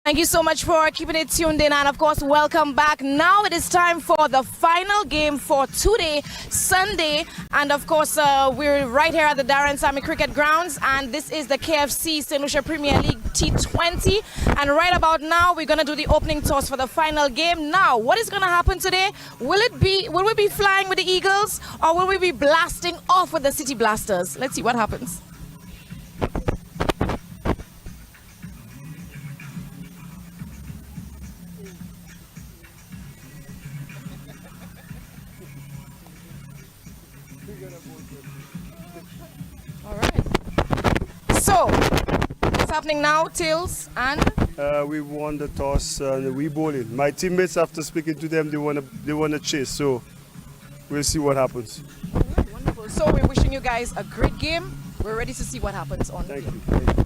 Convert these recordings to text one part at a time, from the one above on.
Thank you so much for keeping it tuned in, and of course, welcome back. Now it is time for the final game for today, Sunday, and of course, we're right here at the Darren Sammy Cricket Grounds, and this is the KFC St. Lucia Premier League T20, and right about now, we're going to do the opening toss for the final game. Now, what is going to happen today? Will we be flying with the Eagles, or will we be blasting off with the City Blasters? Let's see what happens. All right. So, what's happening now, Tails? And we won the toss and we bowling. My teammates, after speaking to them, they wanna chase. So we'll see what happens. all right, wonderful. So we're wishing you guys a great game. We're ready to see what happens on the field. Thank you.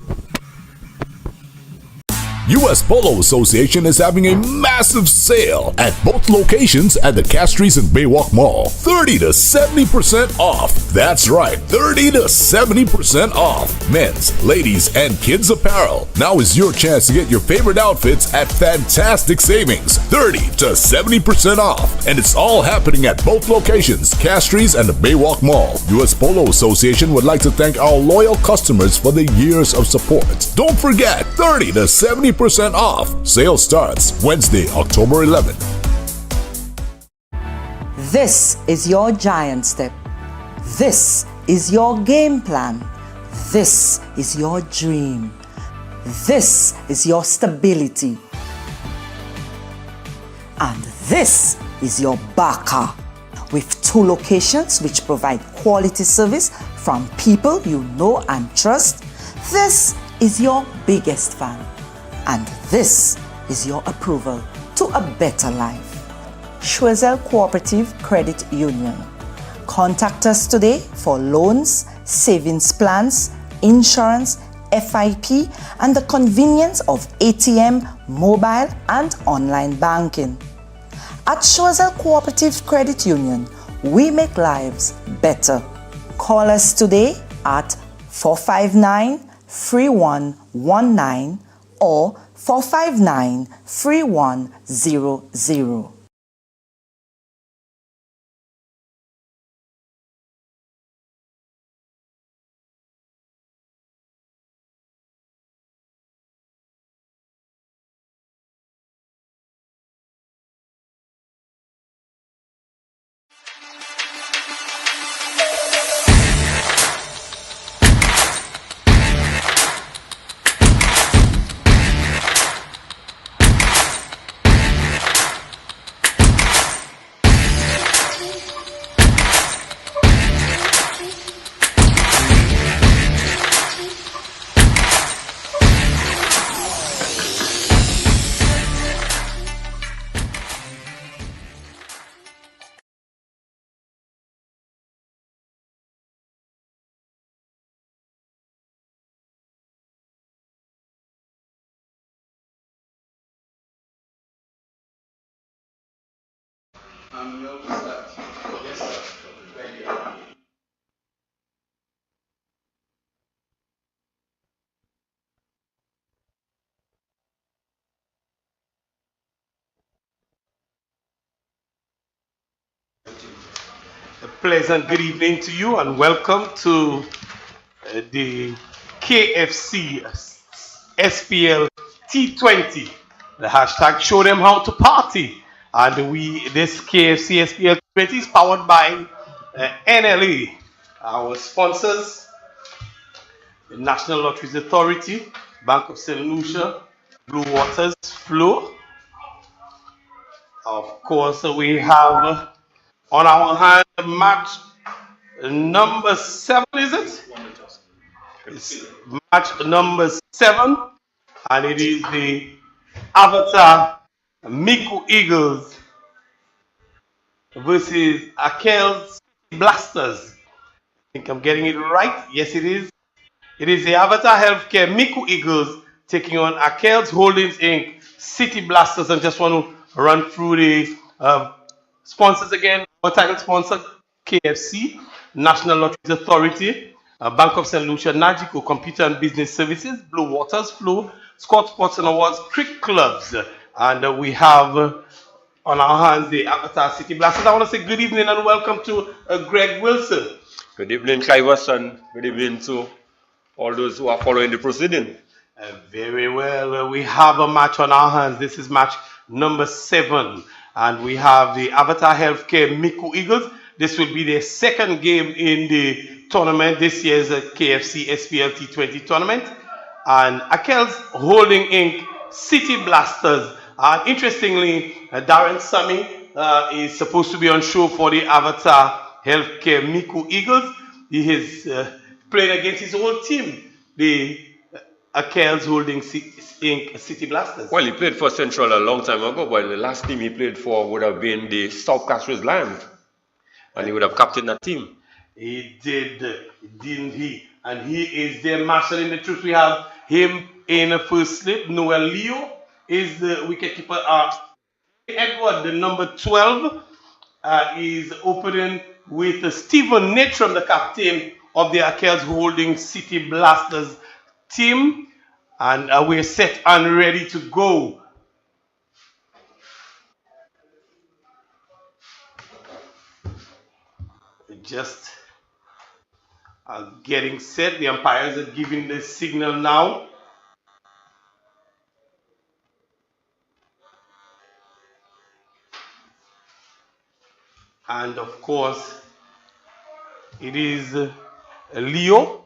US Polo Association is having a massive sale at both locations at the Castries and Baywalk Mall. 30 to 70% off. That's right, 30 to 70% off. Men's, ladies, and kids apparel. Now is your chance to get your favorite outfits at fantastic savings. 30 to 70% off. And it's all happening at both locations, Castries and the Baywalk Mall. US Polo Association would like to thank our loyal customers for the years of support. Don't forget, 30 to 70% off. Sale starts Wednesday, October 11th. This is your giant step. This is your game plan. This is your dream. This is your stability. And this is your backup. With 2 locations which provide quality service from people you know and trust, this is your biggest fan. And this is your approval to a better life. Schwezel Cooperative Credit Union. Contact us today for loans, savings plans, insurance, FIP, and the convenience of ATM, mobile, and online banking. At Schwezel Cooperative Credit Union, we make lives better. Call us today at 459-3119 or 459-3100. A pleasant good evening to you and welcome to the KFC SPLT20. The hashtag show them how to party. And this KFC SPLT20 is powered by NLA. Our sponsors, the National Lotteries Authority, Bank of St. Lucia, Blue Waters, Flow. Of course, we have on our hand match number 7, is it? It's match number 7, and it is the Avatar Micoud Eagles versus Akel's Blasters. I think I'm getting it right. Yes, it is. It is the Avatar Healthcare Micoud Eagles taking on Akel's Holdings Inc. City Blasters. I just want to run through the sponsors again. Our title sponsor, KFC, National Lotteries Authority, Bank of St. Lucia, Nagico, Computer and Business Services, Blue Waters, Flow, Scott Sports and Awards, Crick Clubs. And we have on our hands the Avatar City Blasters. I want to say good evening and welcome to Greg Wilson. Good evening, Clivus, and good evening to all those who are following the proceeding. Very well. We have a match on our hands. This is match number 7. And we have the Avatar Healthcare Micoud Eagles. This will be their second game in the tournament. This year's KFC SPLT20 tournament. And Akel's Holding Inc. City Blasters. And interestingly, Darren Sammy is supposed to be on show for the Avatar Healthcare Micoud Eagles. He is playing against his old team, the Akel's Holding Inc. City Blasters. Well, he played for Central a long time ago, but the last team he played for would have been the South Castries Lions. And he would have captained that team. He did, didn't he? And he is there marshalling the troops. We have him in a first slip. Noel Leo is the wicketkeeper. Edward, the number 12, is opening with Stephen Natram, the captain of the Akel's Holding City Blasters team. And we're set and ready to go. Just getting set. The umpires are giving the signal now. And of course, it is Leo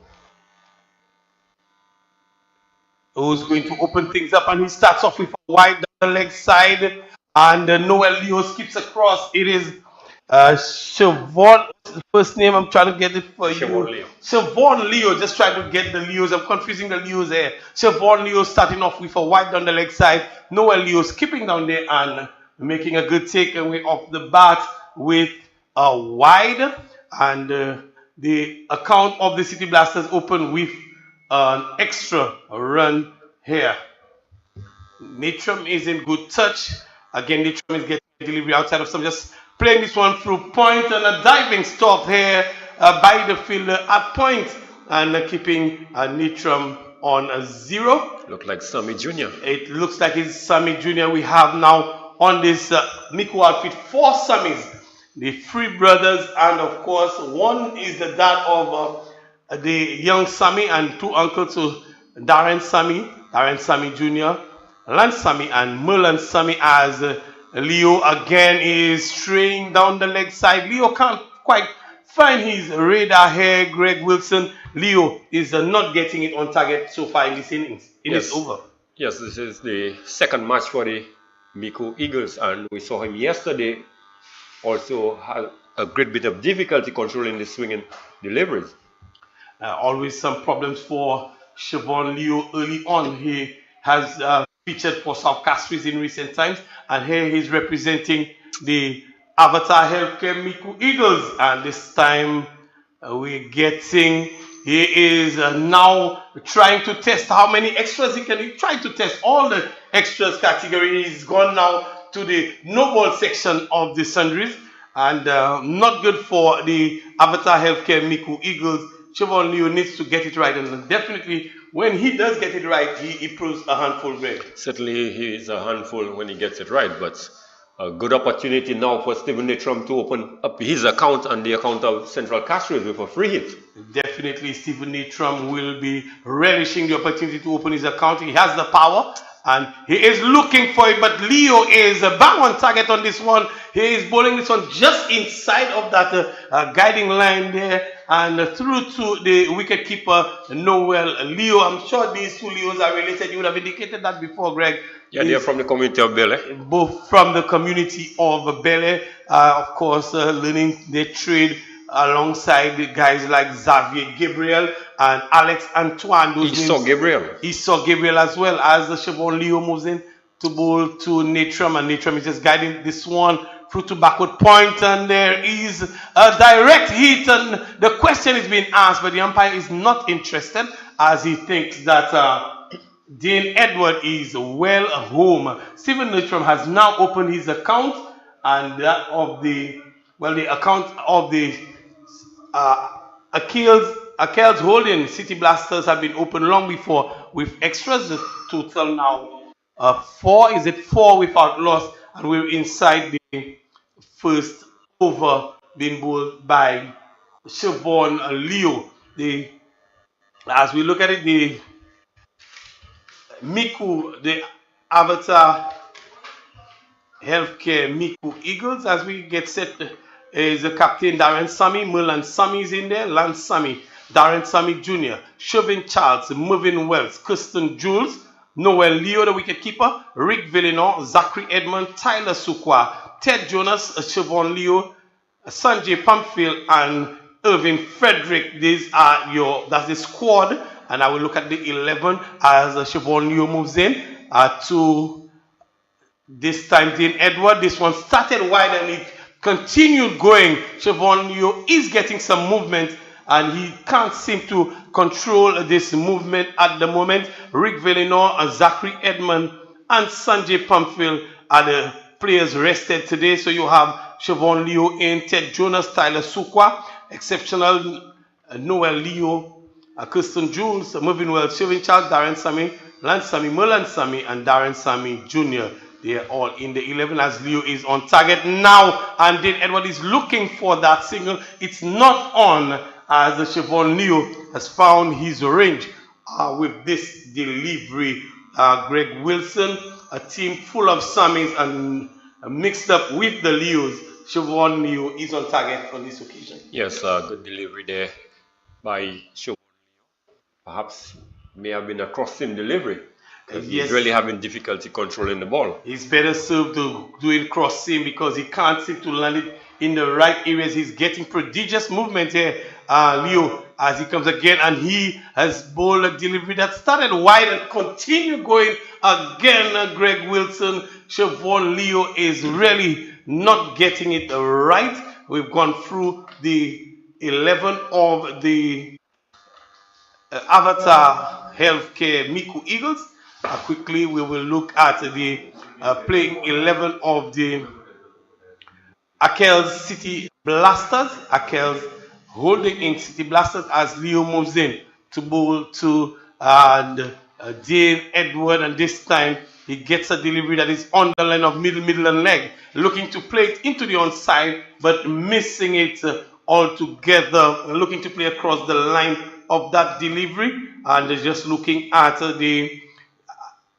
who's going to open things up, and he starts off with a wide down the leg side, and Noel Leo skips across. It is Siobhan, what's the first name? I'm trying to get it for Siobhan you. Leo. Siobhan Leo, just trying to get the Leos. I'm confusing the Leos here. Siobhan Leo starting off with a wide down the leg side. Noel Leo skipping down there and making a good takeaway off the bat with a wide. And the account of the City Blasters open with an extra run here. Natram is in good touch. Again, Natram is getting delivery outside of some, just playing this one through point, and a diving stop here by the fielder at point, and keeping Natram on a 0. Look like Sammy Jr. It looks like it's Sammy Jr. We have now on this Micoud outfit 4 Sammys, the 3 brothers, and of course one is the dad of the young Sammy, and 2 uncles to Darren Sammy Jr., Lance Sammy, and Merlin Sammy, as Leo again is straying down the leg side. Leo can't quite find his radar here, Greg Wilson. Leo is not getting it on target so far in this innings. It is over. Yes, this is the second match for the Micoud Eagles, and we saw him yesterday also had a great bit of difficulty controlling the swinging deliveries. Always some problems for Siobhan Leo early on. He has featured for South Castries in recent times, and here he's representing the Avatar Healthcare Micoud Eagles, and this time we're getting, he is now trying to test how many extras he can. He's trying to test all the extras category. He's gone now to the no ball section of the sundries, and not good for the Avatar Healthcare Micoud Eagles. Siobhan Leo needs to get it right, and definitely when he does get it right, he proves a handful, Greg. Certainly he is a handful when he gets it right, but a good opportunity now for Stephen Natram to open up his account and the account of Central Castries with a free hit. Definitely Stephen Natram will be relishing the opportunity to open his account. He has the power and he is looking for it, but Leo is bang on target on this one. He is bowling this one just inside of that guiding line there, and through to the wicketkeeper Noel Leo. I'm sure these 2 Leos are related. You would have indicated that before, Greg. Yeah, they are from the community of Bele. Both from the community of Bele, of course, learning their trade alongside the guys like Xavier Gabriel and Alex Antoine. Esau Gabriel as well, as the Siobhan Leo moves in to bowl to Natram, and Natram is just guiding this one through to backward point, and there is a direct hit, and the question is being asked, but the umpire is not interested, as he thinks that Dane Edward is well home. Stephen Natram has now opened his account, and that of the, well, the account of the Achilles Akel's holding City Blasters have been opened long before with extras. The total now 4. Is it 4 without loss? And we're inside the first over being bowled by Siobhan Leo. As we look at it, the Micoud, the Avatar Healthcare Micoud Eagles, as we get set, is the captain Darren Sammy. Merlan Sammy is in there. Lance Sammy, Darren Sammy Jr., Chauvin Charles, Mervyn Wells, Kirsten Jules, Noel Leo, the wicketkeeper, Rick Villeneuve, Zachary Edmond, Tyler Sukwa, Ted Jonas, Siobhan Leo, Sanjay Pamphile, and Irvin Frederick. That's the squad. And I will look at the 11 as Siobhan Leo moves in to this time Dean Edward. This one started wide and it continued going. Siobhan Leo is getting some movement and he can't seem to control this movement at the moment. Rick Villeneuve, Zachary Edmond, and Sanjay Pamphile are the players rested today. So you have Siobhan Leo in, Ted Jonas, Tyler Sukwa, exceptional Noel Leo, Kirsten Jules, Mervyn Wells, Chauvin Charles, Darren Sammy, Lance Sammy, Merlan Sammy, and Darren Sammy Jr. They are all in the 11 as Leo is on target now. And then Edward is looking for that single. It's not on as the Siobhan Leo has found his range with this delivery. Greg Wilson, a team full of Sammys and mixed up with the Leos. Siobhan Leo is on target on this occasion. Yes, good delivery there by Siobhan. Perhaps may have been a crossing delivery. Yes. He's really having difficulty controlling the ball. He's better served to doing crossing because he can't seem to land it in the right areas. He's getting prodigious movement here, Leo, as he comes again, and he has bowled a delivery that started wide and continued going again. Greg Wilson, Siobhan Leo is really not getting it right. We've gone through the 11 of the Avatar Healthcare Micoud Eagles. Quickly, we will look at the playing 11 of the Akel's City Blasters. Akel's holding in City Blasters as Leo moves in to bowl to Dane Edward, and this time he gets a delivery that is on the line of middle and leg, looking to play it into the onside, but missing it altogether, looking to play across the line of that delivery, and just looking at the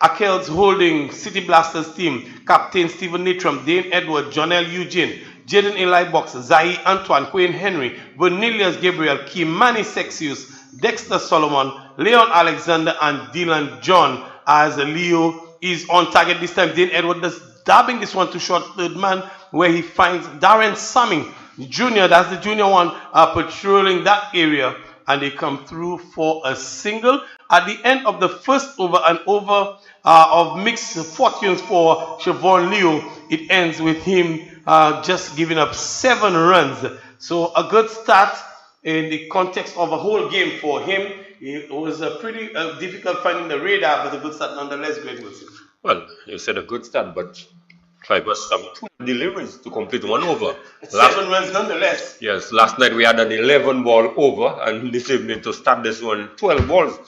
Akel's holding City Blasters team. Captain Stephen Natram, Dane Edward, Jonel Eugene, Jaden Eli Box, Zai Antoine, Quinn Henry, Vernelius Gabriel, Kimani Sexius, Dexter Solomon, Leon Alexander, and Dylan John, as Leo is on target this time. Dane Edward just dabbing this one to short third man, where he finds Darren Sammy Jr., that's the junior one, patrolling that area, and they come through for a single. At the end of the first over, an over of mixed fortunes for Siobhan Leo, it ends with him just giving up 7 runs. So a good start in the context of a whole game for him. It was pretty difficult finding the radar, but a good start nonetheless, Greg Wilson. Well, you said a good start, but try was some 2 deliveries to complete 1 over. 7 runs nonetheless. Yes, last night we had an 11-ball over, and this evening to start this one, 12 balls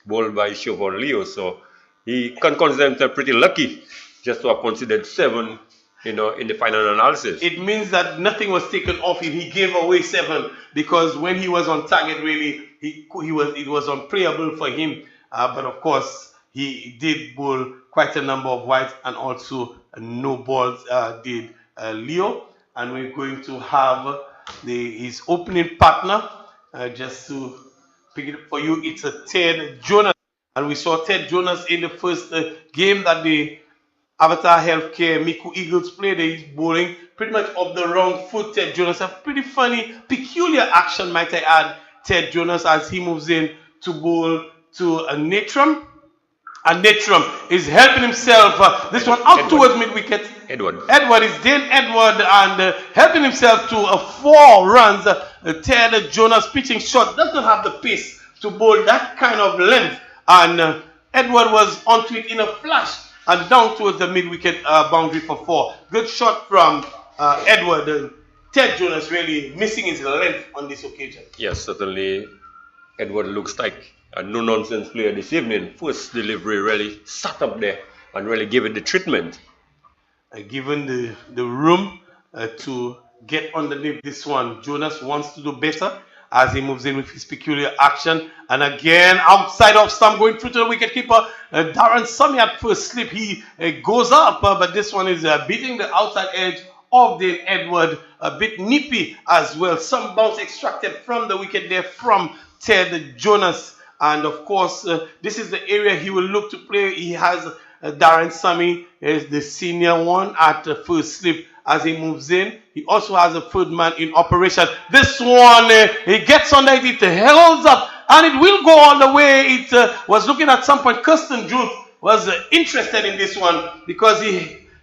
bowled by Siobhan Leo. So he can consider himself pretty lucky just to have considered 7, in the final analysis. It means that nothing was taken off him. He gave away 7 because when he was on target, really, it was unplayable for him. But of course, he did bowl quite a number of wides and also no balls did Leo. And we're going to have his opening partner just to pick it up for you. It's a Ted Jonas, and we saw Ted Jonas in the first game that the Avatar Healthcare Micoud Eagles played. He's bowling pretty much off the wrong foot. Ted Jonas, a pretty funny, peculiar action, might I add. Ted Jonas as he moves in to bowl to a Natram. And Natram is helping himself. This one out towards mid-wicket. Edward is Dane Edward, and helping himself to 4 runs. Ted Jonas pitching short, does not have the pace to bowl that kind of length. And Edward was onto it in a flash and down towards the mid-wicket boundary for 4. Good shot from Edward. Ted Jonas really missing his length on this occasion. Yes, certainly Edward looks like a no-nonsense player this evening. First delivery really sat up there and really gave it the treatment. Given the room to get underneath this one, Jonas wants to do better as he moves in with his peculiar action. And again, outside of stump, going through to the wicketkeeper. Darren Sammy at first slip. He goes up, but this one is beating the outside edge of the Edward. A bit nippy as well. Some bounce extracted from the wicket there from Ted Jonas. And of course, this is the area he will look to play. He has Darren Sammy is the senior one at first slip as he moves in. He also has a third man in operation. This one, he gets under it, it holds up, and it will go all the way. It was looking at some point. Kirsten Jules was interested in this one because he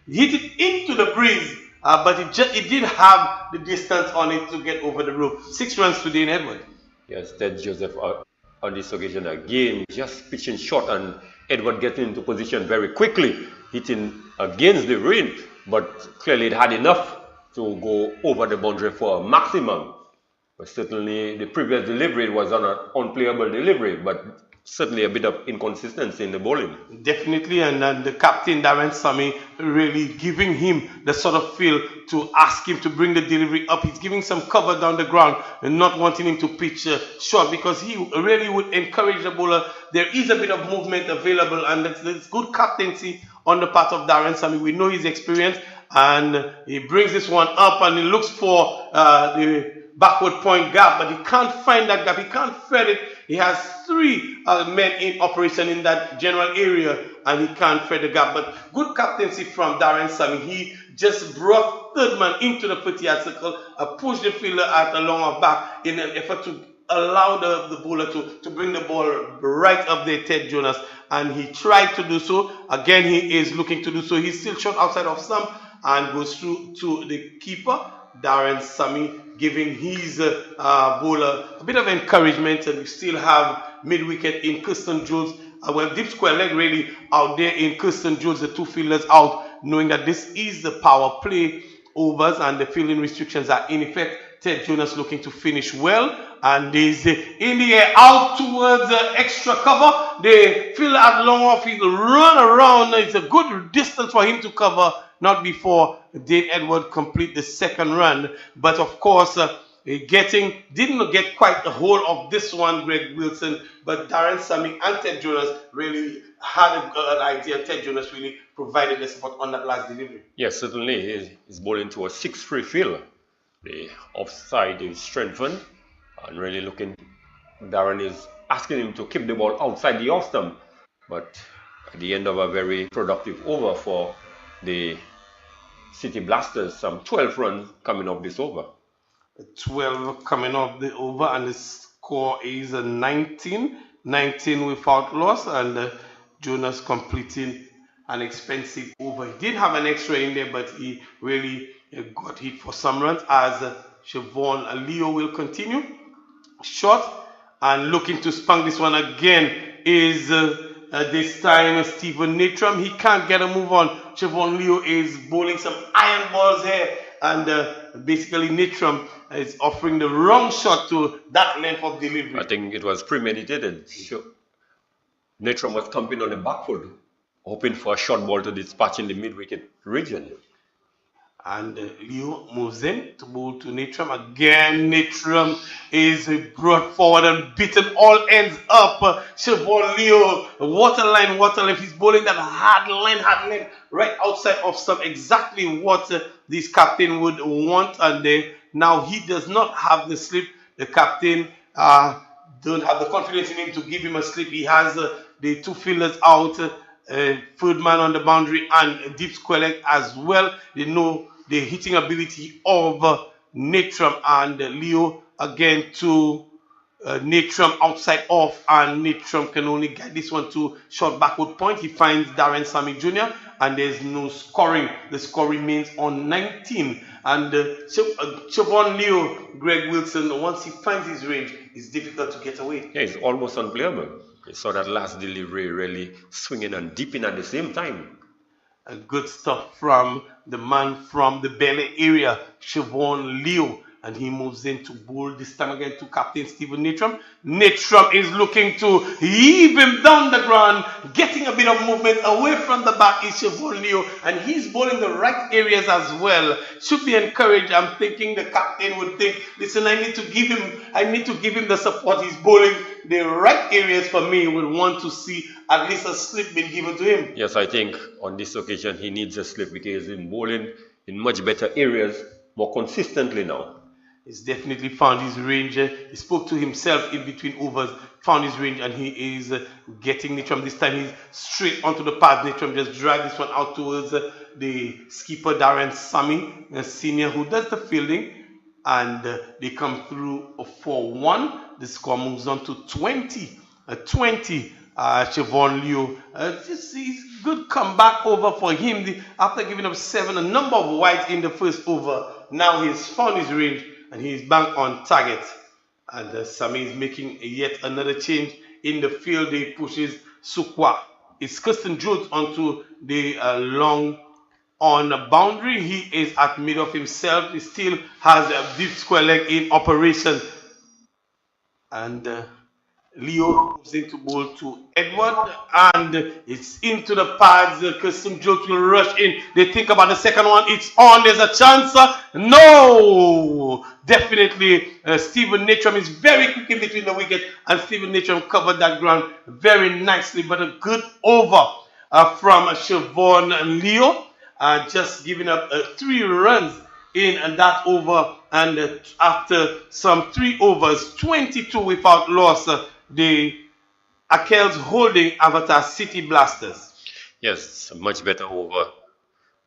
hit it into the breeze, but it did have the distance on it to get over the rope. 6 runs to Dane Edward. Yes, Ted Joseph on this occasion again, just pitching short, and Edward getting into position very quickly, hitting against the rain, but clearly it had enough to go over the boundary for a maximum. But certainly the previous delivery was an unplayable delivery, but certainly a bit of inconsistency in the bowling. Definitely, and the captain Darren Sammy really giving him the sort of feel to ask him to bring the delivery up. He's giving some cover down the ground and not wanting him to pitch short because he really would encourage the bowler. There is a bit of movement available, and there's good captaincy on the part of Darren Sammy. We know his experience, and he brings this one up and he looks for the backward point gap, but he can't find that gap. He can't thread it. He has 3 men in operation in that general area, and he can't thread the gap. But good captaincy from Darren Sammy. He just brought third man into the 30-yard circle, pushed the fielder at a long off back in an effort to allow the bowler to bring the ball right up there, Ted Jonas. And he tried to do so. Again, he is looking to do so. He's still short outside of stump and goes through to the keeper, Darren Sammy, giving his bowler a bit of encouragement. And we still have mid-wicket in Kirsten Jules. Well, deep square leg really out there in Kirsten Jules, the 2 fielders out, knowing that this is the power play overs and the fielding restrictions are in effect. Ted Jonas looking to finish well, and is in the air out towards extra cover. The fielder at long off, he'll run around. It's a good distance for him to cover, not before Dane Edward complete the second run. But of course, didn't get quite the whole of this one, Greg Wilson, but Darren Sammy and Ted Jonas really had an idea. Ted Jonas really provided the support on that last delivery. Yes, certainly he's bowling to a 6-3 field. The offside is strengthened, and really looking, Darren is asking him to keep the ball outside the off stump, but at the end of a very productive over for the City Blasters, some 12 runs coming off this over. 12 coming off the over, and the score is 19 without loss, and Jonas completing an expensive over. He did have an extra in there, but he really got hit for some runs as Siobhan Leo will continue. Short and looking to spunk this one again is this time Stephen Natram. He can't get a move on. Siobhan Leo is bowling some iron balls here, and basically Natram is offering the wrong shot to that length of delivery. I think it was premeditated. Natram was thumping on the back foot, hoping for a short ball to dispatch in the mid-wicket region. And Leo moves in to bowl to Natram. Again, Natram is brought forward and beaten all ends up. Siobhan Leo, waterline. He's bowling that hard line, right outside of stump. Exactly what this captain would want. And now he does not have the slip. The captain don't have the confidence in him to give him a slip. He has the 2 fielders out, third man on the boundary, and deep square leg as well. They know the hitting ability of Natram, and Leo again to Natram outside off, and Natram can only get this one to short backward point. He finds Darren Sammy Jr. and there's no scoring. The score remains on 19. And Siobhan Leo, Greg Wilson, once he finds his range, it's difficult to get away. Yeah, it's almost unplayable. You saw that last delivery really swinging and dipping at the same time. Good stuff from the man from the belly area, Siobhan Leo. and he moves in to bowl this time again to Captain Stephen Natram. Natram is looking to heave him down the ground, getting a bit of movement away from the back is Siobhan Leo, and he's bowling the right areas as well. Should be encouraged. I'm thinking the captain would think, listen, I need to give him the support. He's bowling the right areas for me. Would want to see at least a slip being given to him. Yes, I think on this occasion he needs a slip because he's bowling in much better areas more consistently now. He's definitely found his range. He spoke to himself in between overs, found his range, and he is getting Natram. This time he's straight onto the path. Natram just dragged this one out towards the skipper Darren Sammy, the senior, who does the fielding, and they come through for 1. The score moves on to 20. 20. Siobhan Leo, he's good comeback over for him. After giving up 7, a number of wides in the first over, now he's found his range and he's back on target. And Sammy is making yet another change in the field. He pushes Sukwa. It's Kirsten Jones onto the long on the boundary. He is at mid of himself. He still has a deep square leg in operation. And Leo moves into bowl to Edward, and it's into the pads. Kirsten Jones will rush in. They think about the second one. It's on. There's a chance. No! Definitely, Stephen Natram is very quick in between the wicket, and Stephen Natram covered that ground very nicely. But a good over from Siobhan Leo, just giving up 3 runs in that over, and after some 3 overs, 22 without loss, the Akels holding Avatar City Blasters. Yes, much better over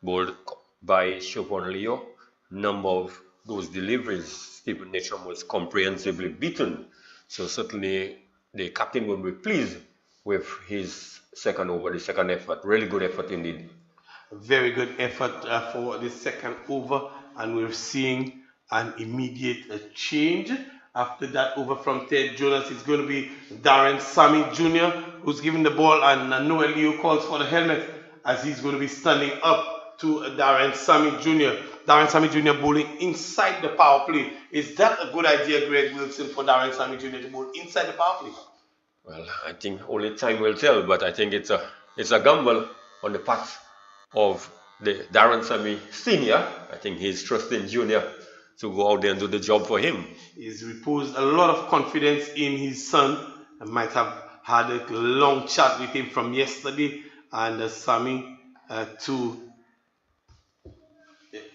bowled by Siobhan Leo. Number of those deliveries, Stephen Natram was comprehensively beaten. So certainly the captain will be pleased with his second over, the second effort. Really good effort indeed. Very good effort for the second over, and we're seeing an immediate change. After that over from Ted Jonas, it's going to be Darren Sammy Jr. who's giving the ball, and Noel Leo calls for the helmet as he's going to be standing up to Darren Sammy Jr. Darren Sammy Jr. bowling inside the power play. Is that a good idea, Greg Wilson, for Darren Sammy Jr. to bowl inside the power play? Well, I think only time will tell, but I think it's a gamble on the part of the Darren Sammy Senior. I think he's trusting Junior to go out there and do the job for him. He's reposed a lot of confidence in his son. I might have had a long chat with him from yesterday. And Sammy to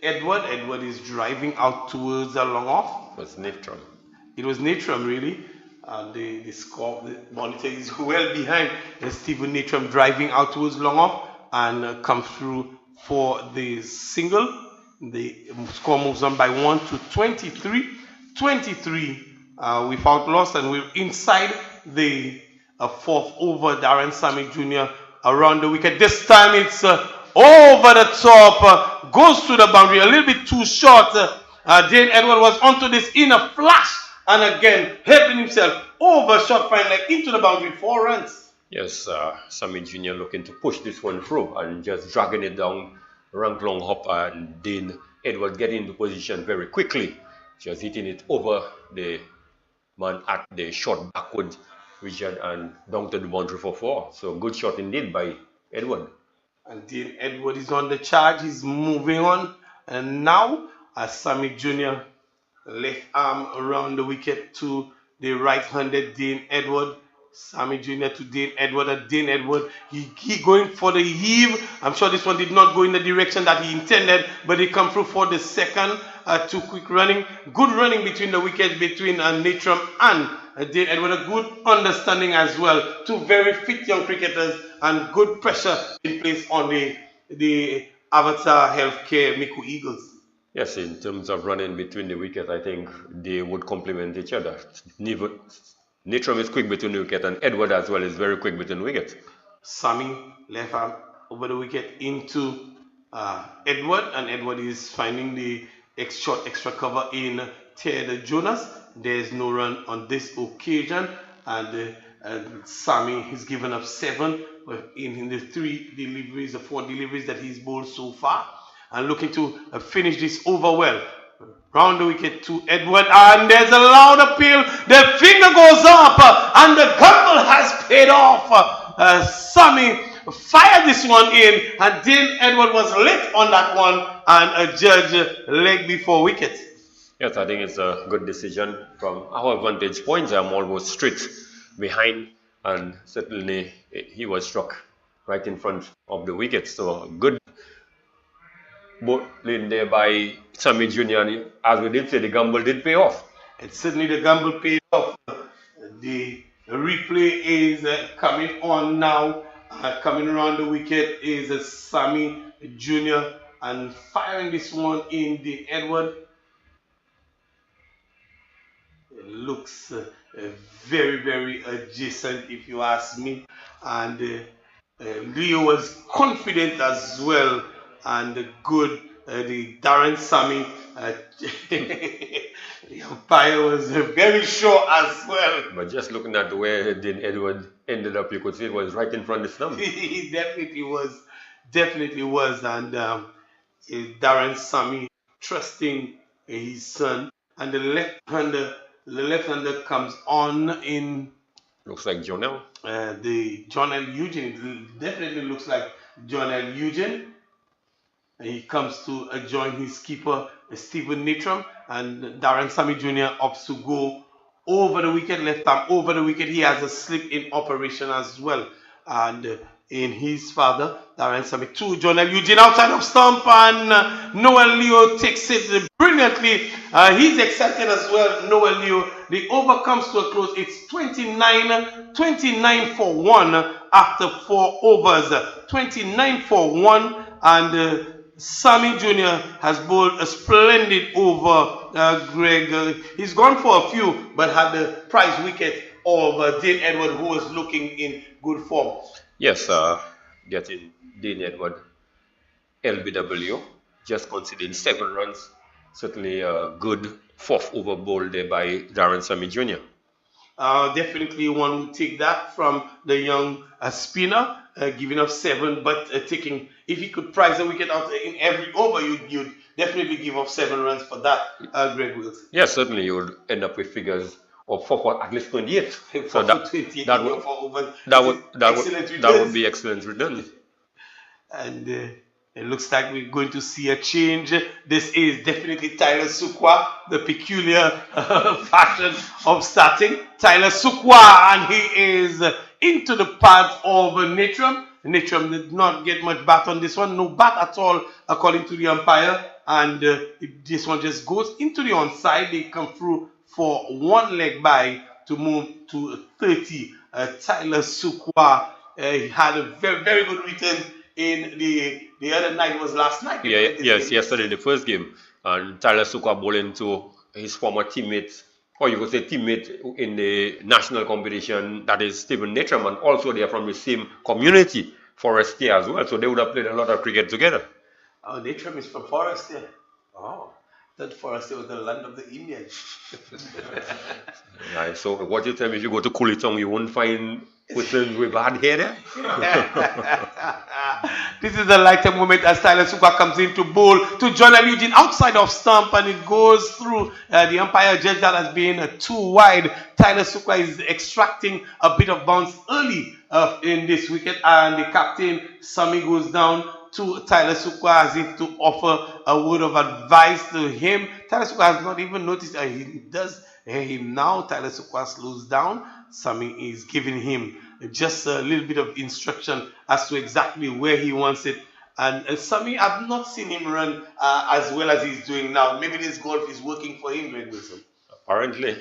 Edward. Edward is driving out towards a long off. It was Natram. It was Natram, really. The score, the monitor is well behind. Stephen Natram driving out towards long off and comes through for the single. The score moves on by 1 to 23. 23 without loss, and we're inside the 4th over. Darren Sammy Jr. around the wicket. This time it's over the top, goes to the boundary, a little bit too short. Dane Edward was onto this in a flash, and again helping himself over short fine leg into the boundary, 4 runs. Yes, Sammy Jr. looking to push this one through and just dragging it down, rank long hop, and Dane Edward getting into position very quickly, just hitting it over the man at the short backward region and down to the boundary for 4. So good shot indeed by Edward. And Dane Edward is on the charge. He's moving on, and now Sammy Jr. left arm around the wicket to the right-handed Dane Edward. Sammy Jr. to Dane Edward, and Dane Edward, he going for the heave. I'm sure this one did not go in the direction that he intended, but he come through for the second. Too quick running. Good running between the wickets between Natram and Dane Edward. A good understanding as well. 2 very fit young cricketers, and good pressure in place on the Avatar Healthcare Micoud Eagles. Yes, in terms of running between the wickets, I think they would complement each other. Natram is quick between the wicket, and Edward as well is very quick between the wicket. Sammy left arm over the wicket into Edward, and Edward is finding the extra cover in Ted Jonas. There's no run on this occasion, and Sammy has given up 7 in the 4 deliveries that he's bowled so far, and looking to finish this over well. round the wicket to Edward, and there's a loud appeal. The finger goes up, and the gamble has paid off. Sammy fired this one in, and then Edward was late on that one, and a judge leg before wicket. Yes, I think it's a good decision from our vantage point. I'm almost straight behind, and certainly he was struck right in front of the wicket. So good bowling there by Sammy Jr. And as we did say, the gamble did pay off. And certainly the gamble paid off. The replay is coming on now. Coming around the wicket is Sammy Jr. and firing this one in the Edward. It looks very, very adjacent, if you ask me. And Leo was confident as well, and good. The Darren Sammy, the umpire was very sure as well. But just looking at where Dean Edward ended up, you could see it was right in front of the stump. He definitely was, and Darren Sammy trusting his son, and the left-hander comes on in. Looks like Jonel. The John L. Eugene. It definitely looks like John L. Eugene. And he comes to join his keeper, Stephen Natram, and Darren Sammy Jr. opts to go over the wicket, left arm over the wicket. He has a slip in operation as well. And in his father, Darren Sammy, to John L. Eugene outside of stump, and Noel Leo takes it brilliantly. He's excited as well, Noel Leo. The over comes to a close. It's 29 for 1 after 4 overs. 29 for 1, and Sammy Jr. has bowled a splendid over, Greg. He's gone for a few, but had the prize wicket of Dean Edward, who was looking in good form. Yes, getting Dean Edward, LBW, just conceding 7 runs. Certainly a good 4th over bowl there by Darren Sammy Jr. Definitely one would take that from the young spinner, giving up 7, but taking, if he could prize a wicket out in every over, you'd definitely give up 7 runs for that, Greg Wills. Yes, certainly you would end up with figures of for at least 28. So that would be excellent return. And it looks like we're going to see a change. This is definitely Tyler Sukwa, the peculiar fashion of starting. Tyler Sukwa, and he is into the path of Natram. Natram did not get much bat on this one. No bat at all, according to the umpire. And this one just goes into the onside. They come through for 1 leg by to move to 30. Tyler Sukwa had a very, very good return in the other night. Was last night. Yesterday, the first game. And Tyler Sukwa bowling to his former teammate, or you could say teammate in the national competition, that is Stephen Natram, and also they are from the same community, Forestier as well. So they would have played a lot of cricket together. Oh, Natram is from Forestier. Oh, that Forestier was the land of the Indians. Right, so what you tell me, if you go to Kulitong, you won't find persons with bad hair there? This is the lighter moment as Tyler Sukwa comes in to bowl to John L. Eugene outside of stump, and it goes through. The umpire judged that as being too wide. Tyler Sukwa is extracting a bit of bounce early in this wicket, and the captain, Sammy, goes down to Tyler Sukwa as if to offer a word of advice to him. Tyler Sukwa has not even noticed. He does hear him now. Tyler Sukwa slows down. Sammy is giving him just a little bit of instruction as to exactly where he wants it. And Sammy, I've not seen him run as well as he's doing now. Maybe this golf is working for him, Greg Wilson. Apparently.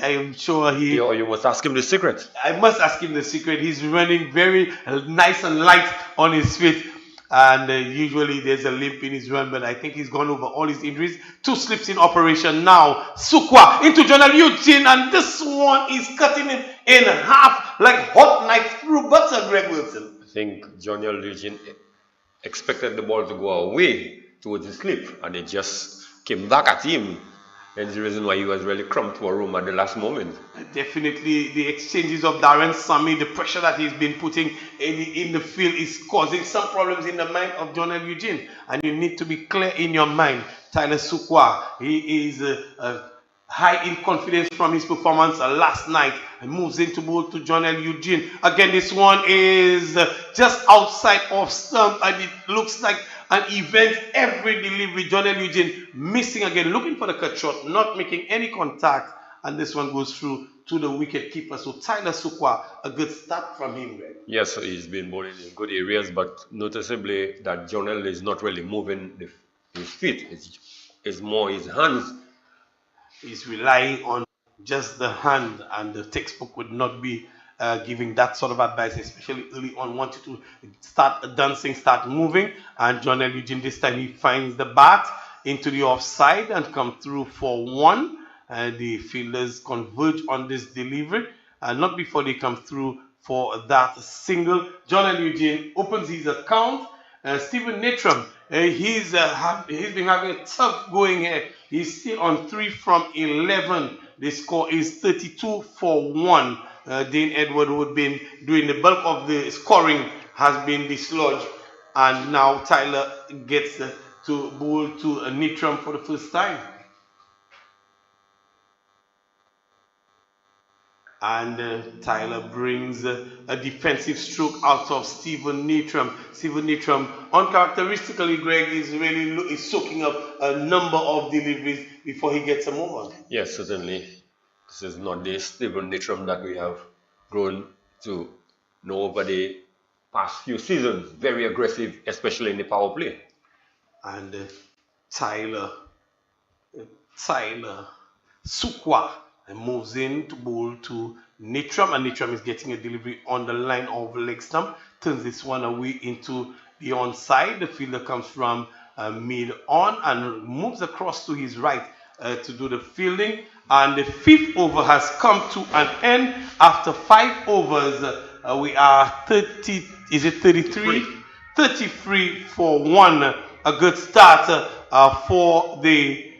I am sure he... You must ask him the secret. I must ask him the secret. He's running very nice and light on his feet. And usually there's a limp in his run, but I think he's gone over all his injuries. 2 slips in operation now. Sukwa into John L. Eugene, and this one is cutting him in half like hot knife through butter, Greg Wilson. I think John L. Eugene expected the ball to go away towards the slip, and it just came back at him. And the reason why he was really crumped to a room at the last moment. Definitely the exchanges of Darren Sammy, the pressure that he's been putting in the field is causing some problems in the mind of John L. Eugene. And you need to be clear in your mind. Tyler Sukwa, he is high in confidence from his performance last night and moves into ball to John L. Eugene. Again, this one is just outside of stump and it looks like an event every delivery. John L. Eugene missing again, looking for the cut shot, not making any contact, and this one goes through to the wicket keeper. So Tyler Sukwa, a good start from him, Greg. Yes, he's been bowling in good areas, but noticeably that John L. is not really moving his feet. It's more his hands. He's relying on just the hand, and the textbook would not be giving that sort of advice, especially early on. Wanted to start dancing, start moving, and John L. Eugene this time he finds the bat into the offside and come through for one. The fielders converge on this delivery, not before they come through for that single. John L. Eugene opens his account. Stephen Natram, he's been having a tough going here. He's still on 3 from 11. The score is 32 for 1. Dane Edward, who had been doing the bulk of the scoring, has been dislodged. And now Tyler gets to bowl to Natram for the first time. And Tyler brings a defensive stroke out of Stephen Natram. Stephen Natram, uncharacteristically, Greg, is soaking up a number of deliveries before he gets them over. Yes, certainly. This is not the Stephen Natram that we have grown to know over the past few seasons. Very aggressive, especially in the power play. And Tyler Sukwa moves in to bowl to Natram, and Natram is getting a delivery on the line of leg stump, turns this one away into the onside. The fielder comes from mid on and moves across to his right to do the fielding, and the 5th over has come to an end. After 5 overs, we are 33 for 1. A good start for the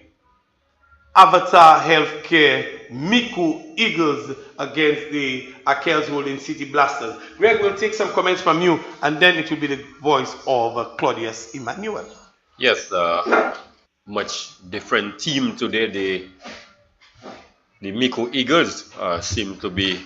Avatar Healthcare Micoud Eagles against the Akels Holding City Blasters. Greg will take some comments from you, and then it will be the voice of Claudius Emmanuel. Yes, much different team today. The Micoud Eagles seem to be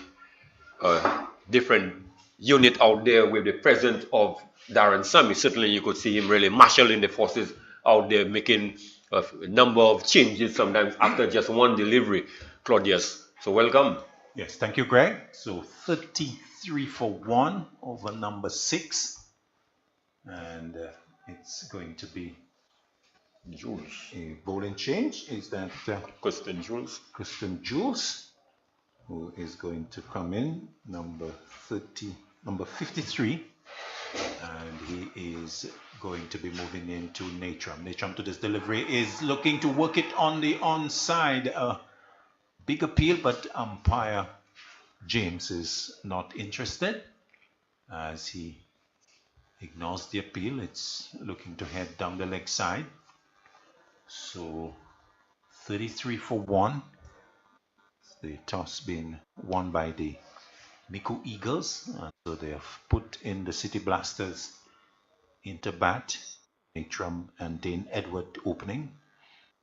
a different unit out there with the presence of Darren Sammy. Certainly you could see him really marshalling the forces out there, making a number of changes sometimes after just one delivery. Claudius, so welcome. Yes, thank you, Greg. So 33 for 1 over number 6, and it's going to be Jules. A bowling change. Is that Kristen Jules? Kristen Jules, who is going to come in, number 53, and he is going to be moving into Natram. Natram to this delivery is looking to work it on the onside. Big appeal, but umpire James is not interested as he ignores the appeal. It's looking to head down the leg side. So 33 for 1. The toss being won by the Micoud Eagles. So they have put in the City Blasters into bat. Natram and Dane Edward opening.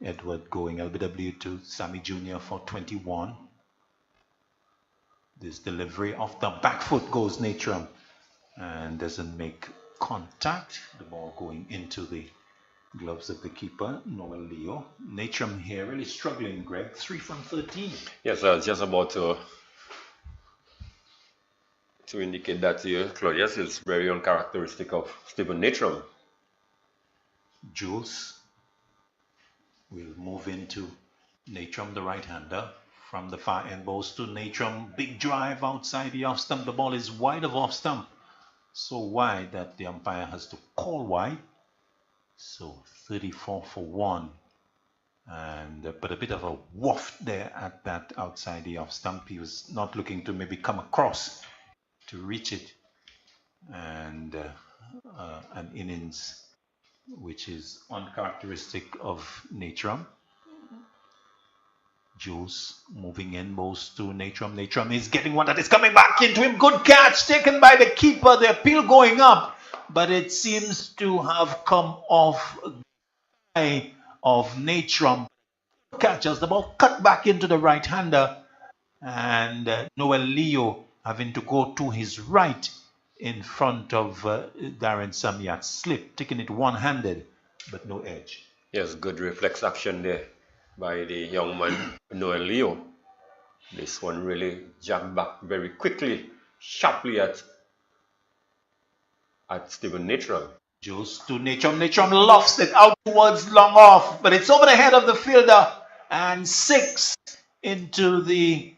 Edward going LBW to Sammy Jr. for 21. This delivery off the back foot goes Natram and doesn't make contact. The ball going into the gloves of the keeper, Noel Leo. Natram here really struggling, Greg. 3 from 13. Yes, I was just about to indicate that here. Claudius is very uncharacteristic of Stephen Natram. Jules will move into Natram, the right-hander. From the far end, balls to Natram. Big drive outside the off stump. The ball is wide of off stump. So wide that the umpire has to call wide. So 34 for 1. And but a bit of a waft there at that outside the off stump. He was not looking to maybe come across to reach it. And an innings which is uncharacteristic of Natram. Jules moving in, balls to Natram. Natram is getting one that is coming back into him. Good catch taken by the keeper. The appeal going up, but it seems to have come off of Natrum. Catch as the ball cut back into the right-hander, and Noel Leo having to go to his right in front of Darren Samyat. Slip, taking it one-handed, but no edge. Yes, good reflex action there by the young man Noel Leo. This one really jabbed back very quickly, sharply at Stephen Natrum. Juice to Natrum. Natrum lofts it out towards long off, but it's over the head of the fielder, and 6 into the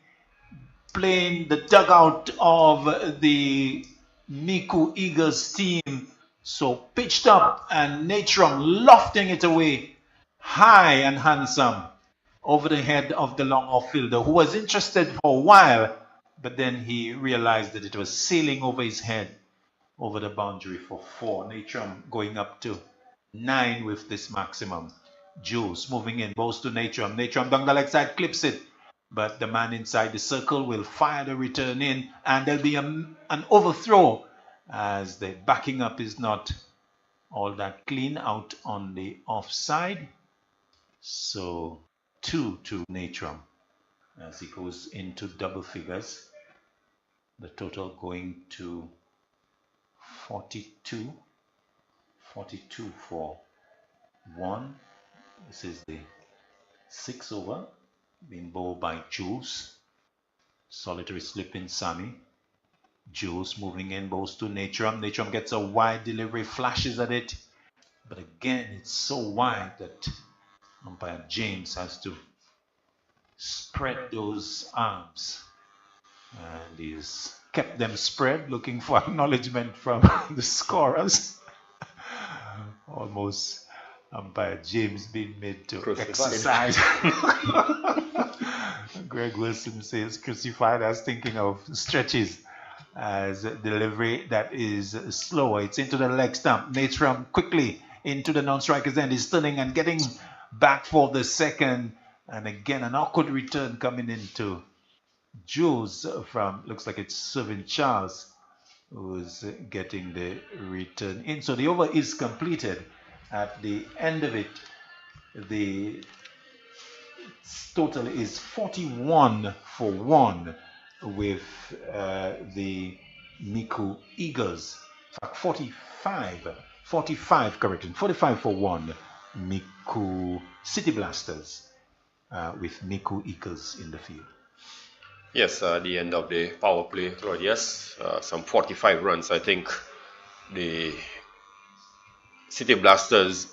plane, the dugout of the Micoud Eagles team. So pitched up, and Natrum lofting it away high and handsome over the head of the long off fielder, who was interested for a while, but then he realized that it was sailing over his head over the boundary for 4. Natrum going up to 9 with this maximum. Juice moving in, balls to Natrum. Natrum down the leg side, clips it, but the man inside the circle will fire the return in, and there'll be an overthrow as the backing up is not all that clean out on the offside. So 2 to Natrum as he goes into double figures. The total going to 42 for 1. This is the 6 over being bowled by Jules. Solitary slip in Sammy. Jules moving in, bowls to Natrum. Natrum gets a wide delivery, flashes at it, but again it's so wide that umpire James has to spread those arms, and he's kept them spread, looking for acknowledgement from the scorers. Almost umpire James being made to exercise. Greg Wilson says crucified as thinking of stretches as delivery that is slower. It's into the leg stump. Natrum quickly into the non-striker's end. He's turning and getting back for the second. And again, an awkward return coming into Jules from, looks like it's Servin Charles, who's getting the return in. So the over is completed. At the end of it, the total is 41 for 1 with the Micoud Eagles. In fact, 45 for 1 Micoud City Blasters with Micoud Eagles in the field. Yes, the end of the power play, yes, some 45 runs. I think the City Blasters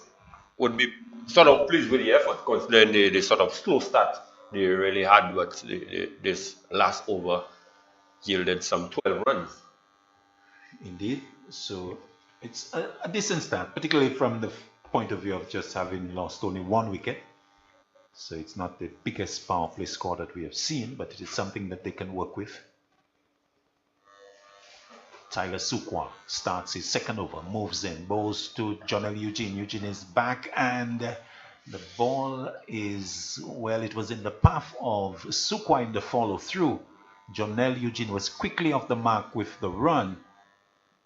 would be sort of pleased with the effort, considering the sort of slow start they really had, but this last over yielded some 12 runs. Indeed, so it's a decent start, particularly from the point of view of just having lost only 1 wicket. So it's not the biggest power play score that we have seen, but it is something that they can work with. Tyler Sukwa starts his second over, moves in, bowls to Jonel Eugene. Eugene is back, and the ball is, well, it was in the path of Sukwa in the follow through. Jonel Eugene was quickly off the mark with the run,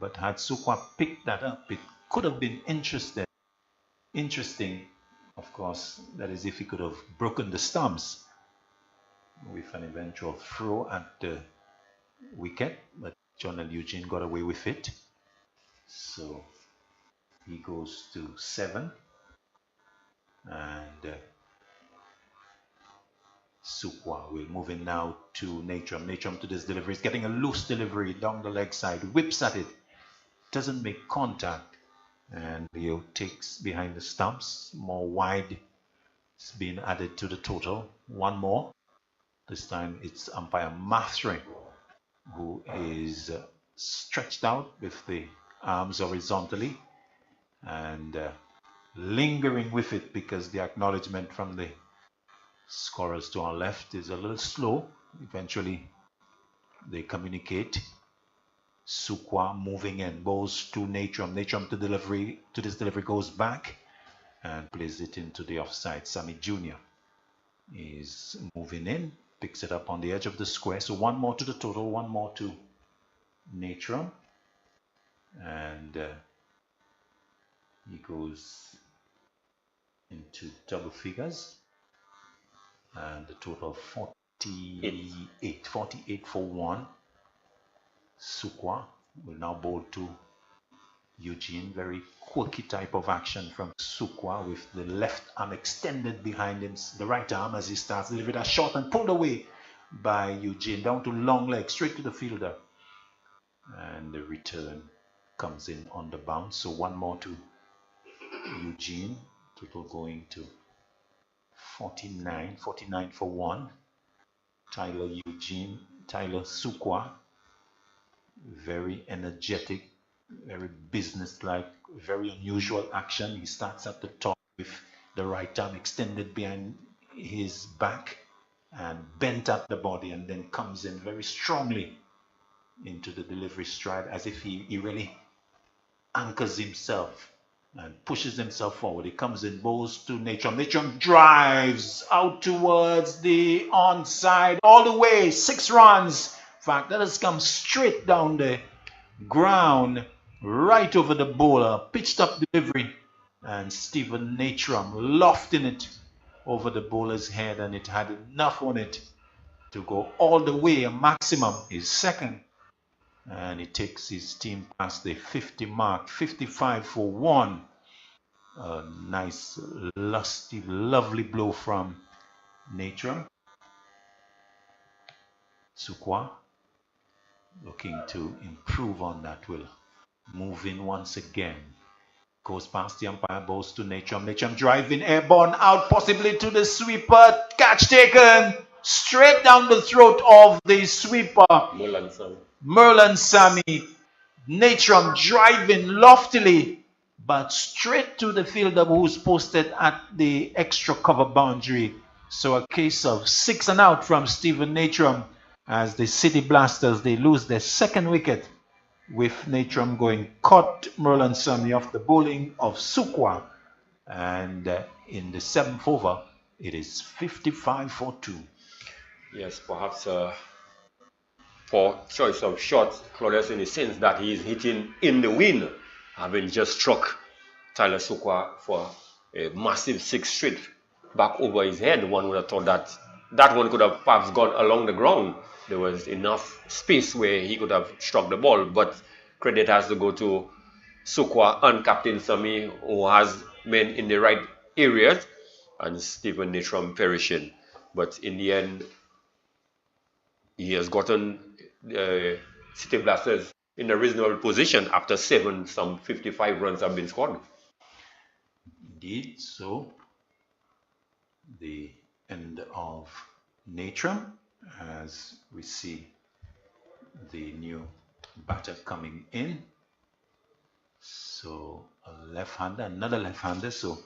but had Sukwa picked that up, it could have been interesting. Of course, that is if he could have broken the stumps with an eventual throw at the wicket, but Jonel Eugene got away with it. So he goes to 7, and Sukwa will move in now to Natrum. Natrum to this delivery. He's getting a loose delivery down the leg side, whips at it, doesn't make contact, and Leo takes behind the stumps. More wide is being added to the total. One more. This time it's umpire Mathering who is stretched out with the arms horizontally and lingering with it, because the acknowledgement from the scorers to our left is a little slow. Eventually they communicate. Sukwa moving in, bowls to Natrum. Natrum to this delivery goes back and plays it into the offside. Sammy Jr. is moving in, picks it up on the edge of the square. So 1 more to the total, 1 more to Natrum, and he goes into double figures, and the total 48 for 1. Sukwa will now bowl to Eugene. Very quirky type of action from Sukwa, with the left arm extended behind him, the right arm as he starts, delivered a shot and pulled away by Eugene down to long leg, straight to the fielder, and the return comes in on the bounce. So one more to Eugene, total going to 49 for 1. Tyler Sukwa, very energetic, very businesslike, very unusual action. He starts at the top with the right arm extended behind his back and bent at the body, and then comes in very strongly into the delivery stride, as if he really anchors himself and pushes himself forward. He comes in, bowls to Natron. Natron drives out towards the onside all the way, 6 runs. In fact, that has come straight down the ground, right over the bowler. Pitched up delivery, and Stephen Natron lofting it over the bowler's head, and it had enough on it to go all the way. A maximum is second, and he takes his team past the 50 mark. 55 for 1. A nice, lusty, lovely blow from Natron. Sukwa looking to improve on that, will move in once again. Goes past the umpire, balls to Natron. Natron driving airborne out, possibly to the sweeper. Catch taken straight down the throat of the sweeper. Merlin Sammy. Natron driving loftily, but straight to the fielder who's posted at the extra cover boundary. So a case of 6 and out from Stephen Natron, as the City Blasters, they lose their second wicket, with Natron going caught Merlin Sammy off the bowling of Sukwa. And in the 7th over, it is 55 for 2. Yes, perhaps for choice of shots, Claudius, in the sense that he is hitting in the wind, having just struck Tyler Sukwa for a massive 6 straight back over his head. One would have thought that that one could have perhaps gone along the ground. There was enough space where he could have struck the ball, but credit has to go to Sukwa and Captain Sami, who has men in the right areas, and Stephen Natron perishing. But in the end, he has gotten City Blasters in a reasonable position after 55 runs have been scored. Indeed, so the end of Natron, as we see the new batter coming in. So a left-hander, another left-hander. So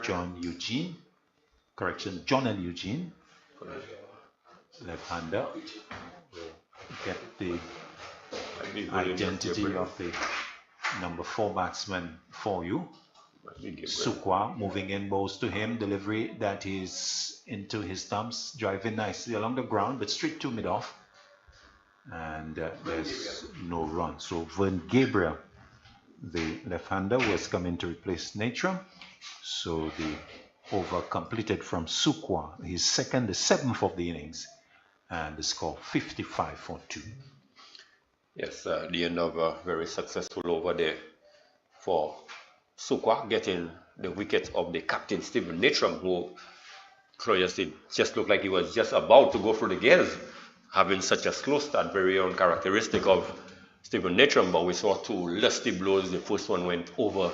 John and Eugene, left-hander. We'll get the identity of the number 4 batsman for you. Sukwa moving in, balls to him, delivery that is into his thumbs, driving nicely along the ground, but straight to mid-off, and there's no run. So Vern Gabriel, the left-hander, was coming to replace Natron. So the over completed from Sukwa, his second, the 7th of the innings, and the score 55 for 2. Yes, the end of a very successful over there for Sukwa, getting the wicket of the captain Stephen Natron, who Claudius, it just looked like he was just about to go through the gears, having such a slow start, very uncharacteristic of Stephen Natron. But we saw 2 lusty blows. The first one went over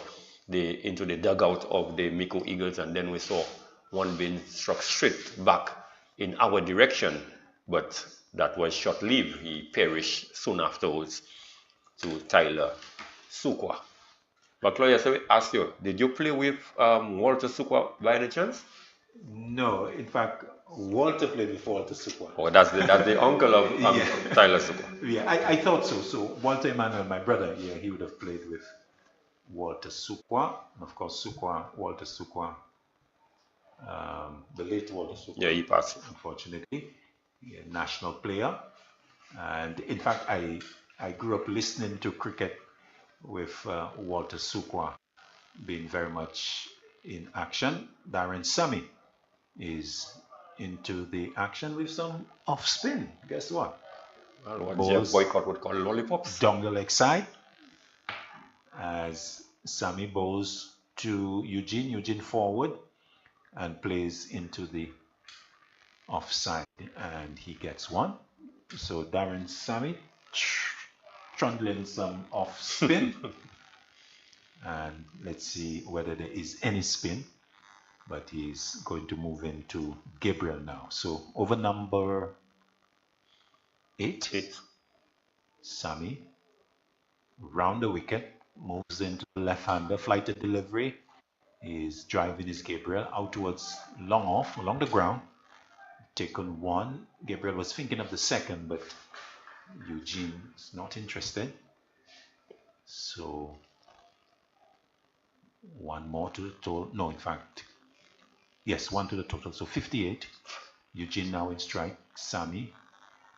into the dugout of the Micoud Eagles, and then we saw one being struck straight back in our direction, but that was short-lived. He perished soon afterwards to Tyler Sukwa. But Claudius, I ask you, did you play with Walter Sukwa by any chance? No, in fact, Walter played with Walter Sukwa. Oh, that's the uncle of Tyler Sukwa. Yeah, I thought so. So Walter Emmanuel, my brother, yeah, he would have played with Walter Sukwa. Of course, Walter Sukwa, the late Walter Sukwa. Yeah, he passed. Unfortunately, a national player. And in fact, I grew up listening to cricket with Walter Sukwa being very much in action. Darren Sammy is into the action with some off spin. Guess what? Well, what Jeff Boycott would call lollipops. Down the leg side as Sammy bows to Eugene. Eugene forward and plays into the offside, and he gets one. So Darren Sammy trundling some off spin. And let's see whether there is any spin, but he's going to move into Gabriel now. So over number 8, Sammy round the wicket, moves into the left-hander, flighted delivery, is driving his Gabriel out towards long off along the ground. Taken one. Gabriel was thinking of the second, but Eugene is not interested. So one more to the total. No, in fact, yes, one to the total. So 58. Eugene now in strike. Sammy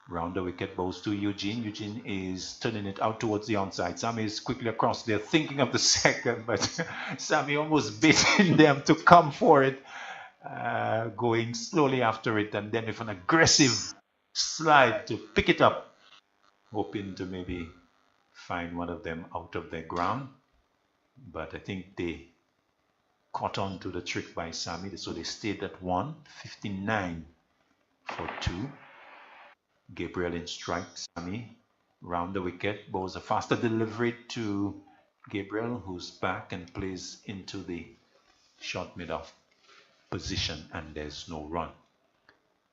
round the wicket, bows to Eugene. Eugene is turning it out towards the onside. Sammy is quickly across there, thinking of the second, but Sammy almost beating them to come for it, going slowly after it, and then with an aggressive slide to pick it up, hoping to maybe find one of them out of their ground. But I think they caught on to the trick by Sammy, so they stayed at 1, 59 for 2. Gabriel in strike. Sammy round the wicket, bows a faster delivery to Gabriel, who's back and plays into the short mid-off position, and there's no run.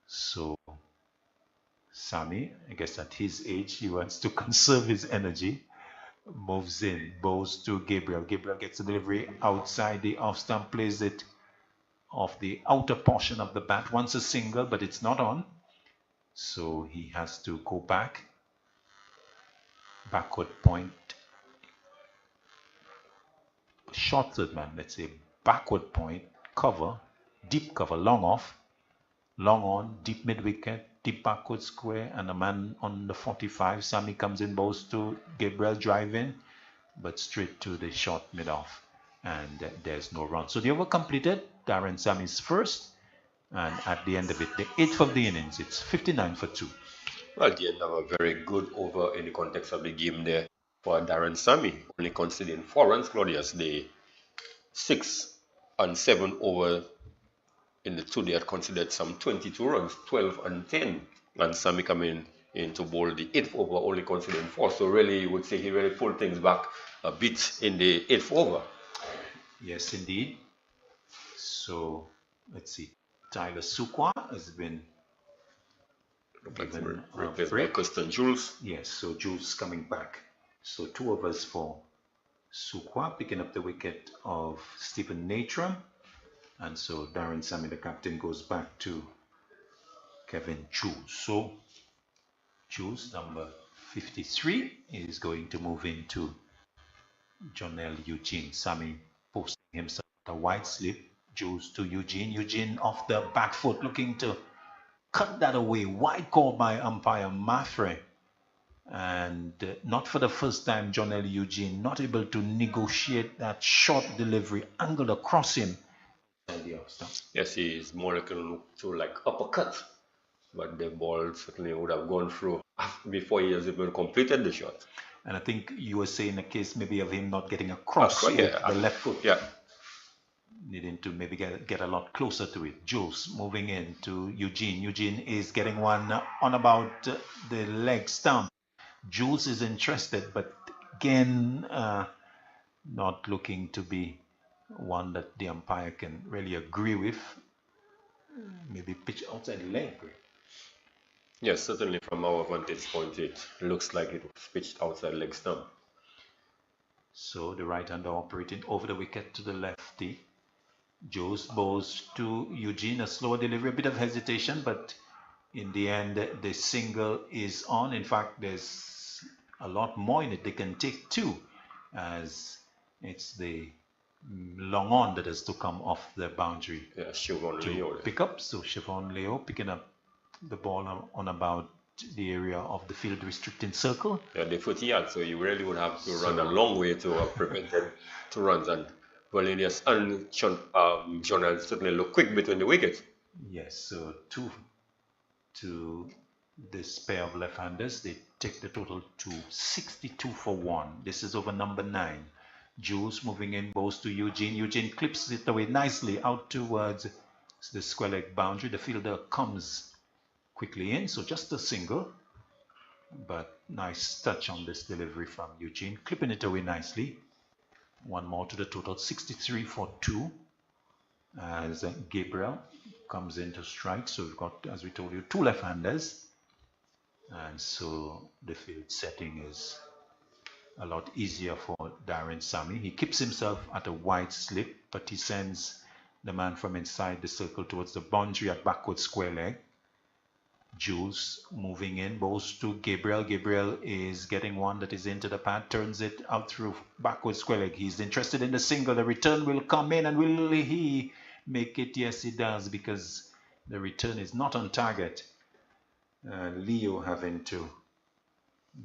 So Sammy, I guess at his age, he wants to conserve his energy, moves in, bows to Gabriel. Gabriel gets the delivery outside the off stump, plays it off the outer portion of the bat, wants a single, but it's not on. So he has to go back, backward point, short third man, let's say backward point, cover, deep cover, long off, long on, deep mid wicket, deep backward square, and a man on the 45. Sammy comes in, bows to Gabriel, drive in, but straight to the short mid off, and there's no run. So the over completed. Darren Sammy's first. And at the end of it, the 8th of the innings, it's 59 for 2. Well, the end of a very good over in the context of the game there for Darren Sammy, only conceding 4 runs, Claudius. The 6 and 7 over in the 2, they had considered some 22 runs, 12 and 10. And Sammy coming in to bowl the 8th over, only considering 4. So really, you would say he really pulled things back a bit in the 8th over. Yes, indeed. So, let's see. Tyler Sukwa has been given replaced by Custon Jules. Yes, so Jules coming back. So 2 overs for Sukwa, picking up the wicket of Stephen Natram. And so Darren Sammy, the captain, goes back to Kevin Jules. So Jules, number 53, is going to move into Jonel Eugene. Sammy posting himself a wide slip. Jules to Eugene. Eugene off the back foot, looking to cut that away. Wide call by umpire Maffrey. And not for the first time, Jonel Eugene not able to negotiate that short delivery angled across him. Yes, he is more looking to like uppercut, but the ball certainly would have gone through before he has even completed the shot. And I think you were saying a case maybe of him not getting across with the left foot. Yeah. Needing to maybe get a lot closer to it. Jules moving in to Eugene. Eugene is getting one on about the leg stump. Jules is interested, but again, not looking to be one that the umpire can really agree with. Maybe pitch outside the leg. Yes, certainly from our vantage point, it looks like it was pitched outside leg stump. So the right-hander operating over the wicket to the lefty. Jules bows to Eugene, a slower delivery, a bit of hesitation, but in the end, the single is on. In fact, there's a lot more in it. They can take 2, as it's the long on that has to come off the boundary. Yeah, Siobhan Leo. Pick up. So Siobhan Leo picking up the ball on about the area of the field restricting circle. Yeah, the 40 yards, so you really would have to run a long way to prevent them 2 runs. And Valenius and Jonel certainly look quick between the wickets. Yes, so 2 to this pair of left-handers. They take the total to 62 for 1. This is over number 9. Jules moving in, bows to Eugene. Eugene clips it away nicely out towards the square leg boundary. The fielder comes quickly in, so just a single, but nice touch on this delivery from Eugene, clipping it away nicely. One more to the total, 63 for 2, as Gabriel comes in to strike. So we've got, as we told you, 2 left-handers, and so the field setting is a lot easier for Darren Sammy. He keeps himself at a wide slip, but he sends the man from inside the circle towards the boundary at backward square leg. Jules moving in, bows to Gabriel. Gabriel is getting one that is into the pad, turns it out through backward square leg. He's interested in the single. The return will come in, and will he make it? Yes, he does, because the return is not on target. Leo having to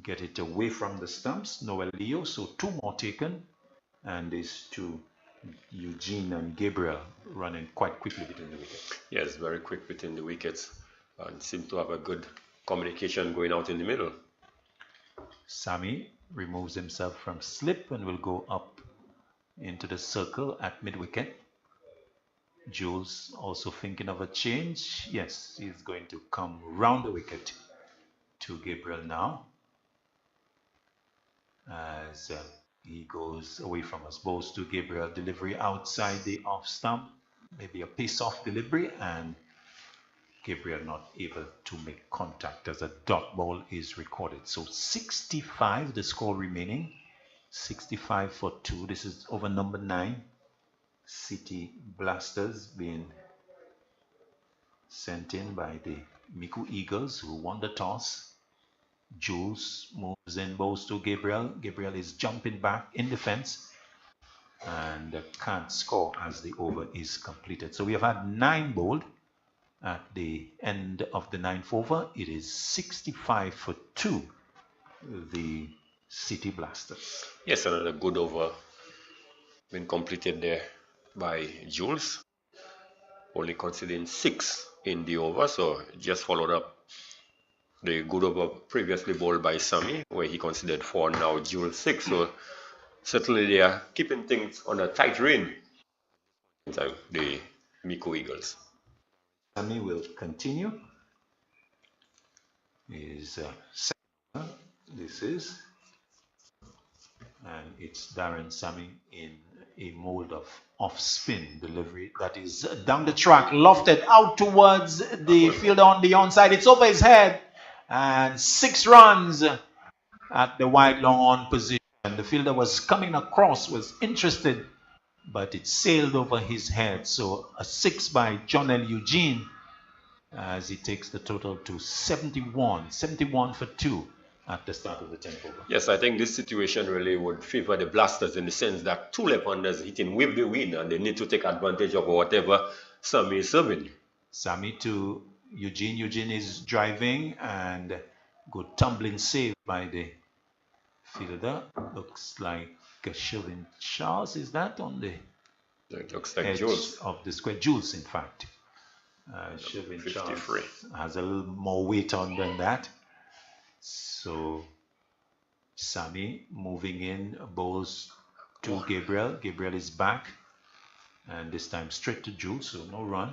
get it away from the stumps. Noel Leo, so 2 more taken, and these 2, Eugene and Gabriel, running quite quickly between the wickets. Yes, very quick between the wickets, and seem to have a good communication going out in the middle. Sammy removes himself from slip and will go up into the circle at mid-wicket. Jules also thinking of a change. Yes, he's going to come round the wicket to Gabriel now, as he goes away from us. Bows to Gabriel, delivery outside the off stump, maybe a pace-off delivery, and Gabriel not able to make contact as a dot ball is recorded. So 65 the score remaining, 65 for 2. This is over number 9. City Blasters being sent in by the Micoud Eagles, who won the toss. Jules moves in, bows to Gabriel. Gabriel is jumping back in defense and can't score as the over is completed. So we have had 9 bowled. At the end of the 9th over, it is 65 for 2, the City Blasters. Yes, another good over been completed there by Jules, only conceding 6 in the over, so just followed up the good over previously bowled by Sammy, where he conceded 4, now Jules 6. So certainly they are keeping things on a tight rein, the Micoud Eagles. Sammy will continue. Is second, this is, and it's Darren Sammy in a mold of off-spin delivery that is down the track, lofted out towards the fielder on the onside. It's over his head, and 6 runs at the wide long on position. The fielder was coming across, was interested, but it sailed over his head. So a 6 by Jonel Eugene, as he takes the total to 71 for 2 at the start of the 10th over. Yes, I think this situation really would favor the Blasters in the sense that 2 left-handers hitting with the wind, and they need to take advantage of whatever Sammy is serving. Sammy to Eugene. Eugene is driving, and good tumbling save by the fielder. Looks like Sherwin Charles, is that on the It looks like edge Jules of the square? Jules, in fact. Sherwin Charles has a little more weight on than that. So Sammy moving in, bowls to Gabriel. Gabriel is back, and this time straight to Jules, so no run.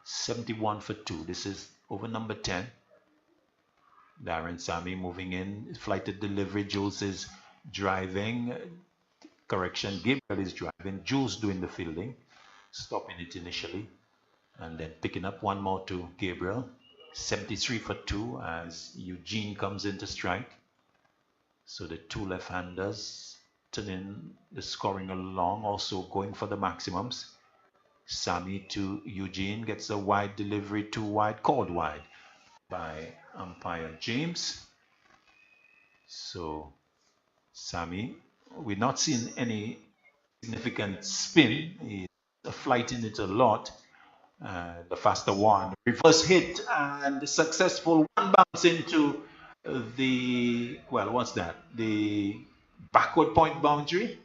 71 for 2. This is over number 10. Darren Sammy moving in, flighted delivery. Jules is driving. Correction, Gabriel is driving. Jules doing the fielding, stopping it initially, and then picking up one more to Gabriel. 73 for 2 as Eugene comes in to strike. So the 2 left-handers turning the scoring along, also going for the maximums. Sammy to Eugene, gets a wide delivery, 2 wide, called wide by umpire James. So Sammy, we're not seeing any significant spin. He's flighting it a lot. The faster one, reverse hit, and the successful one bounce into the, well, what's that? The backward point boundary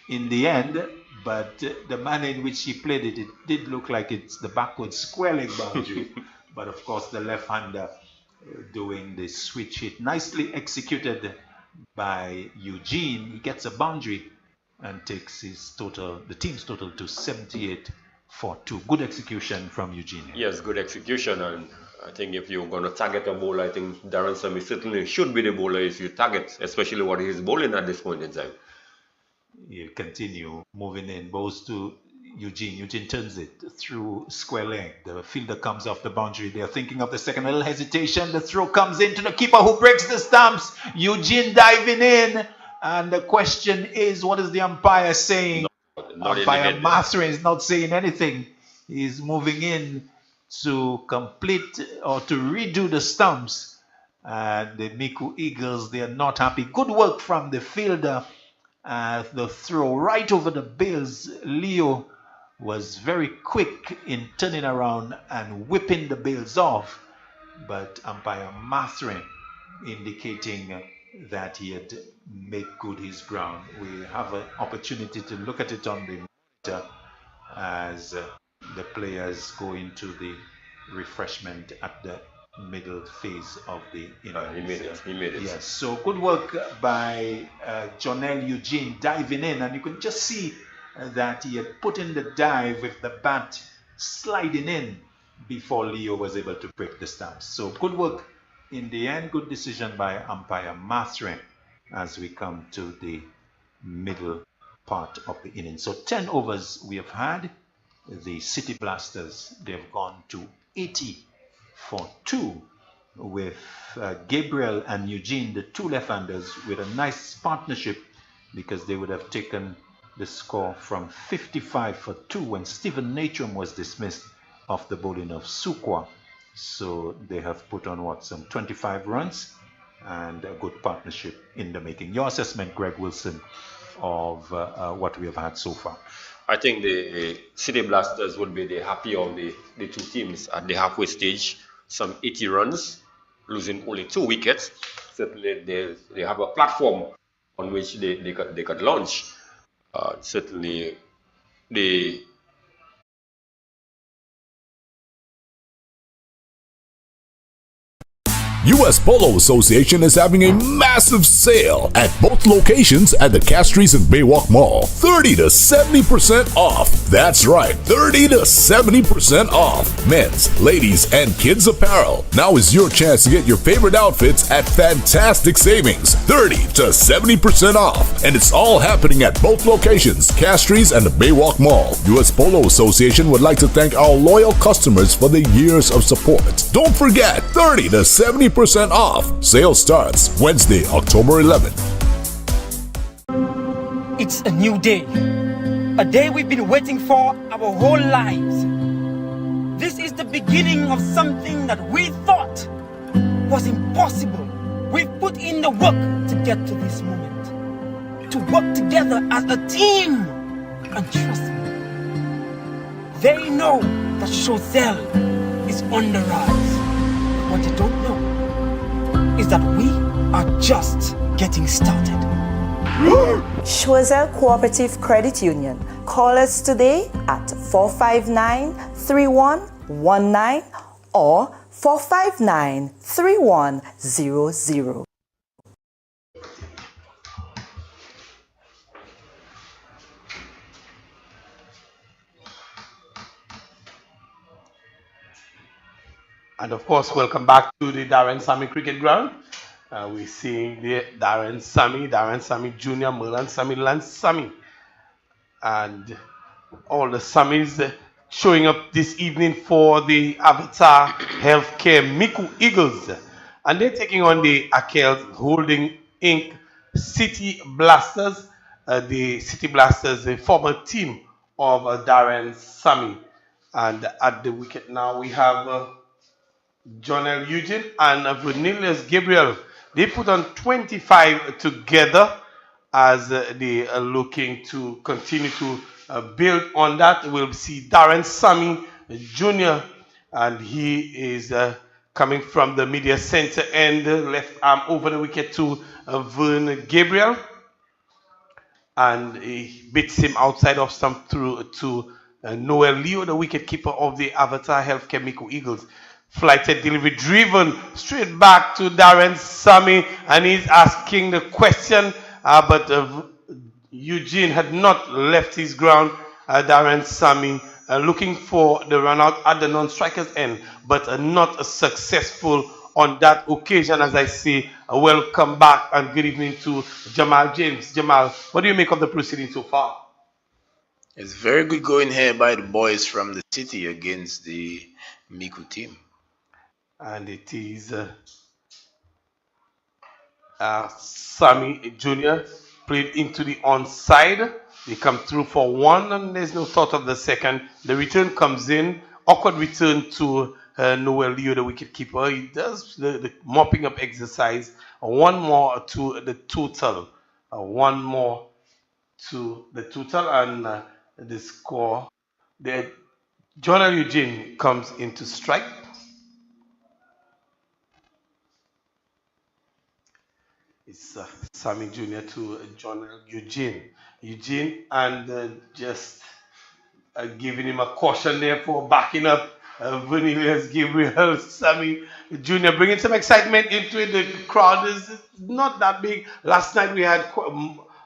in the end, but the manner in which he played it, it did look like it's the backward square leg boundary. But of course, the left-hander doing the switch hit, nicely executed by Eugene. He gets a boundary and takes the team's total to 78 for 2. Good execution from Eugene. Yes, good execution, and I think if you're going to target a bowler, I think Darren Sammy certainly should be the bowler if you target, especially what he's bowling at this point in time. You continue moving in, bowls to Eugene. Eugene turns it through square leg. The fielder comes off the boundary. They're thinking of the second, little hesitation. The throw comes into the keeper who breaks the stumps. Eugene diving in. And the question is, what is the umpire saying? Umpire Mathrin is not saying anything. He's moving in to complete or to redo the stumps. And the Micoud Eagles, they are not happy. Good work from the fielder. The throw right over the bails. Leo was very quick in turning around and whipping the bails off. But umpire Mathrin indicating that he had made good his ground. We have an opportunity to look at it on the monitor as the players go into the refreshment at the middle phase of the innings. He made it. Yes, so good work by Jonel Eugene diving in, and you can just see that he had put in the dive with the bat sliding in before Leo was able to break the stumps. So good work in the end, good decision by umpire Mathrin as we come to the middle part of the inning. So 10 overs we have had. The City Blasters, they've gone to 80 for 2 with Gabriel and Eugene, the 2 left-handers, with a nice partnership because they would have taken the score from 55 for 2 when Stephen Natrum was dismissed off the bowling of Sukwa. So they have put on some 25 runs and a good partnership in the making. Your assessment, Greg Wilson, of what we have had so far? I think the City Blasters would be the happy of the 2 teams at the halfway stage. Some 80 runs, losing only 2 wickets. Certainly they have a platform on which they could launch. Certainly the US Polo Association is having a massive sale at both locations at the Castries and Baywalk Mall. 30 to 70% off. That's right, 30 to 70% off. Men's, ladies, and kids apparel. Now is your chance to get your favorite outfits at fantastic savings. 30 to 70% off. And it's all happening at both locations, Castries and the Baywalk Mall. US Polo Association would like to thank our loyal customers for the years of support. Don't forget, 30 to 70% off. Sale starts Wednesday, October 11th. It's a new day. A day we've been waiting for our whole lives. This is the beginning of something that we thought was impossible. We've put in the work to get to this moment. To work together as a team. And trust me, they know that Chozelle is on the rise. What they don't know is that we are just getting started. Chozelle Cooperative Credit Union. Call us today at 459-3119 or 459-3100. And of course, welcome back to the Darren Sammy Cricket Ground. We're seeing the Darren Sammy Jr., Merlan Sammy, Lance Sammy, and all the Sammys showing up this evening for the Avatar Healthcare Micoud Eagles. And they're taking on the Akels Holding Inc. City Blasters. The City Blasters, a former team of Darren Sammy. And at the wicket now we have Jonel Eugene and Vernelius Gabriel. They put on 25 together as they are looking to continue to build on that. We'll see Darren Sammy Jr. and he is coming from the media center end, left arm over the wicket to Vern Gabriel. and he beats him outside of stump through to Noel Leo, the wicketkeeper of the Avatar Healthcare Micoud Eagles. Flighted delivery driven straight back to Darren Sammy, and he's asking the question, but Eugene had not left his ground. Darren Sammy looking for the run out at the non-striker's end, but not successful on that occasion. As I say, welcome back and good evening to Jamal James. Jamal, what do you make of the proceedings so far? It's very good going here by the boys from the city against the Micoud team. And it is Sammy Jr. played into the onside. They come through for one, and there's no thought of the second. The return comes in. Awkward return to Noel Leo, the wicketkeeper. He does the mopping up exercise. One more to the total. One more to the total, and the score. Jonah Eugene comes into strike. It's Sammy Jr. to Jonah Eugene. Eugene, and just giving him a caution there for backing up Vanillius Gabriel. Sammy Jr. bringing some excitement into it. The crowd is not that big. Last night we had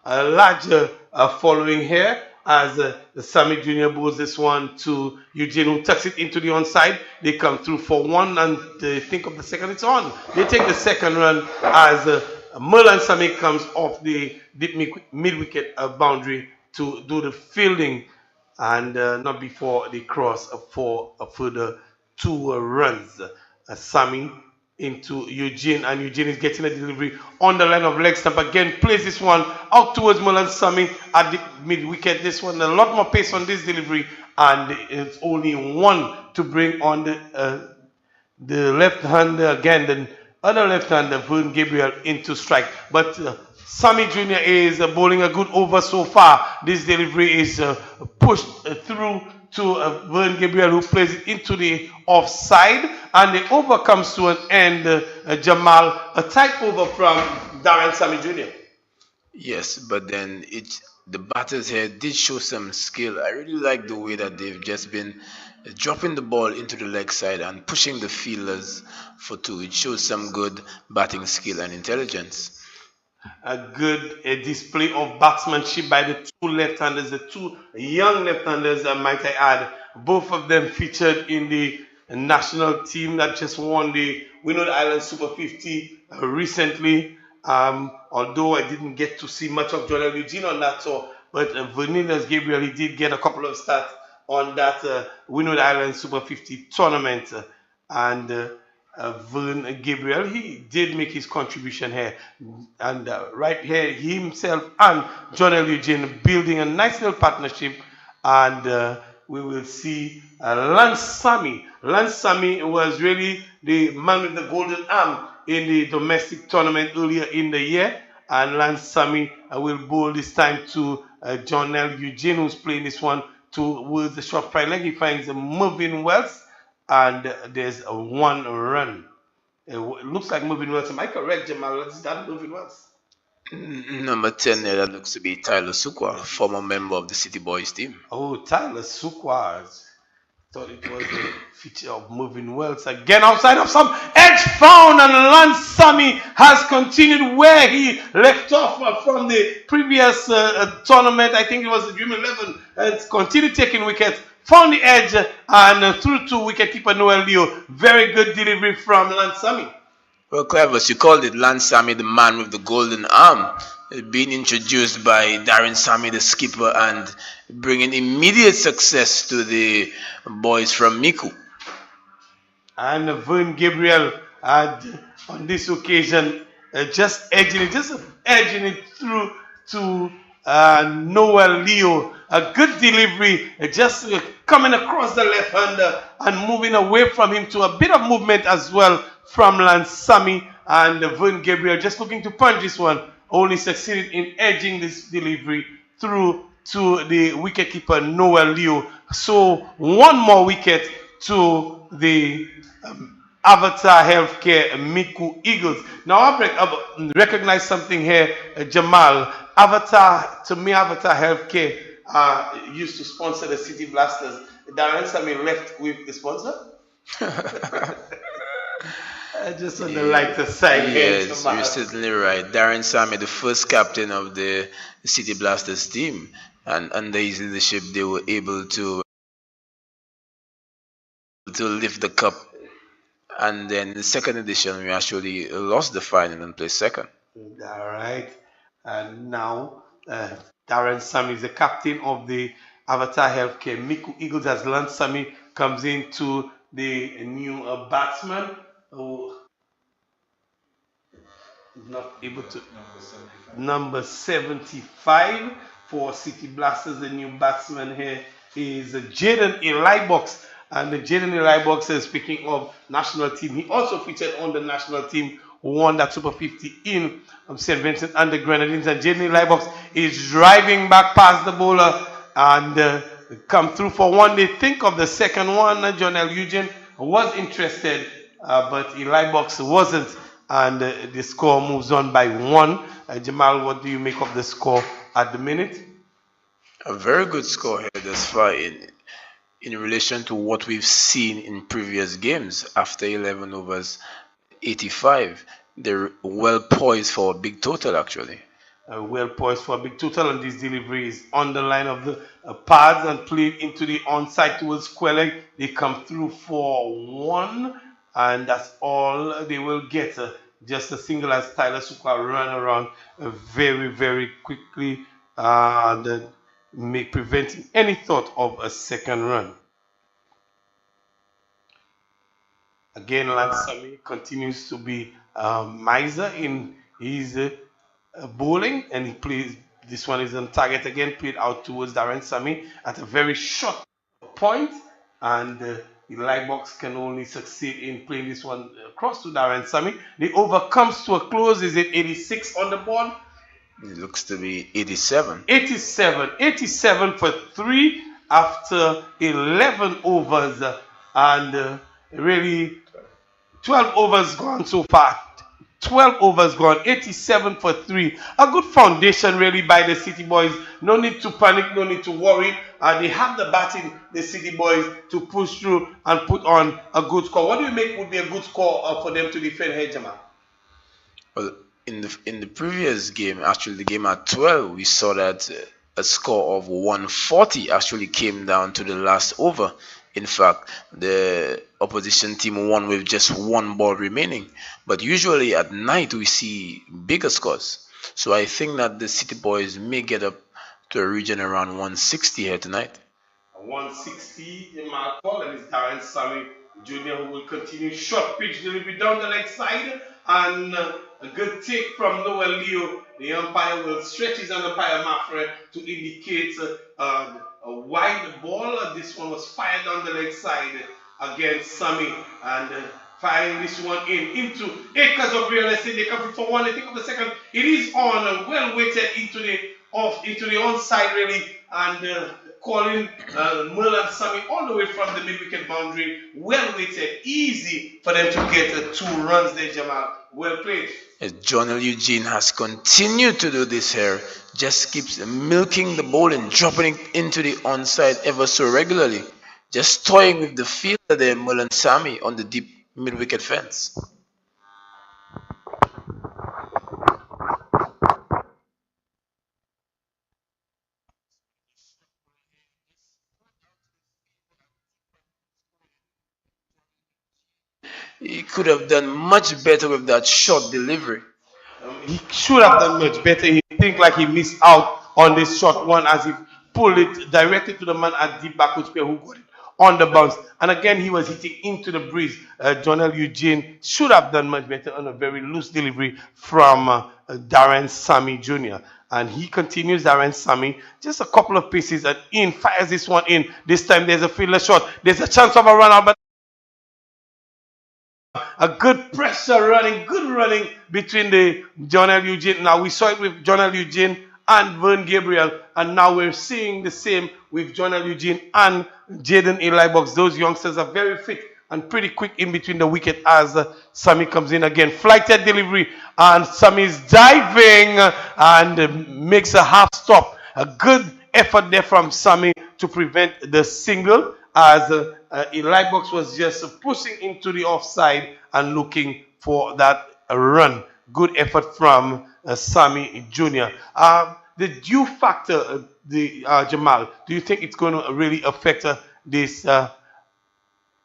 a larger following here as Sammy Jr. bowls this one to Eugene, who tucks it into the onside. They come through for one, and they think of the second. It's on. They take the second run as Merlin Sammy comes off the mid-wicket boundary to do the fielding, and not before they cross for a further 2 runs. Sammy into Eugene, and Eugene is getting a delivery on the line of leg stump. Again, plays this one out towards Merlin Sammy at the mid-wicket. This one, a lot more pace on this delivery, and it's only one to bring on the left-hander again. The other left-hander, Vern Gabriel, into strike. But Sammy Jr. is bowling a good over so far. This delivery is pushed through to Vern Gabriel, who plays it into the offside. And the over comes to an end, Jamal. A tight over from Darren Sammy Jr. Yes, but then the batters here did show some skill. I really like the way that they've just been dropping the ball into the leg side and pushing the fielders for 2. It shows some good batting skill and intelligence. A good display of batsmanship by the 2 left-handers, the 2 young left-handers, might I add. Both of them featured in the national team that just won the Micoud Island Super 50 recently. Although I didn't get to see much of Jonah Eugene on that tour, but Vanillius Gabriel, he did get a couple of stats on that Micoud Island Super 50 tournament. And Vern Gabriel, he did make his contribution here. And right here, himself and Jonah Eugene building a nice little partnership. And we will see Lance Sammy. Lance Sammy was really the man with the golden arm in the domestic tournament earlier in the year. And Lance Sammy will bowl this time to Jonah Eugene, who's playing this one towards the short fly leg. He finds Mervyn Wells, and there's a 1 run. It looks like Mervyn Wells. Am I correct, Jamal? Is that Mervyn Wells? Number 10 there, that looks to be Tyler Sukwa, former member of the City Boys team. Oh, Tyler Sukwa. Thought it was a feature of Mervyn Wells. Again, outside of some edge found, and Lance Sammy has continued where he left off from the previous tournament. I think it was the Dream 11. It's continued taking wickets, found the edge, and through to wicketkeeper Noel Leo. Very good delivery from Lance Sammy. Well, Clevers, you called it Lance Sammy, the man with the golden arm, being introduced by Darren Sammy, the skipper, and bringing immediate success to the boys from Micoud. And Vern Gabriel had, on this occasion, just edging it through to Noel Leo. A good delivery, just coming across the left-hander and moving away from him, to a bit of movement as well from Lance Sammy. And Vern Gabriel just looking to punch this one, only succeeded in edging this delivery through to the wicketkeeper Noel Leo. So 1 more wicket to the Avatar Healthcare Micoud Eagles. Now I recognize something here, Jamal. Avatar, to me, Avatar Healthcare used to sponsor the City Blasters. Darren Sammy left with the sponsor? Just on the lighter side. Yes, you're certainly right. Darren Sammy, the first captain of the City Blasters team, and under his leadership, they were able to lift the cup. And then in the second edition, we actually lost the final and placed second. All right. And now, Darren Sammy is the captain of the Avatar Healthcare. Micoud Eagles has learned. Sammy comes into the new batsman who is not able to. Number 75 for City Blasters. The new batsman here is Jaden Elibox. And the Jaden Elibox, speaking of national team, he also featured on the national team, won that Super 50 in St. Vincent and the Grenadines. And Jaden Elibox is driving back past the bowler and come through for one. They think of the second one. John L. Eugene was interested, but Elibox wasn't. And the score moves on by one. Jamal, what do you make of the score at the minute? A very good score here thus far in relation to what we've seen in previous games. After 11 overs, 85. They're well poised for a big total, actually. Well poised for a big total, and this delivery is on the line of the pads and played into the onside towards square leg. They come through for one, and that's all they will get. Just a single as Tyler Sukwa run around very, very quickly, preventing any thought of a second run. Again, Lance Sami continues to be miser in his bowling, and he plays. This one is on target again, played out towards Darren Sami at a very short point, and the light box can only succeed in playing this one across to Darren Sami. The over comes to a close. Is it 86 on the board? It looks to be 87. 87 for 3 after 11 overs, and really 12 overs gone so far. 12 overs gone, 87 for 3. A good foundation really by the City Boys. No need to panic, no need to worry. They have the batting, the City Boys, to push through and put on a good score. What do you make would be a good score for them to defend here, Jamal? Well, in the previous game, actually the game at 12, we saw that a score of 140 actually came down to the last over. In fact, the opposition team won with just one ball remaining. But usually at night we see bigger scores. So I think that the City Boys may get up to a region around 160 here tonight. 160 in my call, and it's Darren Sami Jr. who will continue short pitch delivery down the leg side, and a good take from Noel Leo. The umpire will stretch his umpire Mafre to indicate a wide ball. This one was fired down the leg side against Sami, and firing this one into acres of real estate. They come for one. They think of the second. It is on, well weighted into the onside really, and calling Merlin Sami all the way from the mid-wicket boundary. Well weighted, easy for them to get 2 runs there, Jamal. Well played. John L. Eugene has continued to do this here. Just keeps milking the ball and dropping it into the onside ever so regularly. Just toying with the fielder there, Merlin Sami, on the deep mid-wicket fence. He could have done much better with that short delivery. He should have done much better. He think like he missed out on this short one as he pulled it directly to the man at deep backward square who got it on the bounce. And again, he was hitting into the breeze. John L. Eugene should have done much better on a very loose delivery from Darren Sami Jr. And he continues, Darren Sami, just a couple of pieces and in, fires this one in. This time there's a fielder shot. There's a chance of a run out, but a good pressure running, good running between the John L. Eugene. Now we saw it with John L. Eugene and Vern Gabriel, and now we're seeing the same with John L. Eugene and Jaden Elibox. Those youngsters are very fit and pretty quick in between the wicket as Sammy comes in again. Flighted delivery, and Sammy's diving and makes a half stop. A good effort there from Sammy to prevent the single as Eli Box was just pushing into the offside and looking for that run. Good effort from Sammy Jr. The due factor, Jamal, do you think it's going to really affect this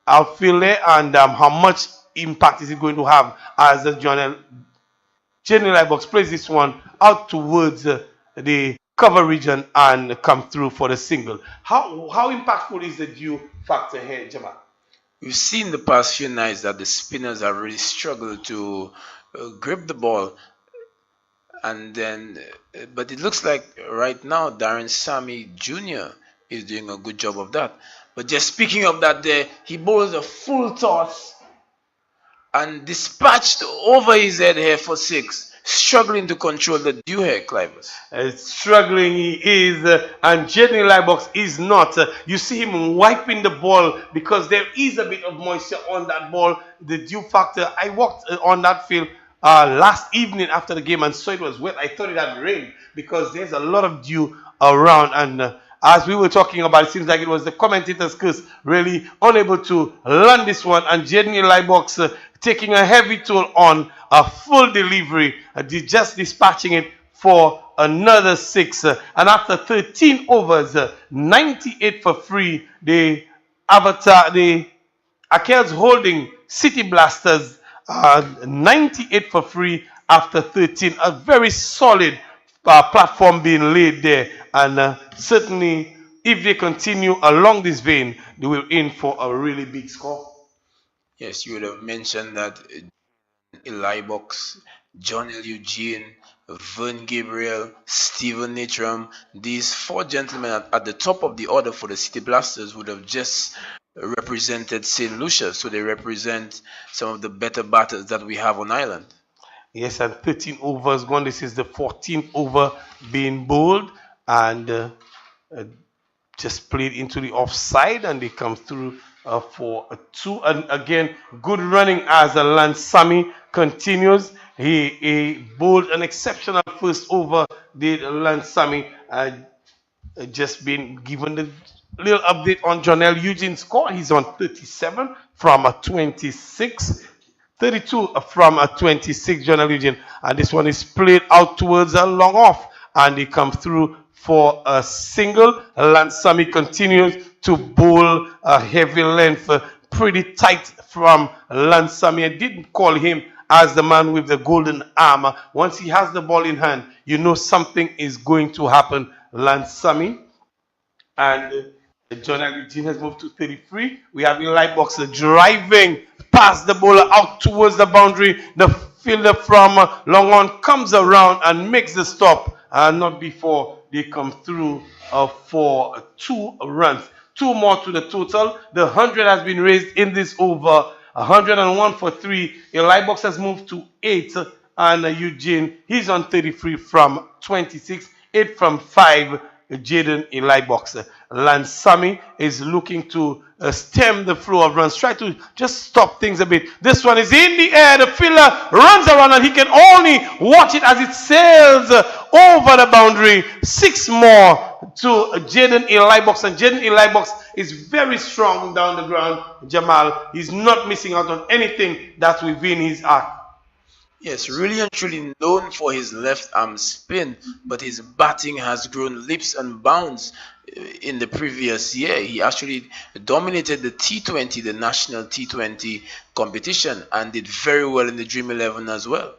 outfield there, and how much impact is it going to have as Jaden Eli Box plays this one out towards the cover region and come through for the single? How impactful is the due factor here, Jamal? We've seen the past few nights that the spinners have really struggled to grip the ball, and then, but it looks like right now Darren Sammy Jr. is doing a good job of that. But just speaking of that, there he bowls a full toss and dispatched over his head here for 6, struggling to control the due here, Clivers. Struggling he is, and Jaden Eli Box is not. You see him wiping the ball because there is a bit of moisture on that ball. The due factor, I walked on that field last evening after the game and saw it was wet. I thought it had rained because there's a lot of dew around, and as we were talking about, it seems like it was the commentator's curse, really unable to land this one, and Jaden Eli Box taking a heavy toll on a full delivery, just dispatching it for another 6. And after 13 overs, 98 for free, the Akels holding City Blasters 98 for free after 13. A very solid platform being laid there, and certainly if they continue along this vein, they will in for a really big score. Yes, you would have mentioned that Eli Box, John L. Eugene, Vern Gabriel, Stephen Natram, these 4 gentlemen at the top of the order for the City Blasters would have just represented St. Lucia, so they represent some of the better batters that we have on island. Yes, and 13 overs gone. This is the 14th over being bowled, and just played into the offside, and they come through for a 2. And again, good running as Lance Sammy continues. He bowled an exceptional first over. Did Lance Sammy just been given the little update on Jonelle Eugene's score. He's on 37 from a 26. 32 from a 26, Jonelle Eugene. And this one is played out towards a long off, and he comes through for a single. Lance Sammy continues to bowl a heavy length, pretty tight from Lance Sammy. I didn't call him as the man with the golden arm. Once he has the ball in hand, you know something is going to happen. Lance Sammy and Jonelle Eugene has moved to 33. We have Eli Box driving past the bowler out towards the boundary. The fielder from long on comes around and makes the stop, not before they come through for 2 runs. 2 more to the total. The 100 has been raised in this over. 101 for 3. Eli Box has moved to 8, and Eugene, he's on 33 from 26. 8 from 5. Jaden Eli Box. Lance Sammy is looking to stem the flow of runs, try to just stop things a bit. This one is in the air, the fielder runs around and he can only watch it as it sails over the boundary. 6 more to Jaden Eli Box, and Jaden Eli Box is very strong down the ground. Jamal, he's not missing out on anything that's within his arc. Yes, really and truly known for his left arm spin, but his batting has grown leaps and bounds in the previous year. He actually dominated the T20, the national T20 competition, and did very well in the Dream 11 as well.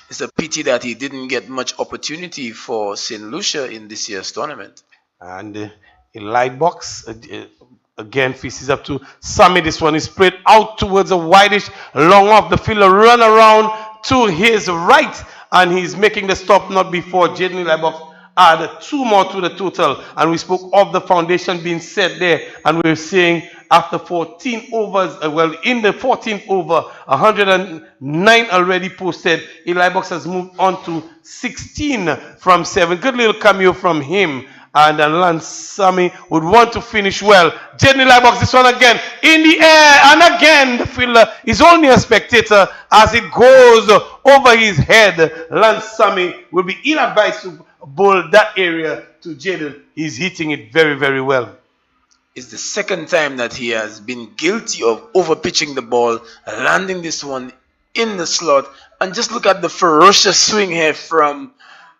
It's a pity that he didn't get much opportunity for St. Lucia in this year's tournament. And Eli Box again faces up to Sammy. This one is played out towards a wideish long off. The fielder run around to his right, and he's making the stop not before Jaden Eli Box add 2 more to the total. And we spoke of the foundation being set there, and we're seeing after 14 overs, in the 14th over, 109 already posted. Eli Box has moved on to 16 from 7. Good little cameo from him and Lance Sammy would want to finish well. Jaden Liebox, this one again in the air, and again the fielder is only a spectator as it goes over his head. Lance Sammy will be ill-advised to bowl that area to Jaden. He's hitting it very, very well. It's the second time that he has been guilty of overpitching the ball, landing this one in the slot. And just look at the ferocious swing here from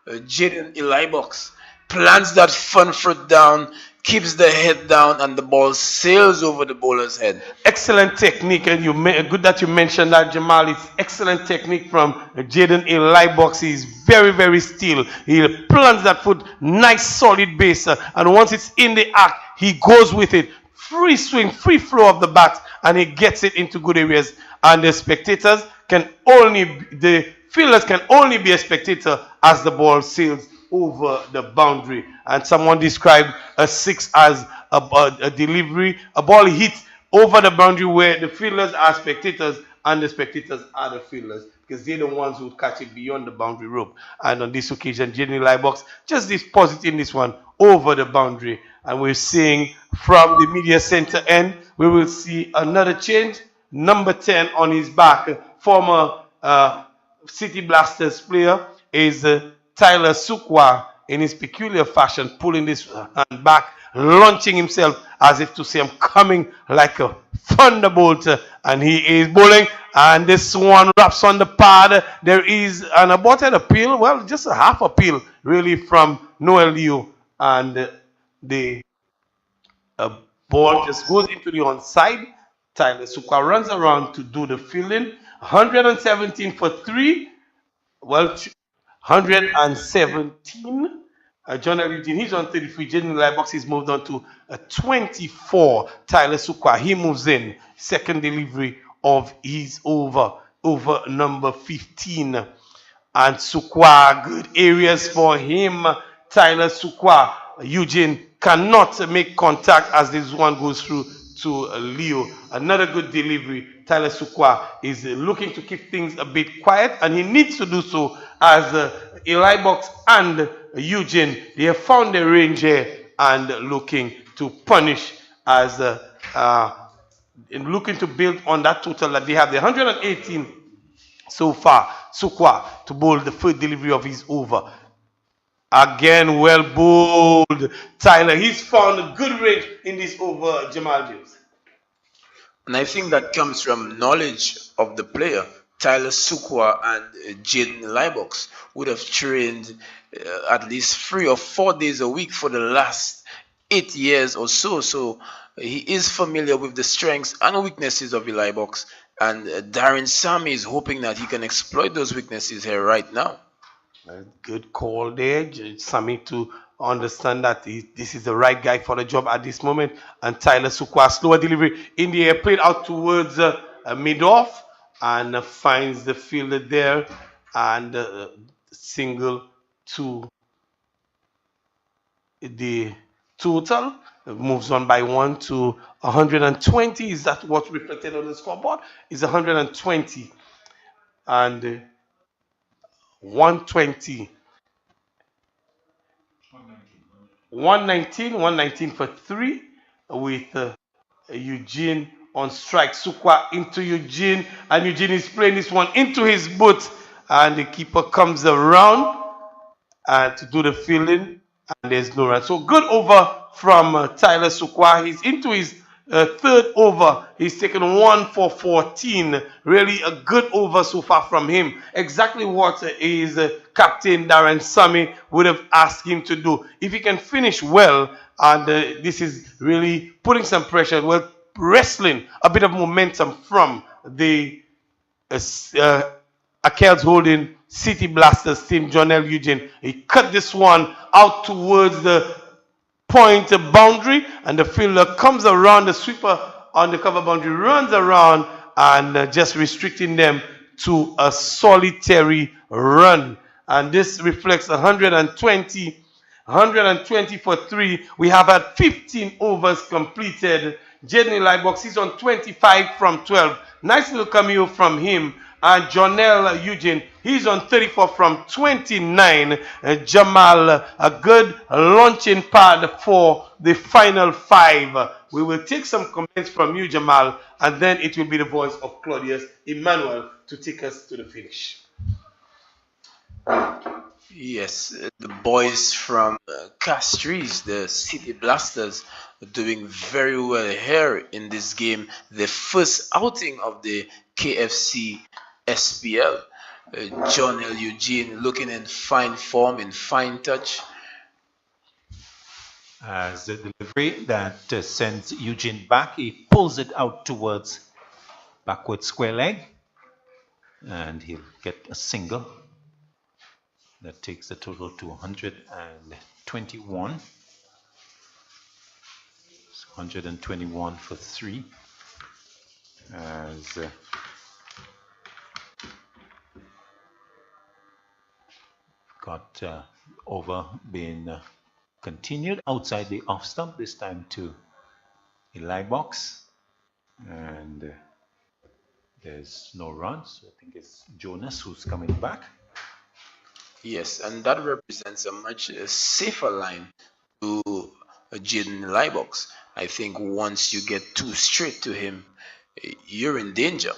Jaden Liebox. Plants that front foot down, keeps the head down, and the ball sails over the bowler's head. Excellent technique, and good that you mentioned that, Jamal. It's excellent technique from Jaden Liebox. He's very, very still. He plants that foot, nice solid base, and once it's in the act, he goes with it. Free swing, free flow of the bat, and he gets it into good areas. And the spectators the fielders can only be a spectator as the ball sails over the boundary. And someone described a 6 as a delivery, a ball hit over the boundary where the fielders are spectators and the spectators are the fielders, because they're the ones who catch it beyond the boundary rope. And on this occasion, Jaden Liebox just depositing this one over the boundary. And we're seeing from the media center end, we will see another change. Number 10 on his back, former City Blasters player, is Tyler Sukwa, in his peculiar fashion, pulling this hand back, launching himself as if to say, I'm coming like a thunderbolt. And he is bowling, and this one wraps on the pad. There is an aborted appeal, well, just a half appeal, really, from Noel Liu. And the ball just goes into the onside. Tyler Sukwa runs around to do the fielding. 117 for 3. Well, 117. John Eugene, he's on 33. Jaden Liebox, he's moved on to 24. Tyler Sukwa, he moves in. Second delivery of his over number 15. And Sukwa, good areas for him. Tyler Sukwa, Eugene cannot make contact as this one goes through to Leo. Another good delivery. Tyler Sukwa is looking to keep things a bit quiet, and he needs to do so as Liebox and Eugene, they have found their range here and looking to punish as looking to build on that total that they have. The 118 so far. Sukwa to bowl the first delivery of his over. Again, well bowled. Tyler, he's found a good range in this over, Jamal James. And I think that comes from knowledge of the player. Tyler Sukwa and Jaden Liebox would have trained at least 3 or 4 days a week for the last 8 years or so. So he is familiar with the strengths and weaknesses of Liebox. And Darren Sammy is hoping that he can exploit those weaknesses here right now. Good call there, Sammy, to understand that this is the right guy for the job at this moment. And Tyler Sukwa, slower delivery in the air, played out towards mid-off and finds the fielder there and single to the total. Moves on by 1 to 120. Is that what's reflected on the scoreboard? Is 120 and 120. 119 for 3 with Eugene on strike. Sukwa into Eugene, and Eugene is playing this one into his boot, and the keeper comes around to do the fielding, and there's no run. So good over from Tyler Sukwa. He's into his third over. He's taken 1 for 14. Really a good over so far from him. Exactly what his captain Darren Sammy would have asked him to do. If he can finish well, and this is really putting some pressure, well, wrestling a bit of momentum from the Akel's holding City Blasters team, John L. Eugene. He cut this one out towards the point boundary, and the fielder comes around, the sweeper on the cover boundary runs around and just restricting them to a solitary run. And this reflects 120 for 3. We have had 15 overs completed. Jaden Liebox is on 25 from 12. Nice little cameo from him. And Jonel Eugene, he's on 34 from 29. Jamal, a good launching pad for the final 5. We will take some comments from you, Jamal, and then it will be the voice of Claudius Emmanuel to take us to the finish. Yes, the boys from Castries, the City Blasters, are doing very well here in this game. The first outing of the KFC SPL. John L. Eugene looking in fine form, in fine touch. As the delivery that sends Eugene back, he pulls it out towards backward square leg, and he'll get a single. That takes the total to 121. It's 121 for 3. As got over being continued outside the off stump, this time to Eli box, and there's no run, so I think it's Jonas who's coming back. Yes, and that represents a much safer line to Jaden Eli box. I think once you get too straight to him, you're in danger.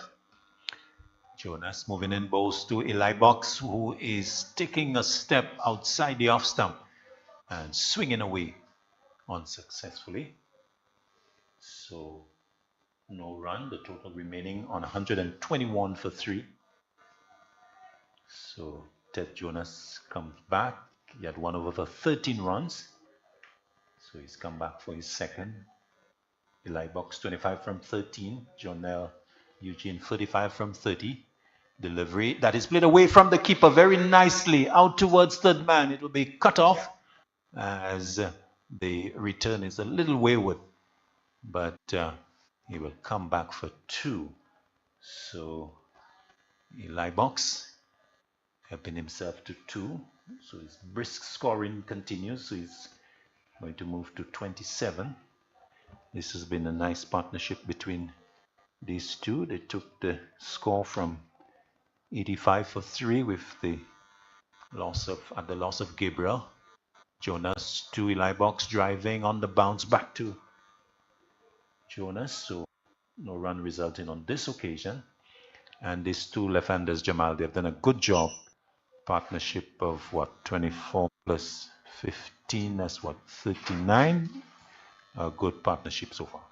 Jonas moving in balls to Eli box, who is taking a step outside the off stump and swinging away unsuccessfully. So no run, the total remaining on 121 for 3. So Ted Jonas comes back. He had 1 over for 13 runs. So he's come back for his second. Eli box 25 from 13. Jonel Eugene 35 from 30. Delivery that is played away from the keeper very nicely out towards third man. It will be cut off as the return is a little wayward, but he will come back for 2. So Eli box helping himself to 2. So his brisk scoring continues. So he's going to move to 27. This has been a nice partnership between these two. They took the score from 85 for 3 with the loss of Gabriel. Jonas to Eli box, driving on the bounce back to Jonas. So no run resulting on this occasion. And these two left-handers, Jamal, they've done a good job. Partnership of what, 24 plus 15, that's what, 39. A good partnership so far.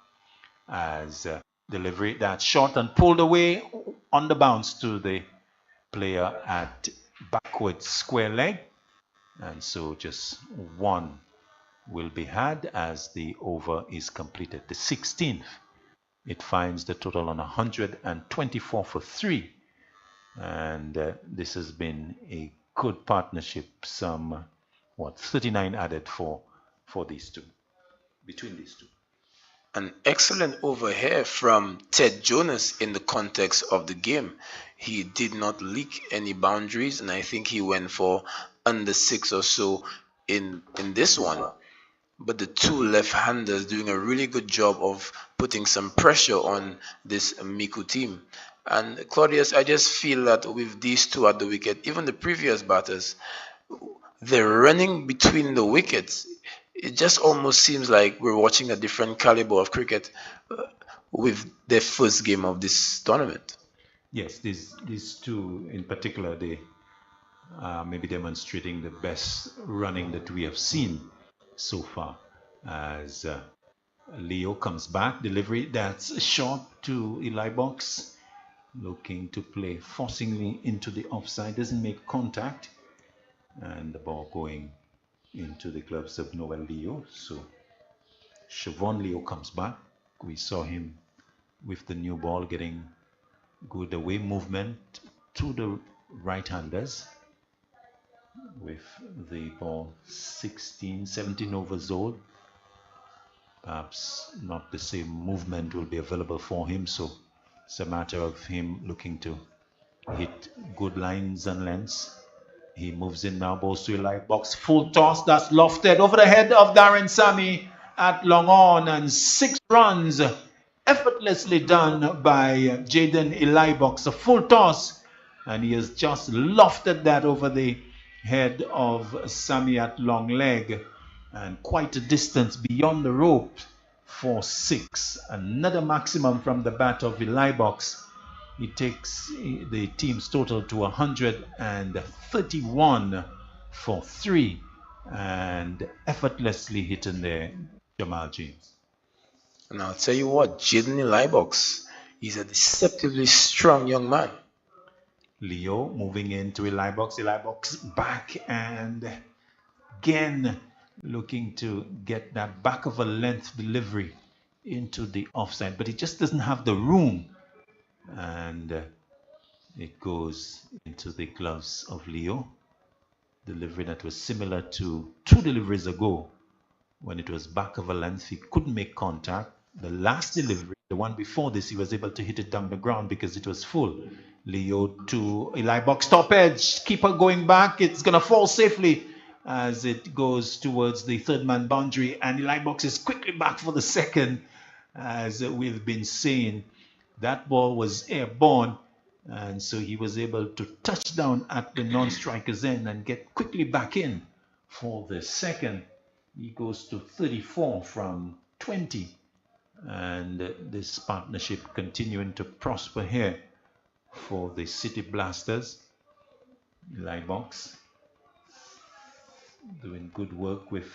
As delivery that's short and pulled away on the bounce to the player at backward square leg, and so just 1 will be had as the over is completed. The 16th, it finds the total on 124 for 3, and this has been a good partnership. Some 39 added for these two, between these two. An excellent over here from Ted Jonas in the context of the game. He did not leak any boundaries, and I think he went for under 6 or so in this one. But the two left-handers doing a really good job of putting some pressure on this Micoud team. And Claudius, I just feel that with these two at the wicket, even the previous batters, they're running between the wickets. It just almost seems like we're watching a different caliber of cricket with the first game of this tournament. Yes, these two in particular, they may be demonstrating the best running that we have seen so far. As Leo comes back, delivery that's short to Eli box, looking to play forcingly into the offside, doesn't make contact, and the ball going into the gloves of Noel Leo. So Siobhan Leo comes back. We saw him with the new ball getting good away movement to the right-handers with the ball 16, 17 overs old. Perhaps not the same movement will be available for him, so it's a matter of him looking to hit good lines and lengths. He moves in now, balls to Eli box, full toss that's lofted over the head of Darren Sammy at long on, and 6 runs effortlessly done by Jaden Eli box. A full toss and he has just lofted that over the head of Sammy at long leg, and quite a distance beyond the rope for 6. Another maximum from the bat of Eli Box. He takes the team's total to 131 for 3, and effortlessly hitting there, Jamal James. And I'll tell you what, Jaden Elibox, he's a deceptively strong young man. Leo moving into Elibox. Elibox back, and again looking to get that back of a length delivery into the offside, but he just doesn't have the room, and it goes into the gloves of Leo. Delivery that was similar to 2 deliveries ago when it was back of a length. He couldn't make contact. The last delivery, the one before this, he was able to hit it down the ground because it was full. Leo to Eli Box, top edge, keeper going back. It's going to fall safely as it goes towards the third man boundary, and Eli Box is quickly back for the second. As we've been saying, that ball was airborne, and so he was able to touch down at the non-striker's end and get quickly back in for the second. He goes to 34 from 20, and this partnership continuing to prosper here for the City Blasters. Eli Box doing good work with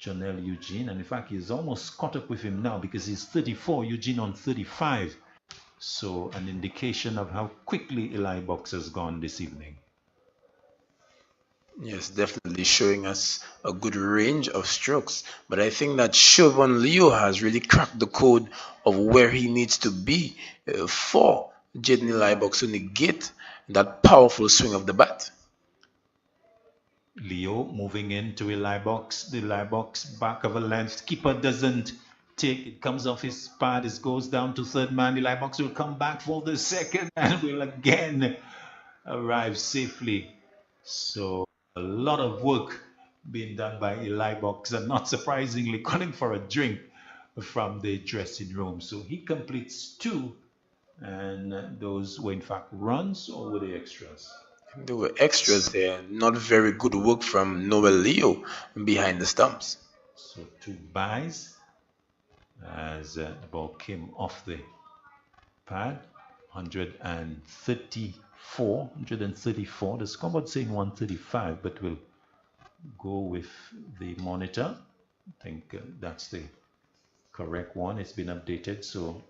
Janelle Eugene, and in fact he's almost caught up with him now because he's 34, Eugene on 35. So an indication of how quickly Eli Box has gone this evening. Yes, definitely showing us a good range of strokes. But I think that Chauvin Leo has really cracked the code of where he needs to be for Jaden Elibox to negate that powerful swing of the bat. Leo moving into Eli Box. The Eli Box back of a length. Keeper doesn't take it, comes off his pad. It goes down to third man. Eli Box will come back for the second and will again arrive safely. So a lot of work being done by Eli Box, and not surprisingly calling for a drink from the dressing room. So he completes 2, and those were in fact runs, or were they extras? There were extras there. Not very good work from Noel Leo behind the stumps. So 2 byes as the ball came off the pad. 134. The scoreboard saying 135, but we'll go with the monitor. I think that's the correct one. It's been updated. So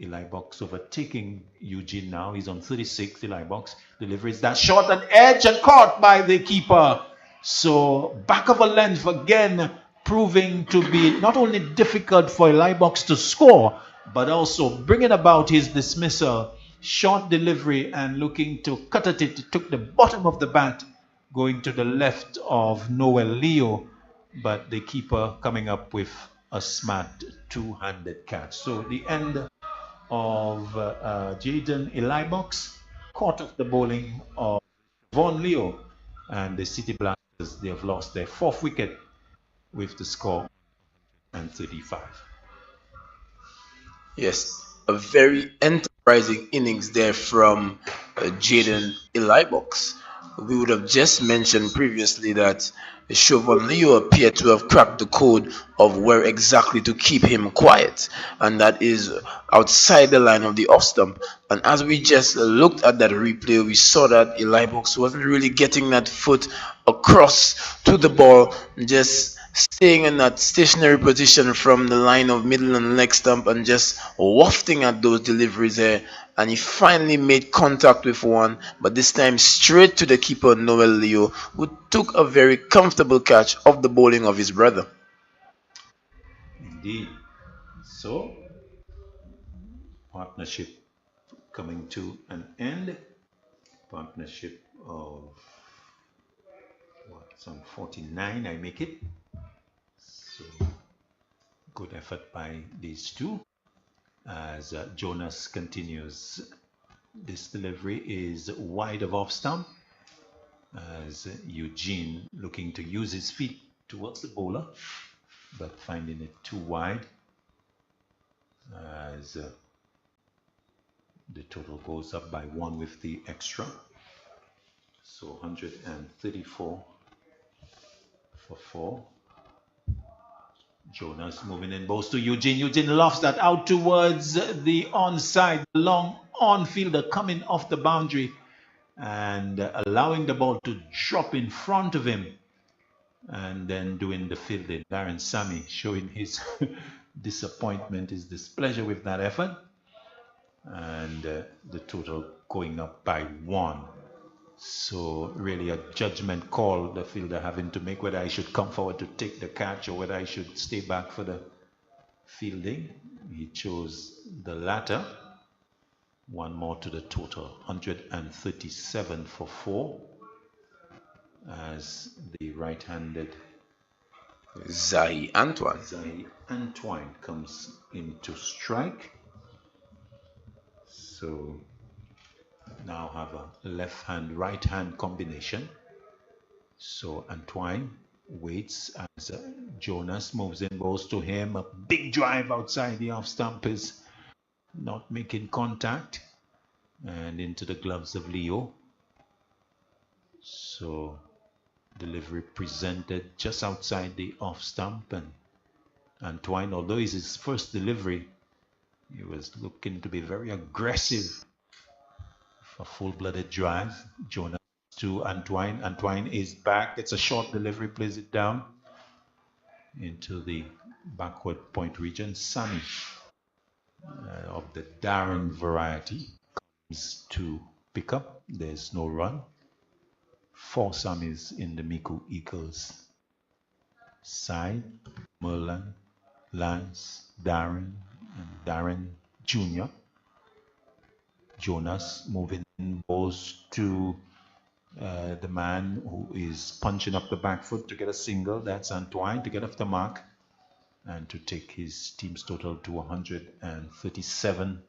Eli Box overtaking Eugene now. He's on 36. Eli Box delivers that shot and edge and caught by the keeper. So back of a length again, proving to be not only difficult for Eli Box to score, but also bringing about his dismissal. Short delivery and looking to cut at it. It took the bottom of the bat, going to the left of Noel Leo, but the keeper coming up with a smart 2-handed catch. So the end of Jaden Eli Box, caught off the bowling of Von Leo, and the City Blasters, they have lost their 4th wicket with the score and 35. Yes, a very enterprising innings there from Jaden Elibox. We would have just mentioned previously that Chauvin Leo appeared to have cracked the code of where exactly to keep him quiet, and that is outside the line of the off stump. And as we just looked at that replay, we saw that Elibox wasn't really getting that foot across to the ball, just staying in that stationary position from the line of middle and leg stump and just wafting at those deliveries there. And he finally made contact with one, but this time straight to the keeper Noel Leo, who took a very comfortable catch of the bowling of his brother. Indeed. So partnership coming to an end. Partnership of some 49, I make it. So good effort by these two as Jonas continues. This delivery is wide of off stump as Eugene looking to use his feet towards the bowler, but finding it too wide as The total goes up by 1 with the extra. So 134 for 4. Jonas moving in balls to Eugene. Eugene lofts that out towards the onside. Long on fielder coming off the boundary and allowing the ball to drop in front of him and then doing the fielding. Darren Sammy showing his disappointment, his displeasure with that effort. And the total going up by 1. So really a judgment call, the fielder having to make whether I should come forward to take the catch or whether I should stay back for the fielding. He chose the latter. 1 more to the total, 137 for 4, as the right-handed Zahi Antoine comes into strike. So now have a left hand right hand combination. So Antoine waits as Jonas moves in, balls to him. A big drive outside the off stump is not making contact and into the gloves of Leo. So delivery presented just outside the off stump, and Antoine, although it's his first delivery, he was looking to be very aggressive for full-blooded drive. Jonas to Antoine. Antoine is back. It's a short delivery, plays it down into the backward point region. Sammy of the Darren variety comes to pick up. There's no run. 4 Sammys in the Micoud Eagles side. Merlin, Lance, Darren, and Darren Jr. Jonas moving balls to the man who is punching up the back foot to get a single. That's Antoine to get off the mark and to take his team's total to 137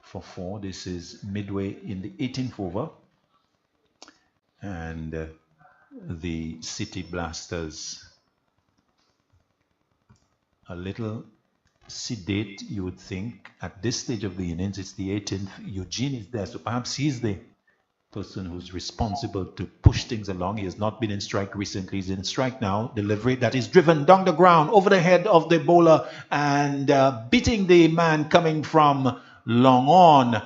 for 4. This is midway in the 18th over. And the City Blasters a little sedate, you would think. At this stage of the innings, it's the 18th. Eugene is there, so perhaps he's the person who's responsible to push things along. He has not been in strike recently. He's in strike now. Delivery that is driven down the ground over the head of the bowler and beating the man coming from long on.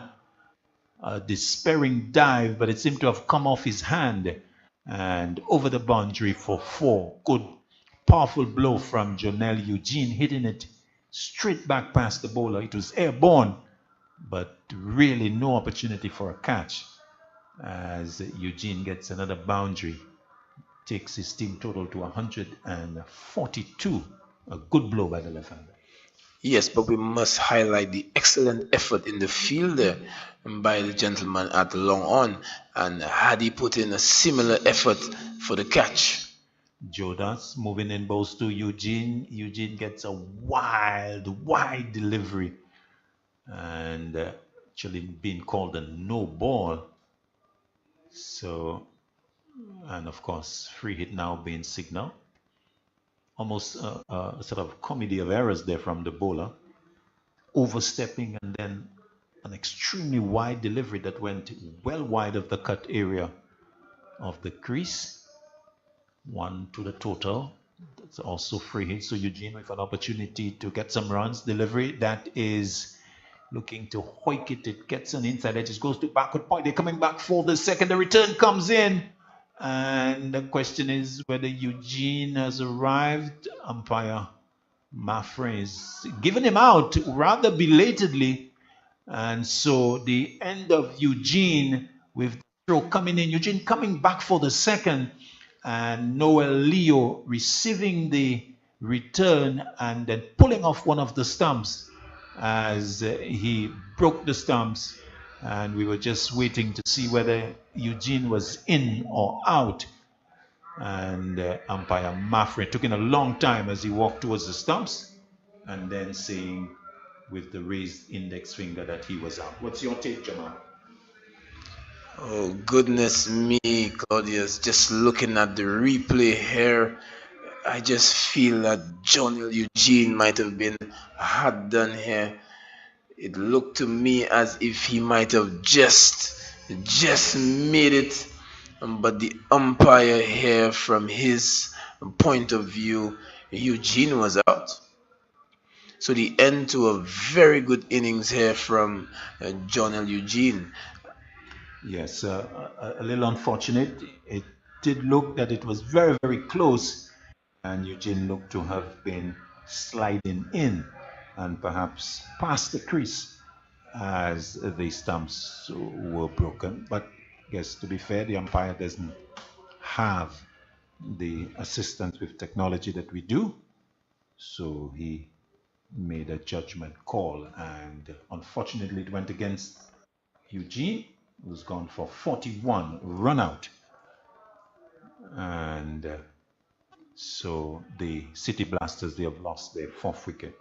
A despairing dive, but it seemed to have come off his hand and over the boundary for 4. Good, powerful blow from Jonel Eugene, hitting it straight back past the bowler. It was airborne, but really no opportunity for a catch as Eugene gets another boundary, takes his team total to 142. A good blow by the left-hander. Yes, but we must highlight the excellent effort in the field there by the gentleman at the long on. And had he put in a similar effort for the catch? Jonas moving in balls to Eugene. Eugene gets a wide delivery. And actually being called a no ball. So, and of course, free hit now being signaled. Almost a sort of comedy of errors there from the bowler, overstepping and then an extremely wide delivery that went well wide of the cut area of the crease. 1 to the total. That's also free hit. So Eugene with an opportunity to get some runs. Delivery that is looking to hoik it. It gets an inside edge. It goes to backward point. They're coming back for the second. The return comes in. And the question is whether Eugene has arrived. Umpire Maffrey is giving him out rather belatedly. And so the end of Eugene with the throw coming in. Eugene coming back for the second. And Noel Leo receiving the return and then pulling off one of the stumps as he broke the stumps. And we were just waiting to see whether Eugene was in or out. And umpire Maffrey took in a long time as he walked towards the stumps and then saying with the raised index finger that he was out. What's your take, Jamal? Oh, goodness me, Claudius. Just looking at the replay here, I just feel that Jonel Eugene might have been hard done here. It looked to me as if he might have just made it, but the umpire here, from his point of view, Eugene was out. So the end to a very good innings here from John L. Eugene. Yes, a little unfortunate. It did look that it was very, very close, and Eugene looked to have been sliding in and perhaps past the crease as the stumps were broken. But I guess, to be fair, the umpire doesn't have the assistance with technology that we do, so he made a judgment call, and unfortunately it went against Eugene, who's gone for 41 run out. And so the City Blasters, they have lost their 4th wicket,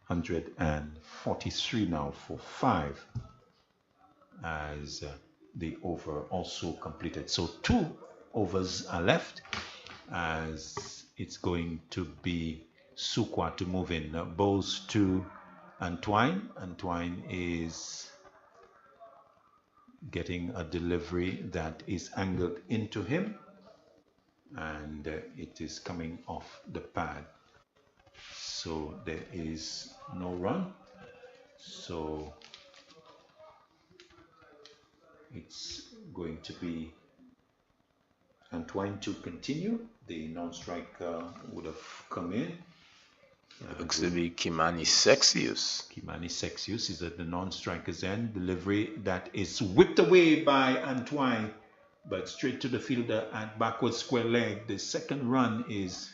143 now for 5, as the over also completed. So 2 overs are left, as it's going to be Sukwa to move in. Bowls to Antoine. Antoine is getting a delivery that is angled into him, and it is coming off the pad. So there is no run. So it's going to be Antoine to continue. The non-striker would have come in. Looks to be Kimani Sexius. Kimani Sexius is at the non-striker's end. Delivery that is whipped away by Antoine, but straight to the fielder at backward square leg. The second run is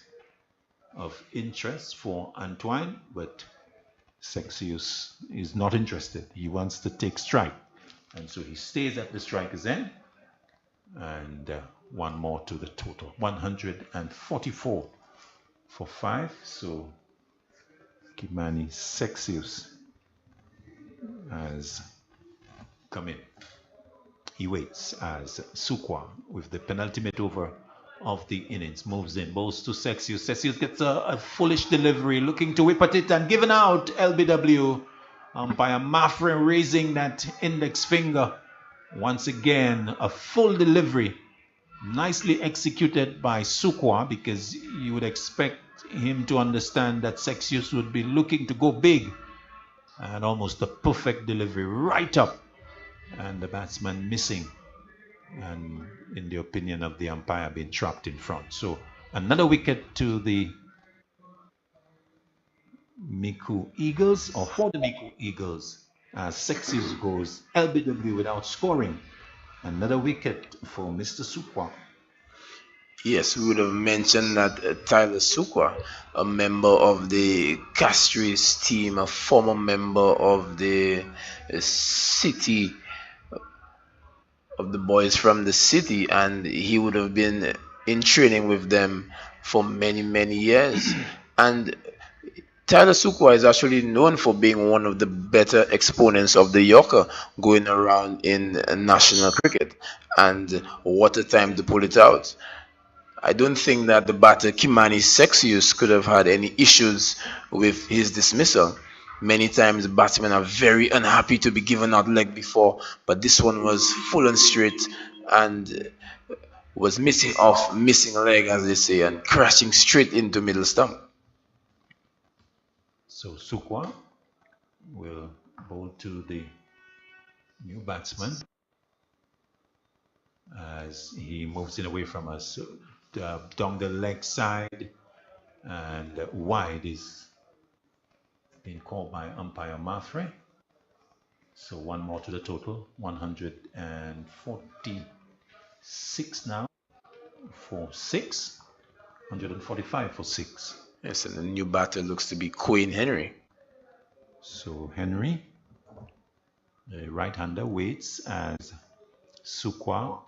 of interest for Antoine, but Sexius is not interested. He wants to take strike, and so he stays at the striker's end. And one more to the total, 144 for 5. So Kimani Sexius has come in. He waits as Sukwa, with the penultimate over of the innings, moves in, bowls to Sexius. Sexius gets a foolish delivery, looking to whip at it and given out. LBW. Umpire Mafre raising that index finger. Once again, a full delivery, nicely executed by Sukwa, because you would expect him to understand that Sexius would be looking to go big, and almost a perfect delivery right up, and the batsman missing, and in the opinion of the umpire, being trapped in front. So another wicket to the Micoud Eagles, or for the Micoud Eagles, as Sexius goes LBW without scoring. Another wicket for Mr. Sukwa. Yes, we would have mentioned that Tyler Sukwa, a member of the Castries team, a former member of the city, of the boys from the city, and he would have been in training with them for many, many years. And Tyler Sukwa is actually known for being one of the better exponents of the Yorker going around in national cricket. And what a time to pull it out. I don't think that the batter Kimani Sexius could have had any issues with his dismissal. Many times batsmen are very unhappy to be given out leg before, but this one was full and straight and was missing leg, as they say, and crashing straight into middle stump. So Sukwa will bowl to the new batsman as he moves it away from us. Down the leg side, and wide is being called by umpire Mafre. So one more to the total, 146 now for 6, 145 for 6. Yes, and the new batter looks to be Quinn Henry. So Henry, the right-hander, waits as Sukwa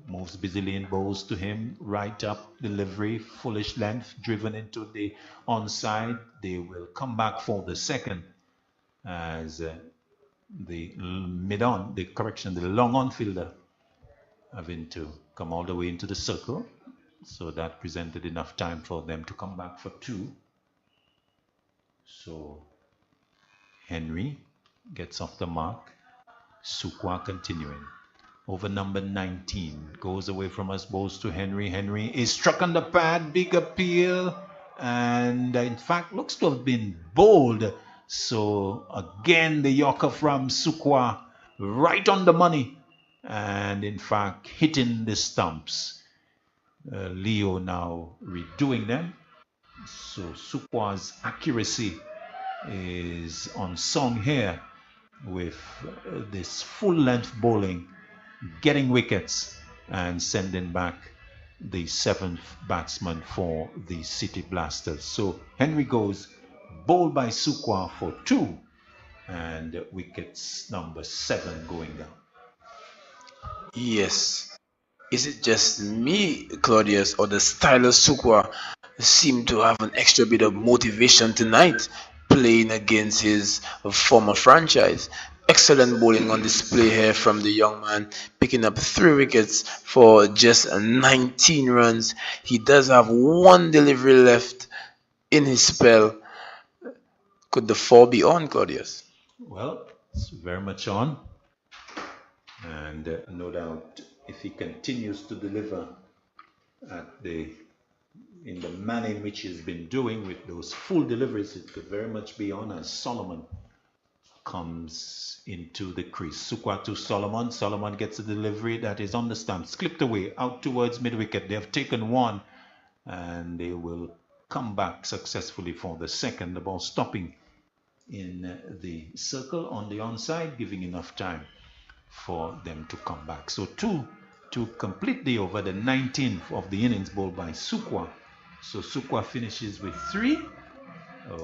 moves busily in, bowls to him, right up, delivery, foolish length, driven into the onside. They will come back for the second as the long on fielder having to come all the way into the circle. So that presented enough time for them to come back for 2. So Henry gets off the mark. Sukwa continuing. Over number 19. Goes away from us, bowls to Henry. Henry is struck on the pad. Big appeal. And in fact, looks to have been bowled. So again, the Yorker from Sukwa right on the money. And in fact, hitting the stumps. Leo now redoing them. So Sukwa's accuracy is on song here with this full length bowling, getting wickets and sending back the 7th batsman for the City Blasters. So Henry goes bowled by Sukwa for 2 and wickets number 7 going down. Yes. Is it just me, Claudius, or the style of Sukwa seem to have an extra bit of motivation tonight, playing against his former franchise? Excellent bowling on display here from the young man, picking up 3 wickets for just 19 runs. He does have 1 delivery left in his spell. Could the 4 be on, Claudius? Well, it's very much on. And no doubt, if he continues to deliver in the manner in which he's been doing with those full deliveries, it could very much be on as Solomon comes into the crease. Sukwa to Solomon. Solomon gets a delivery that is on the stumps, clipped away out towards mid-wicket. They have taken 1 and they will come back successfully for the 2nd. The ball stopping in the circle on the onside, giving enough time for them to come back. So 2 to complete the over, the 19th of the innings bowled by Sukwa. So Sukwa finishes with 3.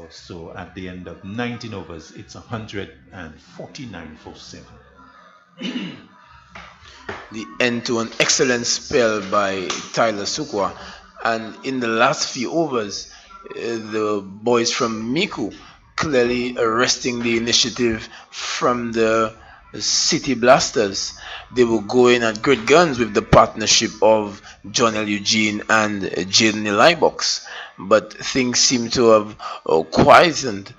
So at the end of 19 overs, it's 149 for 7. The end to an excellent spell by Tyler Sukwa. And in the last few overs, the boys from Micoud clearly arresting the initiative from the City Blasters. They will go in at great guns with the partnership of John L. Eugene and Jaden Elibox, but things seem to have quietened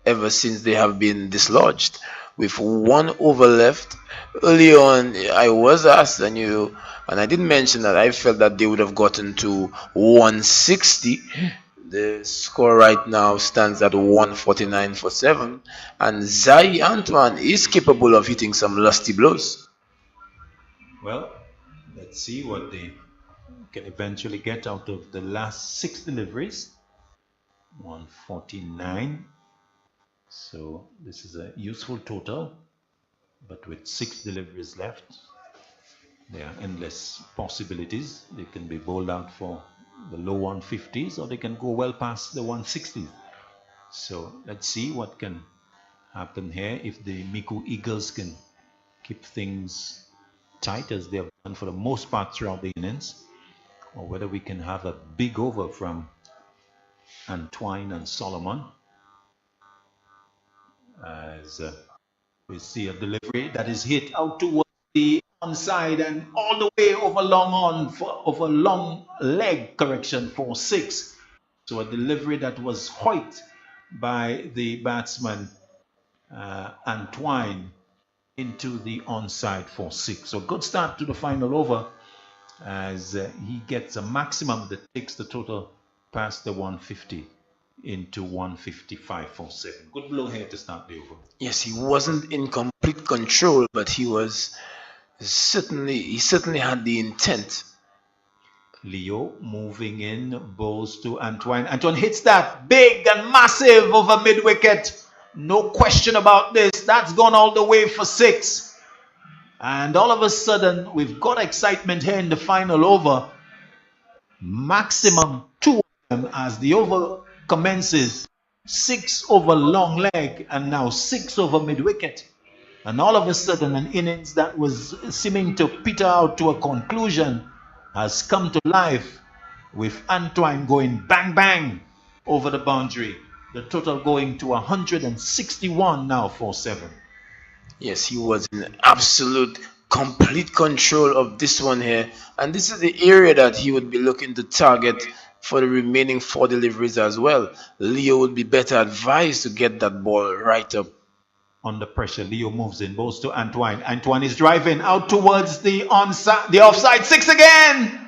ever since they have been dislodged. With 1 over left, early on I was asked, and I did mention that I felt that they would have gotten to 160. The score right now stands at 149 for 7, and Zai Antoine is capable of hitting some lusty blows. Well, let's see what they can eventually get out of the last 6 deliveries. 149. So this is a useful total, but with 6 deliveries left, there are endless possibilities. They can be bowled out for the low 150s, or they can go well past the 160s. So let's see what can happen here if the Micoud Eagles can keep things tight as they have done for the most part throughout the innings, or whether we can have a big over from Antoine and Solomon, as we see a delivery that is hit out towards the onside and all the way over long leg correction for 6. So a delivery that was hoiked by the batsman Antoine into the onside for 6. So good start to the final over, as he gets a maximum that takes the total past the 150 into 155 for 7. Good blow here to start the over. Yes, he wasn't in complete control, but he certainly had the intent. Leo moving in, bowls to Antoine. Antoine hits that big and massive over mid-wicket. No question about this. That's gone all the way for 6. And all of a sudden, we've got excitement here in the final over. Maximum 2 of them as the over commences. 6 over long leg and now 6 over mid-wicket. And all of a sudden, an innings that was seeming to peter out to a conclusion has come to life, with Antoine going bang bang over the boundary. The total going to 161 now for 7. Yes, he was in absolute complete control of this one here, and this is the area that he would be looking to target for the remaining 4 deliveries as well. Leo would be better advised to get that ball right up. under pressure. Leo moves in, balls to Antoine. Antoine is driving out towards the offside 6 again.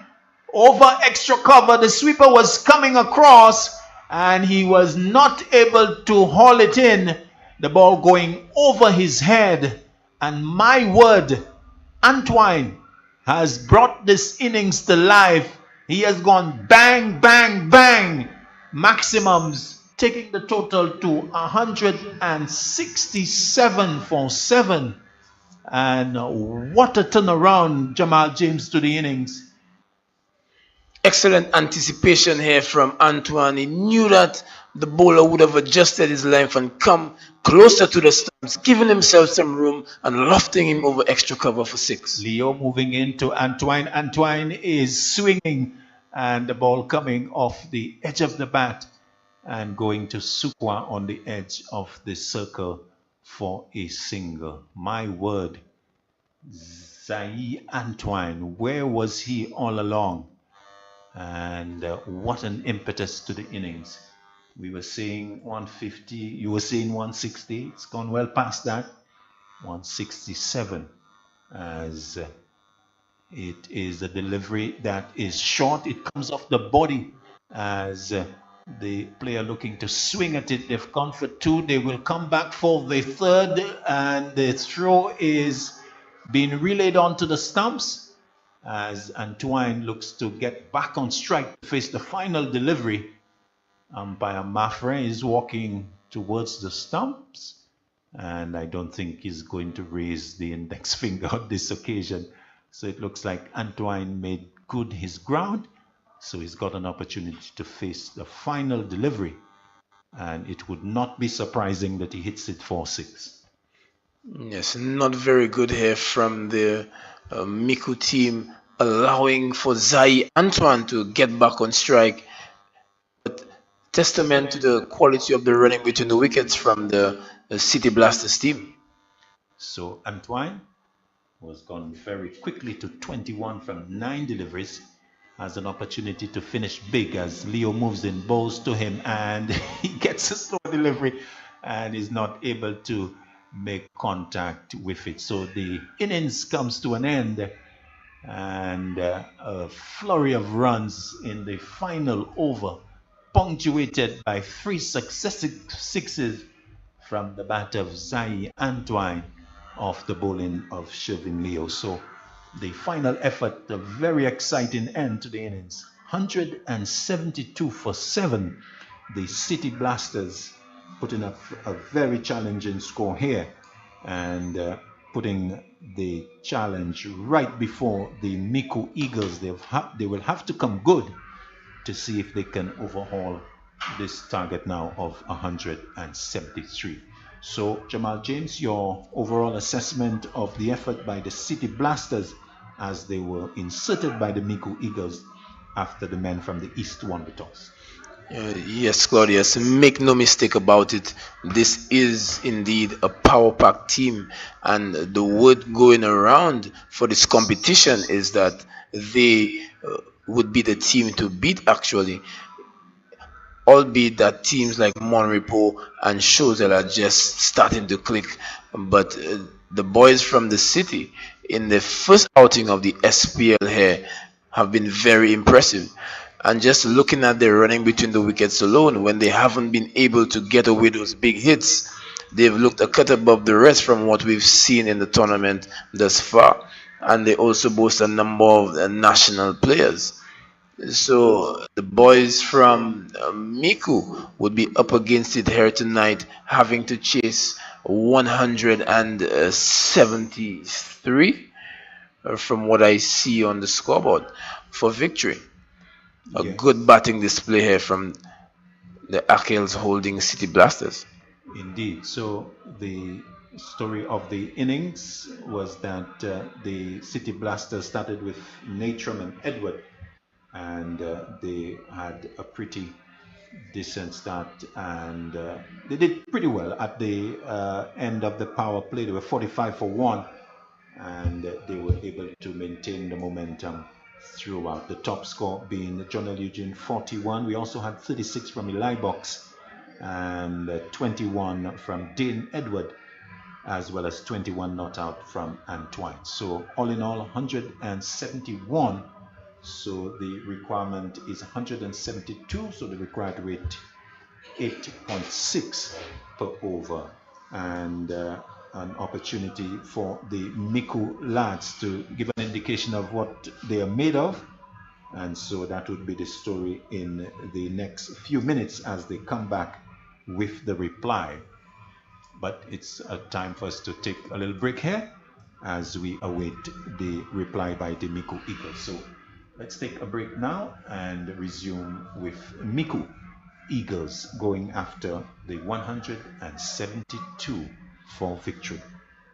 Over extra cover, the sweeper was coming across and he was not able to haul it in. The ball going over his head, and my word, Antoine has brought this innings to life. He has gone bang, bang, bang. Maximums, taking the total to 167 for 7. And what a turnaround, Jamal James, to the innings. Excellent anticipation here from Antoine. He knew that the bowler would have adjusted his length and come closer to the stumps, giving himself some room and lofting him over extra cover for 6. Leo moving into Antoine. Antoine is swinging and the ball coming off the edge of the bat and going to Sukwa on the edge of the circle for a single. My word, Zai Antoine, where was he all along? And what an impetus to the innings. We were saying 150, you were saying 160. It's gone well past that. 167, as it is a delivery that is short. It comes off the body as the player looking to swing at it. They've gone for 2. They will come back for the 3rd, and the throw is being relayed onto the stumps as Antoine looks to get back on strike to face the final delivery. Umpire Mafre is walking towards the stumps, and I don't think he's going to raise the index finger on this occasion. So it looks like Antoine made good his ground, so he's got an opportunity to face the final delivery, and it would not be surprising that he hits it for 6. Yes, not very good here from the Micoud team, allowing for Zai Antoine to get back on strike. But testament to the quality of the running between the wickets from the City Blasters team. So Antoine was gone very quickly to 21 from 9 deliveries. Has an opportunity to finish big as Leo moves in, bowls to him, and he gets a slow delivery and is not able to make contact with it. So the innings comes to an end, and a flurry of runs in the final over, punctuated by 3 successive sixes from the bat of Zai Antoine off the bowling of Shervin Leo. So the final effort, a very exciting end to the innings. 172 for 7. The City Blasters putting up a very challenging score here, and putting the challenge right before the Micoud Eagles. They will have to come good to see if they can overhaul this target now of 173. So Jamal James, your overall assessment of the effort by the City Blasters as they were inserted by the Micoud Eagles after the men from the East won the toss. Yes, Claudius, make no mistake about it. This is indeed a power pack team, and the word going around for this competition is that they would be the team to beat, actually, albeit that teams like Monrepo and Chozel are just starting to click. But the boys from the city in the first outing of the SPL here have been very impressive. And just looking at their running between the wickets alone, when they haven't been able to get away those big hits, they've looked a cut above the rest from what we've seen in the tournament thus far. And they also boast a number of national players. So the boys from Micoud would be up against it here tonight, having to chase 173 from what I see on the scoreboard for victory. A good batting display here from the Achilles holding City Blasters. Indeed. So the story of the innings was that the City Blasters started with Natram and Edward, and they had a pretty decent start, and they did pretty well at the end of the power play. They were 45 for 1, and they were able to maintain the momentum throughout. The top score being Jonel Eugene 41. We also had 36 from Eli Box and 21 from Dane Edward. as well as 21 not out from Antoine. So all in all, 171. So the requirement is 172. So the required weight 8.6 per over, and an opportunity for the Micoud lads to give an indication of what they are made of. And so that would be the story in the next few minutes as they come back with the reply. But it's a time for us to take a little break here as we await the reply by the Micoud Eagles. So let's take a break now and resume with Micoud Eagles going after the 172 for victory.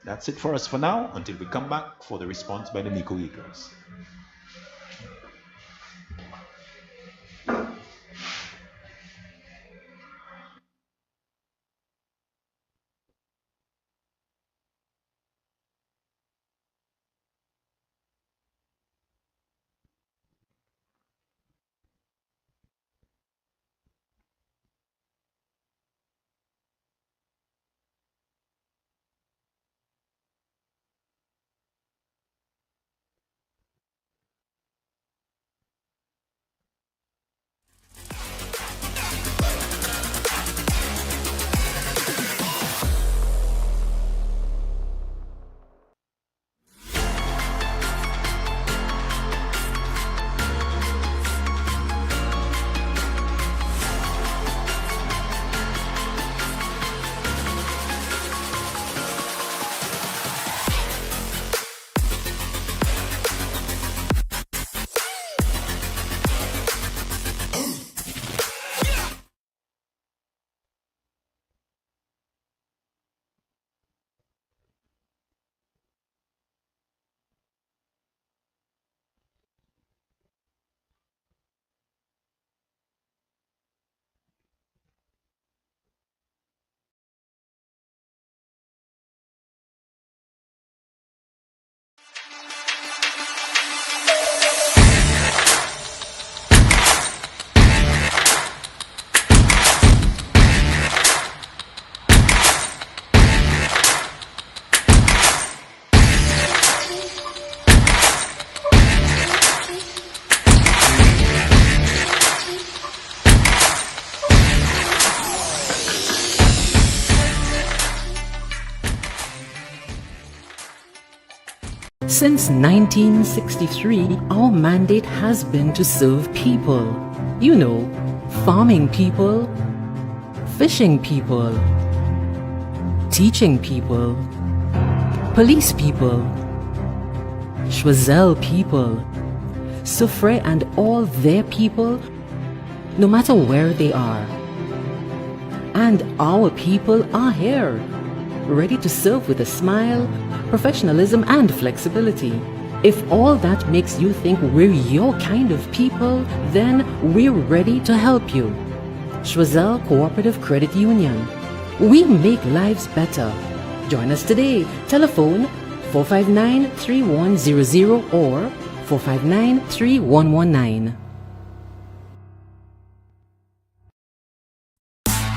That's it for us for now until we come back for the response by the Micoud Eagles. Since 1963, our mandate has been to serve people. You know, farming people, fishing people, teaching people, police people, Choiseul people, Soufrière and all their people, no matter where they are. And our people are here, ready to serve with a smile, professionalism and flexibility. If all that makes you think we're your kind of people, then we're ready to help you. Choiseul Cooperative Credit Union. We make lives better. Join us today. Telephone 459-3100 or 459-3119.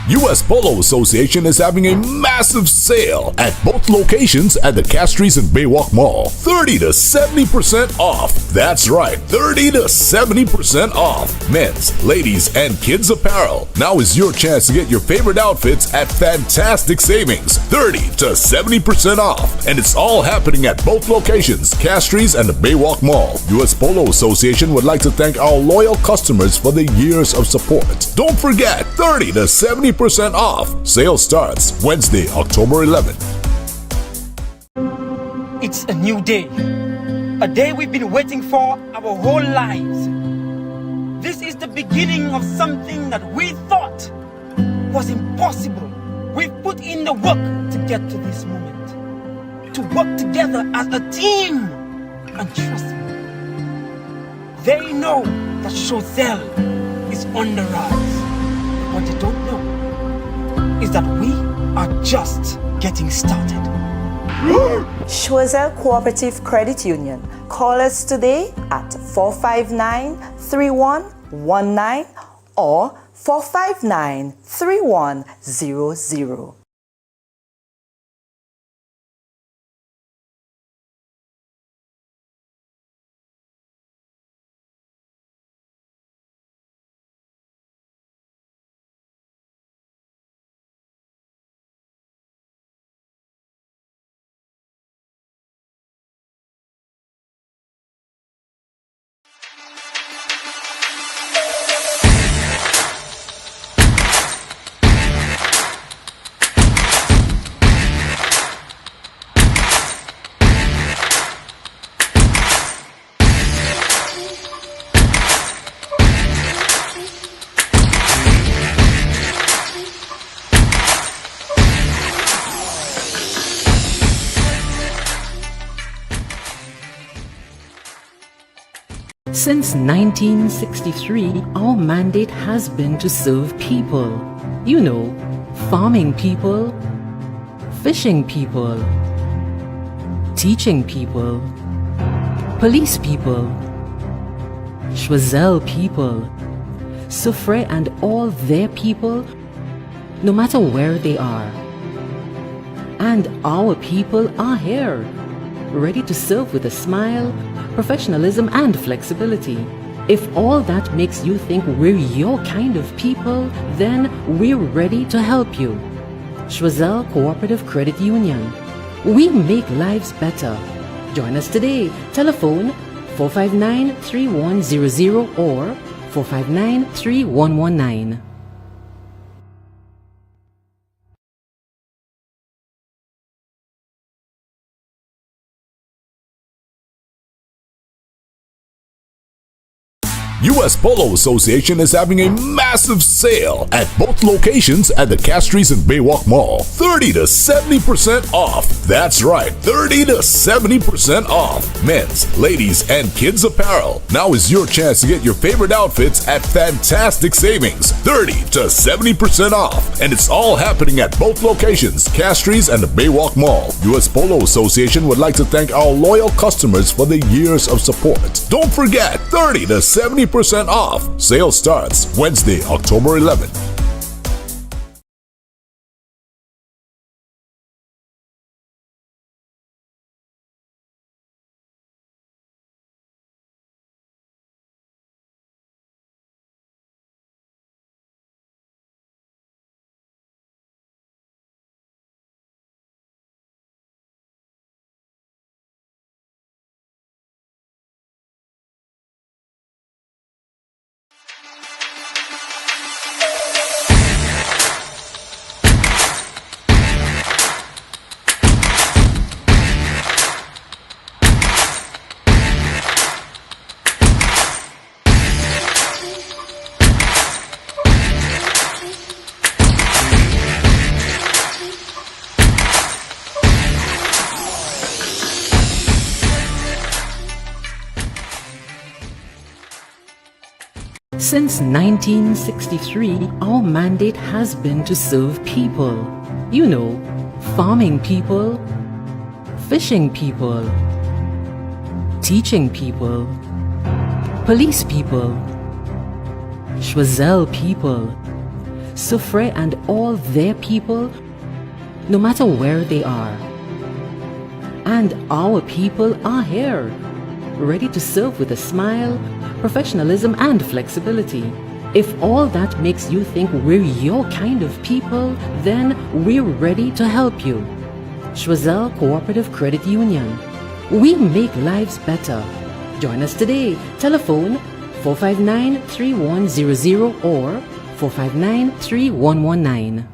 US Polo Association is having a massive sale at both locations at the Castries and Baywalk Mall. 30 to 70% off. That's right, 30 to 70% off. Men's, ladies, and kids apparel. Now is your chance to get your favorite outfits at fantastic savings. 30 to 70% off. And it's all happening at both locations, Castries and the Baywalk Mall. US Polo Association would like to thank our loyal customers for the years of support. Don't forget, 30 to 70% off. Sale starts Wednesday, October 11th. It's a new day. A day we've been waiting for our whole lives. This is the beginning of something that we thought was impossible. We've put in the work to get to this moment. To work together as a team. And trust me, they know that Choiseul is on the rise. What they don't know is that we are just getting started. Choiseul Cooperative Credit Union. Call us today at 459-3119 or 459-3100. Since 1963, our mandate has been to serve people. You know, farming people, fishing people, teaching people, police people, Choiseul people, Soufrière and all their people, no matter where they are. And our people are here, ready to serve with a smile, professionalism and flexibility. If all that makes you think we're your kind of people, then we're ready to help you. Choiseul Cooperative Credit Union. We make lives better. Join us today. Telephone 459-3100 or 459-3119. US Polo Association is having a massive sale at both locations at the Castries and Baywalk Mall. 30 to 70% off. That's right, 30 to 70% off. Men's, ladies, and kids apparel. Now is your chance to get your favorite outfits at fantastic savings. 30 to 70% off. And it's all happening at both locations, Castries and the Baywalk Mall. US Polo Association would like to thank our loyal customers for the years of support. Don't forget, 30 to 70% off. Sale starts Wednesday, October 11th. Since 1963, our mandate has been to serve people. You know, farming people, fishing people, teaching people, police people, Choiseul people, Soufrière and all their people, no matter where they are. And our people are here, ready to serve with a smile, professionalism and flexibility. If all that makes you think we're your kind of people, then we're ready to help you. Choiseul Cooperative Credit Union. We make lives better. Join us today. Telephone 459-3100 or 459-3119.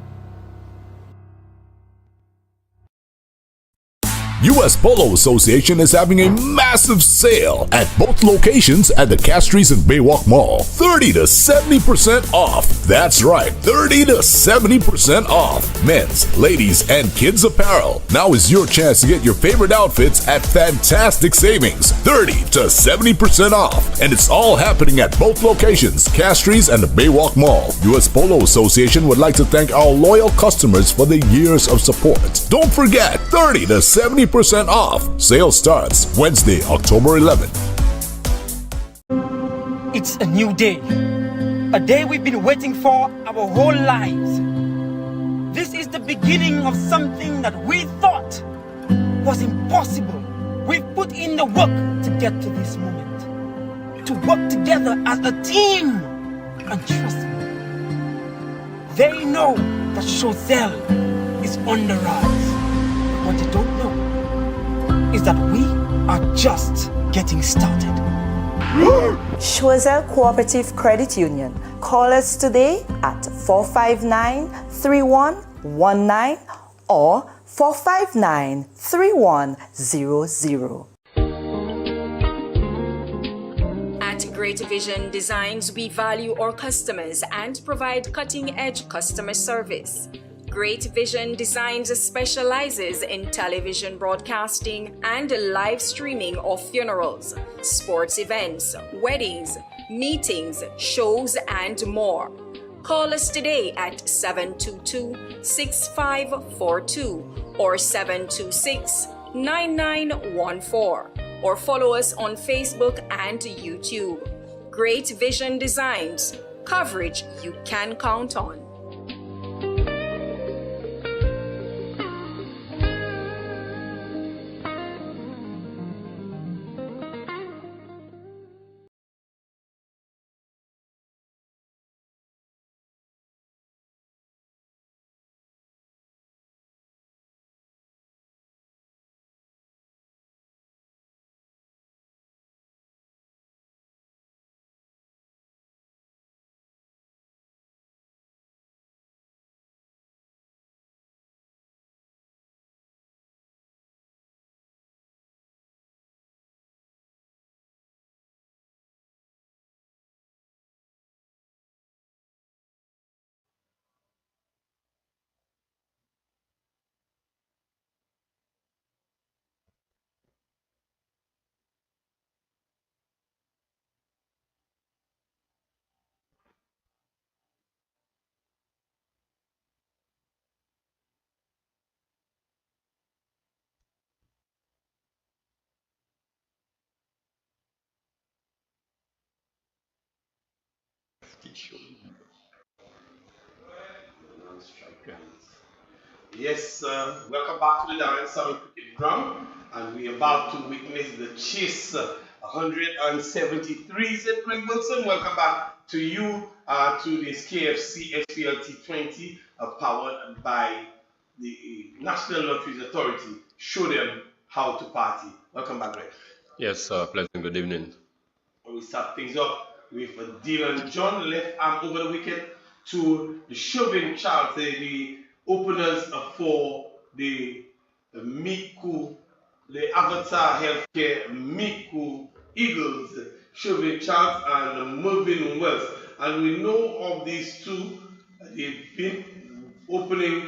US Polo Association is having a massive sale at both locations at the Castries and Baywalk Mall. 30 to 70% off. That's right, 30 to 70% off. Men's, ladies, and kids apparel. Now is your chance to get your favorite outfits at fantastic savings. 30 to 70% off. And it's all happening at both locations, Castries and the Baywalk Mall. US Polo Association would like to thank our loyal customers for the years of support. Don't forget, 30 to 70% off. Sale starts Wednesday, October 11th. It's a new day. A day we've been waiting for our whole lives. This is the beginning of something that we thought was impossible. We've put in the work to get to this moment. To work together as a team. And trust me, they know that Choiseul is on the rise. What they don't know is that we are just getting started. Choiseul Cooperative Credit Union. Call us today at 459-3119 or 459-3100. At Great Vision Designs, we value our customers and provide cutting-edge customer service. Great Vision Designs specializes in television broadcasting and live streaming of funerals, sports events, weddings, meetings, shows, and more. Call us today at 722-6542 or 726-9914 or follow us on Facebook and YouTube. Great Vision Designs, coverage you can count on. Yes, welcome back to the Darren Summit Cricket Ground, and we are about to witness the chase 173. Said Craig Wilson, welcome back to you to this KFC SPLT20 powered by the National Lotteries Authority. Show them how to party. Welcome back, Greg. Yes, pleasant good evening. We start things up with Dylan John, left arm over the wicket to the Chauvin Charles, the openers for the Micoud, the Avatar Healthcare Micoud Eagles, Chauvin Charles and Mervyn Wells. And we know of these two, they've been opening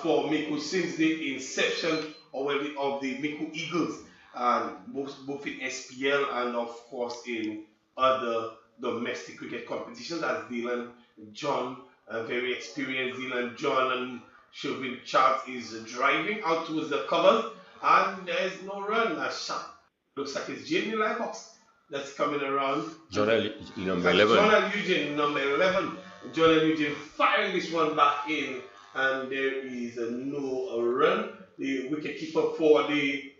for Micoud since the inception of the Micoud Eagles, and both in SPL and of course in other domestic cricket competitions, as Dylan John, very experienced Dylan John and Chauvin Charles is driving out towards the covers, and there's no run. A shot looks like it's Jamie Lybox that's coming around. John L. number 11. John L. Eugene, number 11. John L. Eugene firing this one back in, and there is no run. The wicketkeeper for the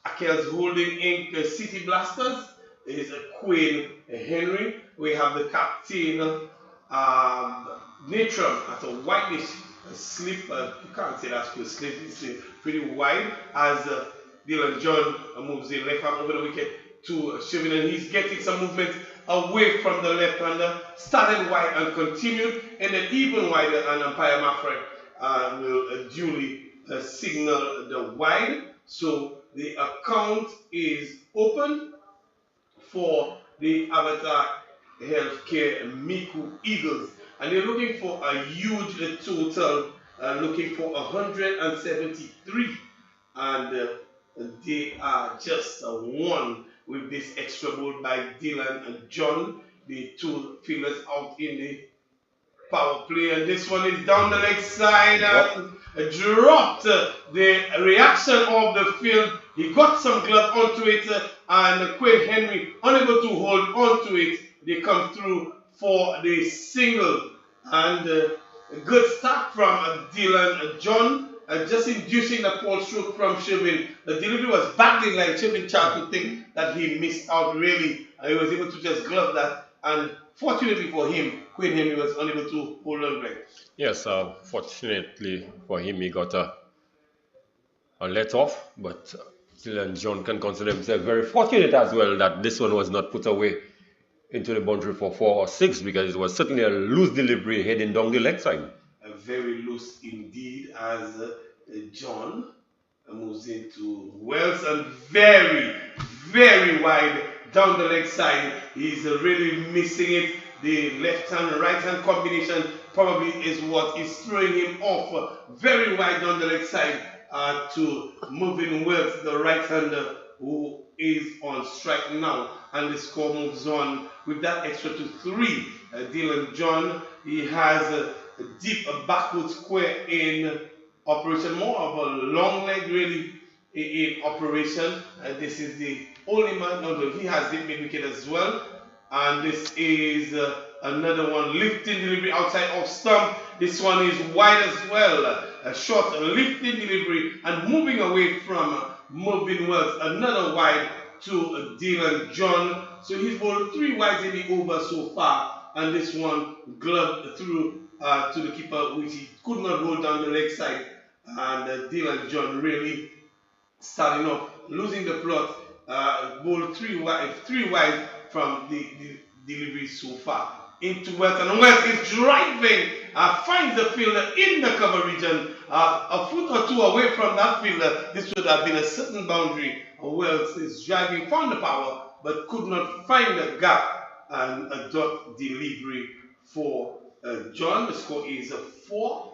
Achilles Holding Inc. City Blasters is Quinn Henry. We have the captain Natram at a whitish slip. You can't say that's good slip. It's pretty wide as Dylan John moves in left arm over the wicket to Chauvin, and he's getting some movement away from the left-hander. Started wide and continued, and then even wider, and umpire Maffrey will duly signal the wide. So the account is open for the Avatar Healthcare Micoud Eagles, and they're looking for a huge total, looking for 173, and they are just one with this extra ball by Dylan and John, the two fielders out in the power play, and this one is down the leg side and dropped. The reaction of the field, he got some glove onto it, and Quinn Henry unable to hold onto it. They come through for the single, and a good start from Dylan John, just inducing the ball stroke from Chauvin. The delivery was badly like Chauvin tried to think that he missed out really, and he was able to just glove that, and fortunately for him, Quinn Henry was unable to hold on back. Yes, fortunately for him, he got a let off, but Dylan John can consider himself very fortunate as well that this one was not put away into the boundary for 4 or 6, because it was certainly a loose delivery heading down the leg side. Very loose indeed as John moves into Wells, and very, very wide down the leg side. He's really missing it. the left-hand and right-hand combination probably is what is throwing him off very wide on the leg side to Moving Wells, the right-hander who is on strike now. And the score moves on with that extra to 3. Dylan John, he has a deep backward square in operation, more of a long leg really in operation. This is the only man, although he has deep mid wicket as well. And this is another one, lifting delivery outside off stump. This one is wide as well. A short lifting delivery and moving away from Moving Wells. Another wide to Dylan John. So he's bowled 3 wides in the over so far. And this one gloved through to the keeper, which he could not roll down the leg side. And Dylan John really starting off, losing the plot. Bowled 3 wide from the delivery so far. Into Wells, and Wells is driving, finds the fielder in the cover region, a foot or 2 away from that fielder. This would have been a certain boundary. Wells is driving, found the power, but could not find the gap, and a dot delivery for John. The score is 4.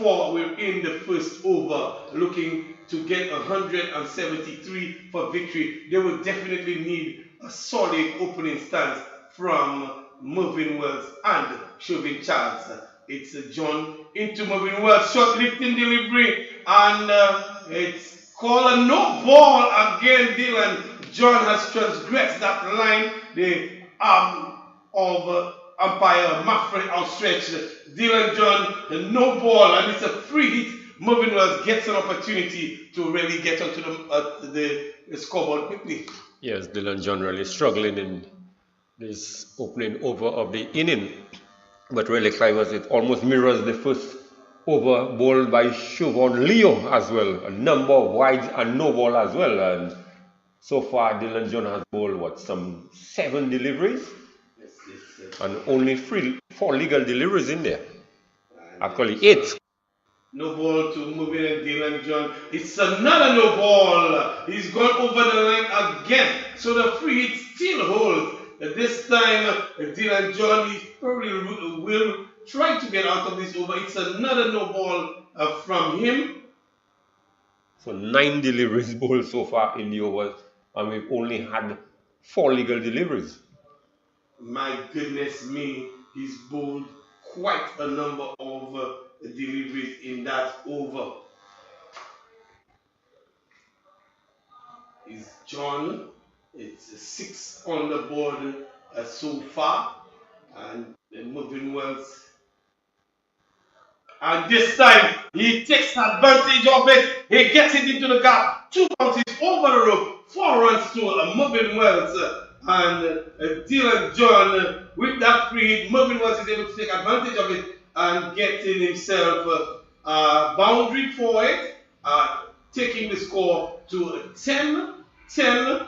We're in the first over, looking to get 173 for victory. They will definitely need a solid opening stance from Moving Wells and Chauvin Charles. It's John into Moving Wells, short lifting delivery, and it's called a no ball again. Dylan John has transgressed that line. The arm of umpire Maffrey outstretched. Dylan John, no ball, and it's a free hit. Moving Wells gets an opportunity to really get onto the scoreboard quickly. Yes, Dylan John really struggling in this opening over of the inning, but really Clivers, it almost mirrors the first over bowled by Siobhan Leo as well. A number of wides and no ball as well, and so far Dylan John has bowled some 7 deliveries and only 4 legal deliveries in there. Actually 8. No ball to Moving and Dylan John. It's another no ball. He's gone over the line again. So the free hit still holds. This time, Dylan John, he probably will try to get out of this over. It's another no ball from him. So 9 deliveries bowled so far in the over, and we've only had 4 legal deliveries. My goodness me, he's bowled quite a number of deliveries in that over. Is John. It's 6 on the board so far, and Moving Wells. And this time he takes advantage of it. He gets it into the gap. 2 bounces over the rope. 4 runs to Moving Wells. And Dylan John, with that free hit, Moving Wells is able to take advantage of it and getting himself boundary for it, taking the score to 10-10.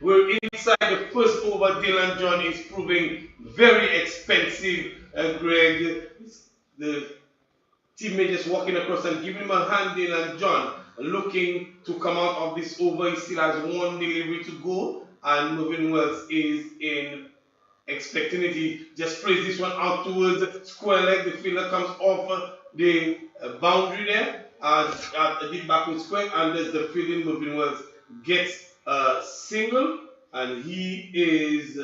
We're inside the first over. Dylan John is proving very expensive. Greg, the teammate just walking across and giving him a hand. Dylan John looking to come out of this over. He still has 1 delivery to go, and Moving Wells is in expecting it. He just plays this one out towards square leg. The fielder comes off the boundary there, a deep backward square, and there's the fielding. Moving Wells gets a single, and he is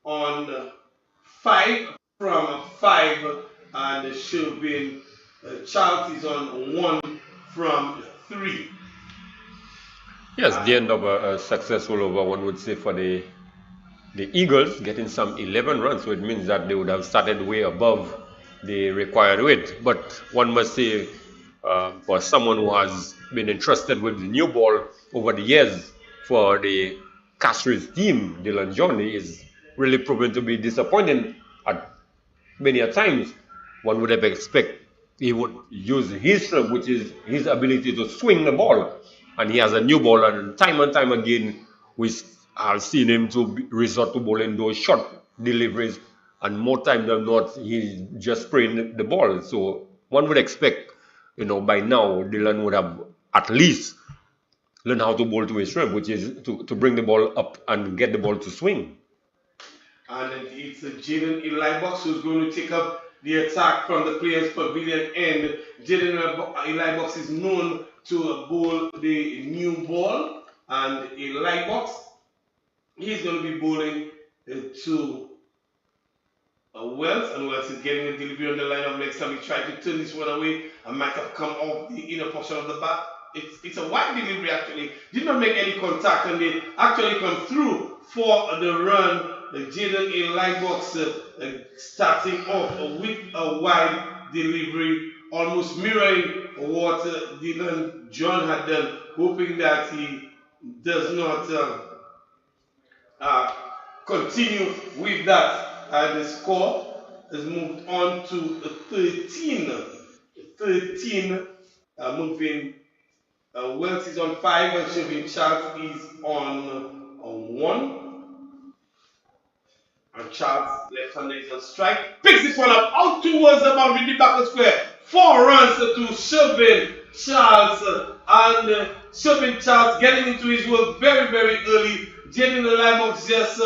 on 5 from 5, and Chauvin Charles is on 1 from 3. Yes, the end of a successful over, one would say, for the Eagles, getting some 11 runs, so it means that they would have started way above the required weight. But one must say, for someone who has been entrusted with the new ball over the years for the Castries team, Dylan John is really proven to be disappointing at many a times. One would have expected he would use his strength, which is his ability to swing the ball. And he has a new ball, and time again, we have seen him to resort to bowling those short deliveries, and more time than not, he's just spraying the ball. So one would expect, by now, Dylan would have at least learned how to bowl to his strength, which is to bring the ball up and get the ball to swing. And it's Jaden Eli Box who's going to take up the attack from the players' pavilion end. Jaden Eli Box is known to bowl the new ball, and Eli Box, he's going to be bowling to Wells, and Wells is getting a delivery on the line of legs. He tried to turn this one away and might have come off the inner portion of the bat. It's a wide delivery actually. Did not make any contact, and they actually come through for the run. Jaden Eli Box starting off with a wide delivery, almost mirroring what Dylan John had done, hoping that he does not continue with that. And the score has moved on to 13. Moving. Wells is on 5, and Shelby Charles is on 1. And Charles, left-hander, is on strike. Picks this one up out towards the boundary, the back of square. 4 runs to Shelby Charles. And Shelby Charles getting into his work very, very early. Jaden Eli Box just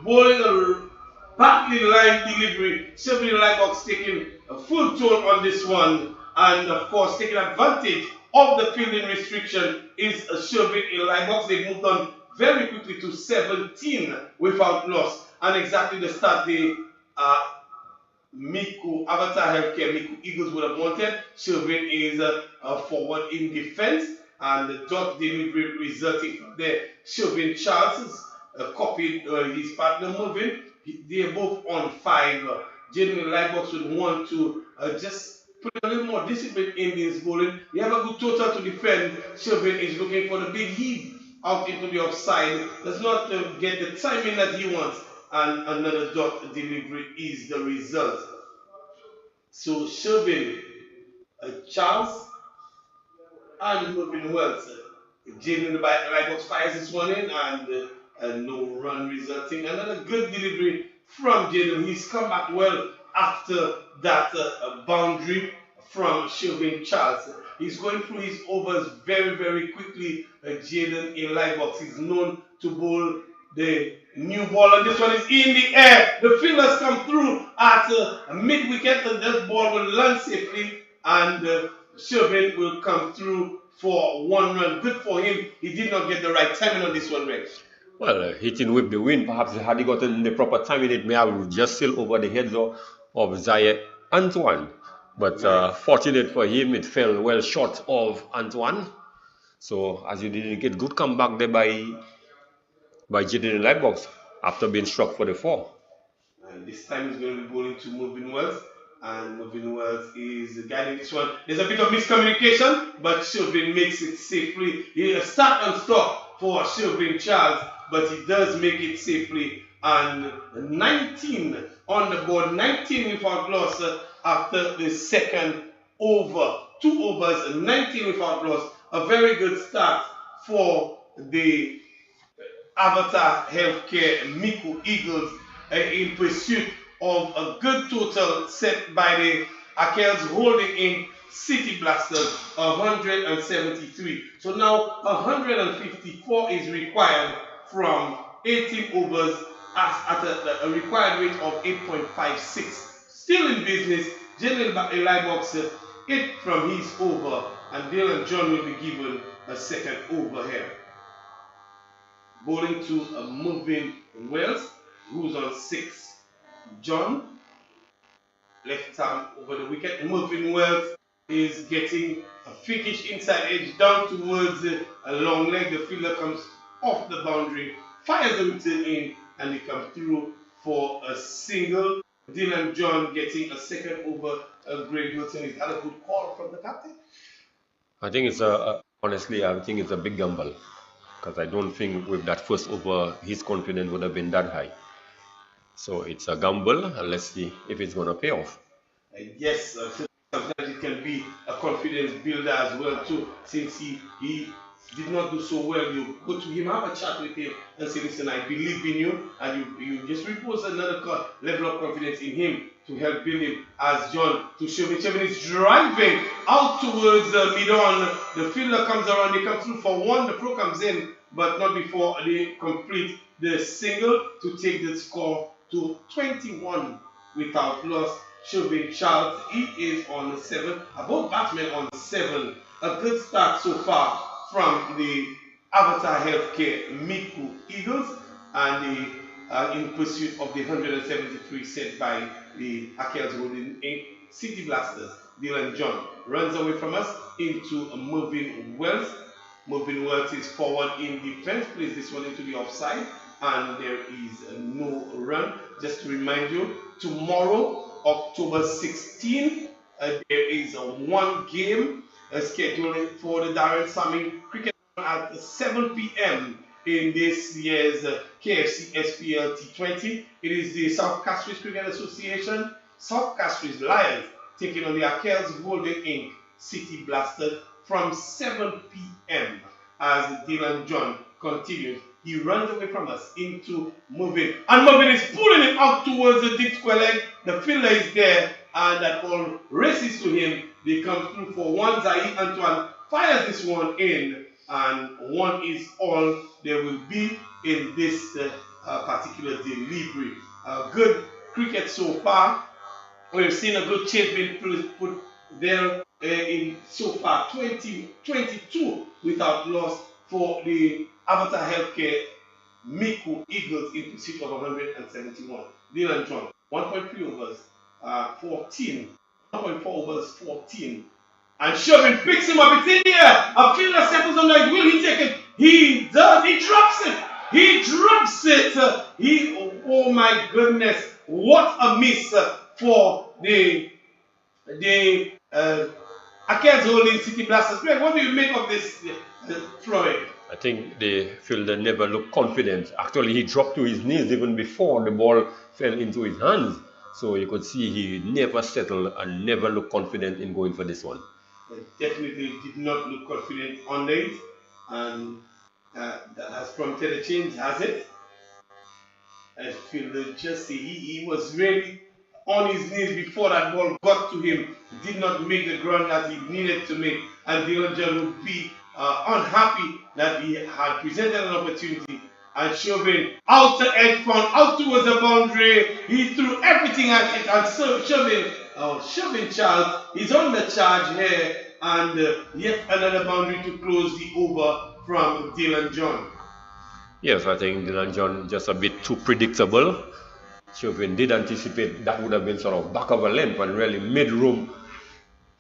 bowling a badly line delivery. Shelby Eli Box taking a full tone on this one. And of course, taking advantage of the fielding restriction is Shelby Eli Box. They moved on very quickly to 17 without loss. And exactly the start the Micoud, Avatar Healthcare, Micoud Eagles would have wanted. Shelby is forward in defense. And the dot delivery resulting from there. Shelby Charles copied his partner moving. They are both on 5. Jaden Eli Box would want to just put a little more discipline in this bowling. They have a good total to defend. Shelby is looking for the big heave out into the offside. Does not get the timing that he wants. And another dot delivery is the result. So Shelby Charles and moving Wells. Jaden Eli Box fires this one in, and no run resulting. Another good delivery from Jaden. He's come back well after that boundary from Shelby Charles. He's going through his overs very, very quickly. Jaden Eli Box is known to bowl the new ball, and this one is in the air. The fielders come through at mid-wicket, and that ball will land safely, and Shelby will come through for 1 run. Good for him. He did not get the right timing on this one, Rex. Well, hitting with the wind, perhaps had he gotten the proper timing, it may have just sailed over the heads of Zaire Antoine. But fortunate for him, it fell well short of Antoine. So, as you didn't get good comeback there by Jaden Eli Box after being struck for the 4. And this time he's going to be bowling to Moving Wells. And Moving Wells is guiding this one. There's a bit of miscommunication, but Shelby makes it safely. He start and stop for Shelby Charles, but he does make it safely. And 19 on the board, 19 without loss after the second over. 2 overs and 19 without loss. A very good start for the Avatar Healthcare Micoud Eagles in pursuit of a good total set by the Akels, holding in City Blasters 173. So now 154 is required from 18 overs at a required rate of 8.56. Still in business, Jaden Eli Box 8 from his over, and Dylan John will be given a second over here. Bowling to a Moving Wells, who's on 6. John, left arm over the wicket. Moving Wells is getting a freakish inside edge down towards a long leg. The fielder comes off the boundary, fires the return in, and they come through for a single. Dylan John getting a second over. Greg Wilson. Is that a good call from the captain? I think it's honestly, I think it's a big gamble, because I don't think with that first over his confidence would have been that high. So it's a gamble, and let's see if it's going to pay off. Yes, sometimes it can be a confidence builder as well too. Since he did not do so well, you go to him, have a chat with him, and say, listen, I believe in you, and you just repose another level of confidence in him to help build him. As John to Shelby is driving out towards mid-on. The fielder comes around, they come through for 1, the throw comes in, but not before they complete the single to take the score to 21 without loss. Chauvin Charles, he is on 7. Both batsmen on 7. A good start so far from the Avatar Healthcare Micoud Eagles, and in pursuit of the 173 set by the Akels Holding Inc. City Blasters. Dylan John runs away from us into Mervyn Wells. Mervyn Wells is forward in defense, plays this one into the offside, and there is no run. Just to remind you, tomorrow, October 16th, there is one game scheduled for the Darren Sammy Cricket at 7 p.m. in this year's KFC SPLT20. It is the South Castries Cricket Association, South Castries Lions, taking on the Akels Holding Inc. City Blasters from 7 p.m. as Dylan John continues. He runs away from us into Mervyn, and Mervyn is pulling it out towards the deep square leg. The fielder is there, and that ball races to him. They come through for one. Zahid Antoine fires this one in, and one is all there will be in this particular delivery. Good cricket so far. We've seen a good chase being put there in so far 22 without loss for the Avatar Healthcare Micoud Eagles in pursuit of 171. Dylan John, 1.3 overs, 14, 1.4 overs, 14. And Chauvin picks him up. It's in the air. A fielder settles on that. Will he take it? He does. He drops it. He drops it. Oh my goodness. What a miss for the Akels Holding City Blasters. Greg, what do you make of this Floyd? I think the fielder never looked confident. Actually, he dropped to his knees even before the ball fell into his hands. So you could see he never settled and never looked confident in going for this one. Definitely did not look confident on it, and that has prompted a change, has it? I feel that just he was really on his knees before that ball got to him. He did not make the ground that he needed to make, and Dylan John would be unhappy that he had presented an opportunity. And Chauvin, outer edge front, out towards the boundary. He threw everything at it, and so Chauvin Charles is on the charge here, and yet another boundary to close the over from Dylan John. Yes, I think Dylan John just a bit too predictable. Chauvin did anticipate that would have been sort of back of a length and really mid room.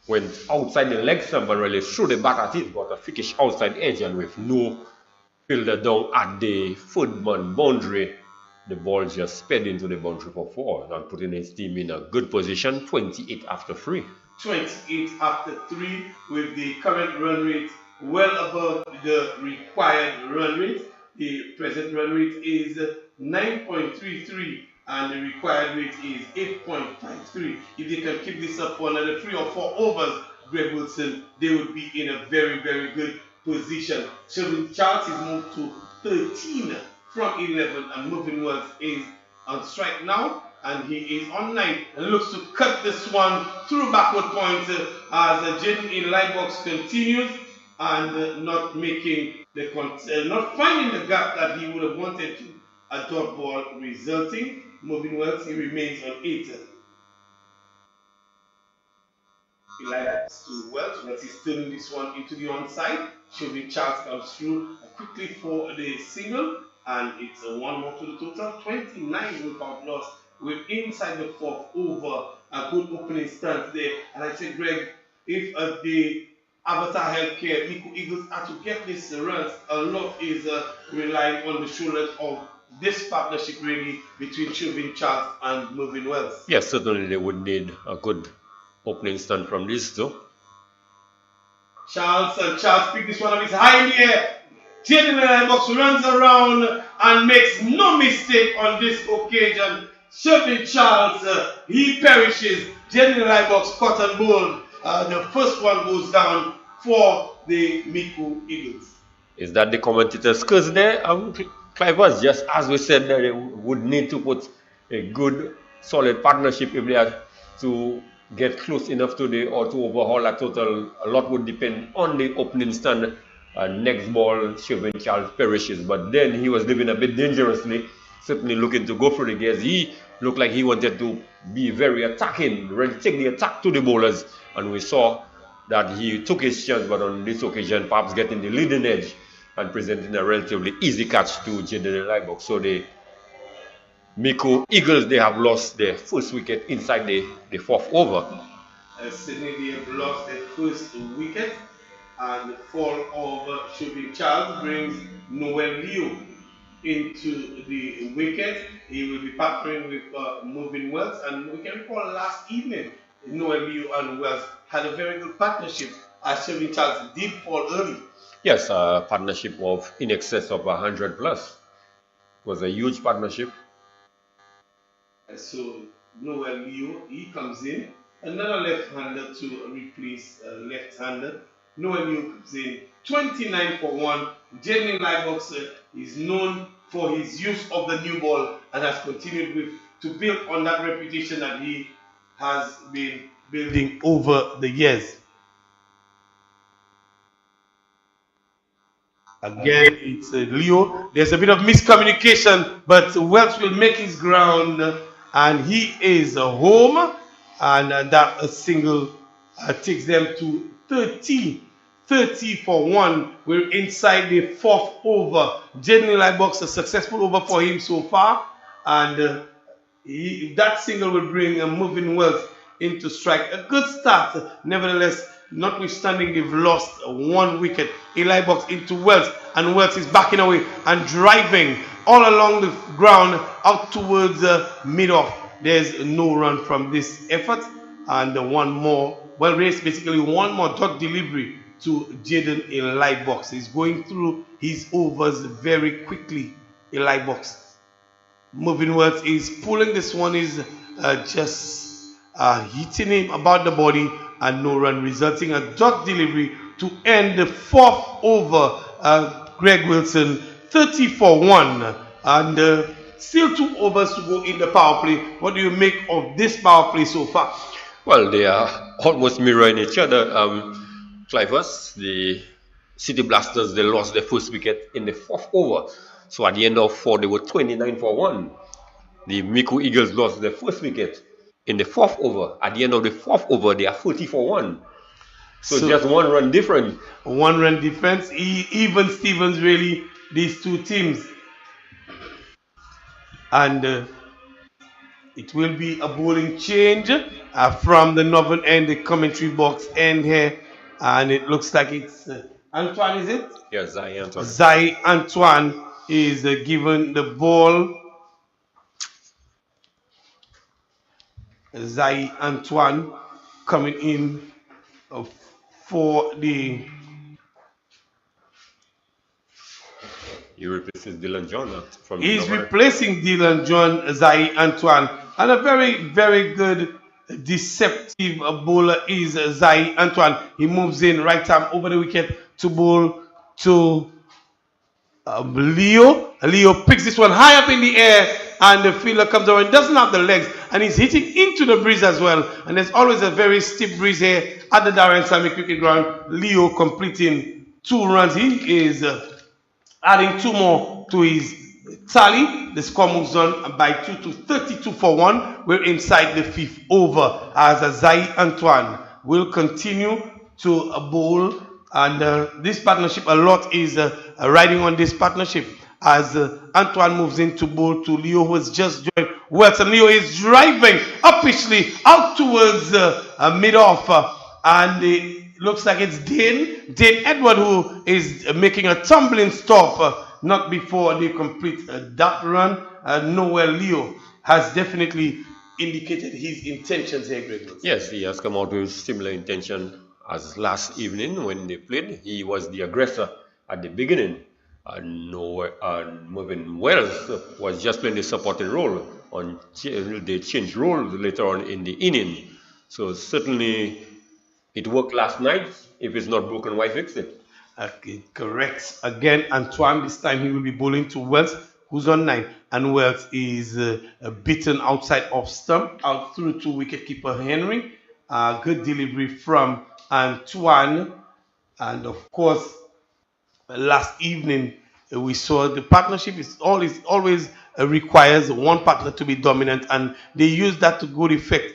Went outside the leg stump and really threw the back at it, got a freakish outside edge, and with no fielder down at the footman boundary, the ball just sped into the boundary for 4 and putting his team in a good position. 28 after 3. 28 after 3 with the current run rate well above the required run rate. The present run rate is 9.33 and the required rate is 8.53. If they can keep this up for another 3 or 4 overs, Greg Wilson, they would be in a very, very good position. Chauvin Charles is moved to 13 from 11, and Mervyn Wells is on strike now, and he is on 9 and looks to cut this one through backward point as Jaden in line box continues and not making the not finding the gap that he would have wanted to. A dot ball resulting. Mervyn Wells, he remains on 8. He likes to Wells, but he's turning this one into the onside. Chauvin Charles comes through quickly for the single, and it's a 1 more to the total. 29 without loss. We're inside the 4th over. A good opening stance there. And I said, Greg, if the Avatar Healthcare Micoud Eagles are to get this runs, a lot is relying on the shoulders of this partnership really between Chauvin Charles and Mervyn Wells. Yes, certainly they would need a good opening stand from this though. Charles picked this one up. It's high in the air. Jaden in the box runs around and makes no mistake on this occasion. Chauvin Charles, he perishes. Jaden in the box, caught and bowled. The first one goes down for the Micoud Eagles. Is that the commentator's curse there? Clive was just as we said that they would need to put a good solid partnership if they are to get close enough to the or to overhaul a total. A lot would depend on the opening stand And next ball, Chauvin Charles perishes. But then he was living a bit dangerously, certainly looking to go for the gears. He looked like he wanted to be very attacking, ready to take the attack to the bowlers. And we saw that he took his chance, but on this occasion, perhaps getting the leading edge and presenting a relatively easy catch to Jaden Lightbox. So the Micoud Eagles, they have lost their first wicket inside the fourth over. Sydney, they have lost their first wicket, and the fall of Chauvin Charles brings Noel Leo into the wicket. He will be partnering with Moving Wells, and we can recall last evening Noel Leo and Wells had a very good partnership as Chauvin Charles did fall early. Yes, a partnership of in excess of 100 plus. It was a huge partnership. So Noel Leo, he comes in. Another left-hander to replace left-hander. Noel Leo comes in. 29 for 1. Jaden Lightbox is known for his use of the new ball and has continued to build on that reputation that he has been building over the years. Again, it's Leo. There's a bit of miscommunication, but Welch will make his ground, and he is home, and that single takes them to 30 for 1. We're inside the fourth over. Jaden Lightbox, a successful over for him so far, and that single will bring Moving Wells into strike. A good start, nevertheless. Notwithstanding, they've lost 1 wicket. Eli Box into Wells, and Wells is backing away and driving all along the ground out towards mid-off. There's no run from this effort, and one more. Well, race basically one more dot delivery to Jaden Eli Box. He's going through his overs very quickly. Eli Box. Moving Wells is pulling this one, is just hitting him about the body, and no run, resulting a dot delivery to end the fourth over. Greg Wilson, 30 for 1, and still 2 overs to go in the power play. What do you make of this power play so far? Well, they are almost mirroring each other. Clivers, the City Blasters, they lost their first wicket in the fourth over. So at the end of 4, they were 29 for 1. The Micoud Eagles lost their first wicket in the fourth over. At the end of the fourth over, they are 40 for 1. So just 1 run difference. 1 run difference. Even Stevens, really, these two teams. And it will be a bowling change from the northern end, the commentary box end here. And it looks like it's Antoine, is it? Yes, Zai Antoine. Zai Antoine is given the ball. Zai Antoine coming in for the... He replaces Dylan John from... He's replacing Dylan John, Zai Antoine. And a very, very good deceptive bowler is Zai Antoine. He moves in right arm over the wicket to bowl to Leo. Leo picks this one high up in the air, and the fielder comes around, doesn't have the legs, and he's hitting into the breeze as well. And there's always a very steep breeze here at the Darren Sammy Cricket Ground. Leo completing 2 runs. He is adding 2 more to his tally. The score moves on by 2 to 32 for 1. We're inside the 5th over as Zai Antoine will continue to bowl. And this partnership, a lot is riding on this partnership as Antoine moves into bowl to Leo, who has just joined Wells. And Leo is driving uppishly out towards mid-off. And it looks like it's Dane Edward who is making a tumbling stop not before they complete that run. Noel Leo has definitely indicated his intentions here, Greg. Yes, he has come out with similar intention as last evening when they played. He was the aggressor at the beginning, and Moving Wells was just playing the supporting role. They changed roles later on in the inning. So certainly it worked last night. If it's not broken, why fix it? Okay, correct. Again, Antoine, this time he will be bowling to Wells, who's on 9. And Wells is beaten outside off stump, out through to wicketkeeper Henry. Good delivery from Antoine. And of course, last evening, we saw the partnership is always requires one partner to be dominant, and they use that to good effect.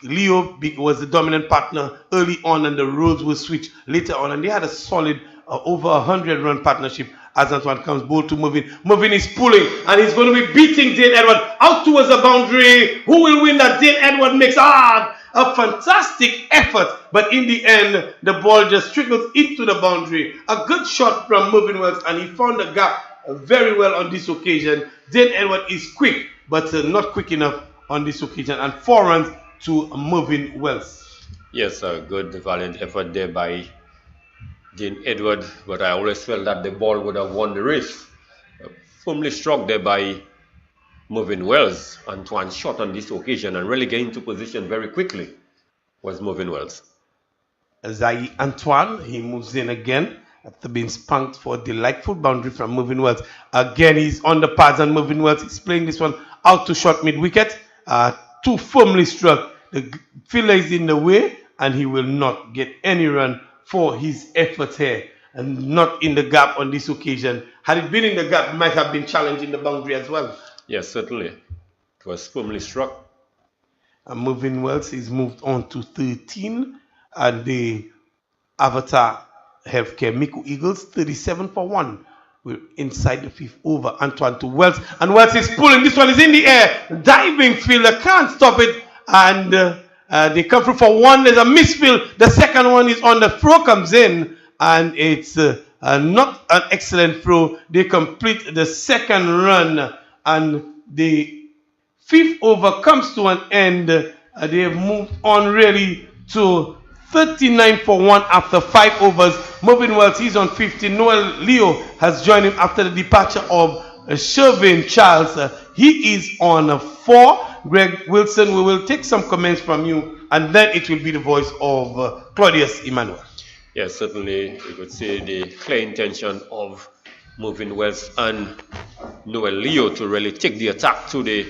Was the dominant partner early on, and the roles were switched later on, and they had a solid over 100-run partnership as Antoine comes ball to Movin. Movin is pulling, and he's going to be beating Dane Edward out towards the boundary. Who will win that? Dane Edward makes a fantastic effort, but in the end, the ball just trickles into the boundary. A good shot from Movin Wells, and he found the gap very well on this occasion. Dane Edward is quick, but not quick enough on this occasion, and 4 runs to Movin Wells. Yes, a good valiant effort there by Dane Edward, but I always felt that the ball would have won the race. Firmly struck there by Movin Wells. Antoine shot on this occasion and really getting into position very quickly was Movin Wells. Zai Antoine, he moves in again after being spunked for a delightful boundary from Movin Wells. Again, he's on the pads, and Movin Wells is playing this one out to short mid-wicket. Too firmly struck. The fielder is in the way, and he will not get any run for his efforts here, and not in the gap on this occasion. Had it been in the gap, it might have been challenging the boundary as well. Yes, certainly. It was firmly struck. And Movin Wells is moved on to 13, and the Avatar Healthcare Micoud Eagles 37 for 1. We're inside the 5th over. Antoine to Wells, and Wells is pulling. This one is in the air. Diving fielder can't stop it, and they come through for 1. There's a misfield. The second one is on the throw, comes in, and it's not an excellent throw. They complete the second run, and the 5th over comes to an end. They have moved on really to 39 for 1 after 5 overs. Movin Wells, he's on 50. Noel Leo has joined him after the departure of Shervin Charles. He is on 4. Greg Wilson, we will take some comments from you, and then it will be the voice of Claudius Emmanuel. Yes, certainly we could say the clear intention of Movin Wells and Noel Leo to really take the attack to the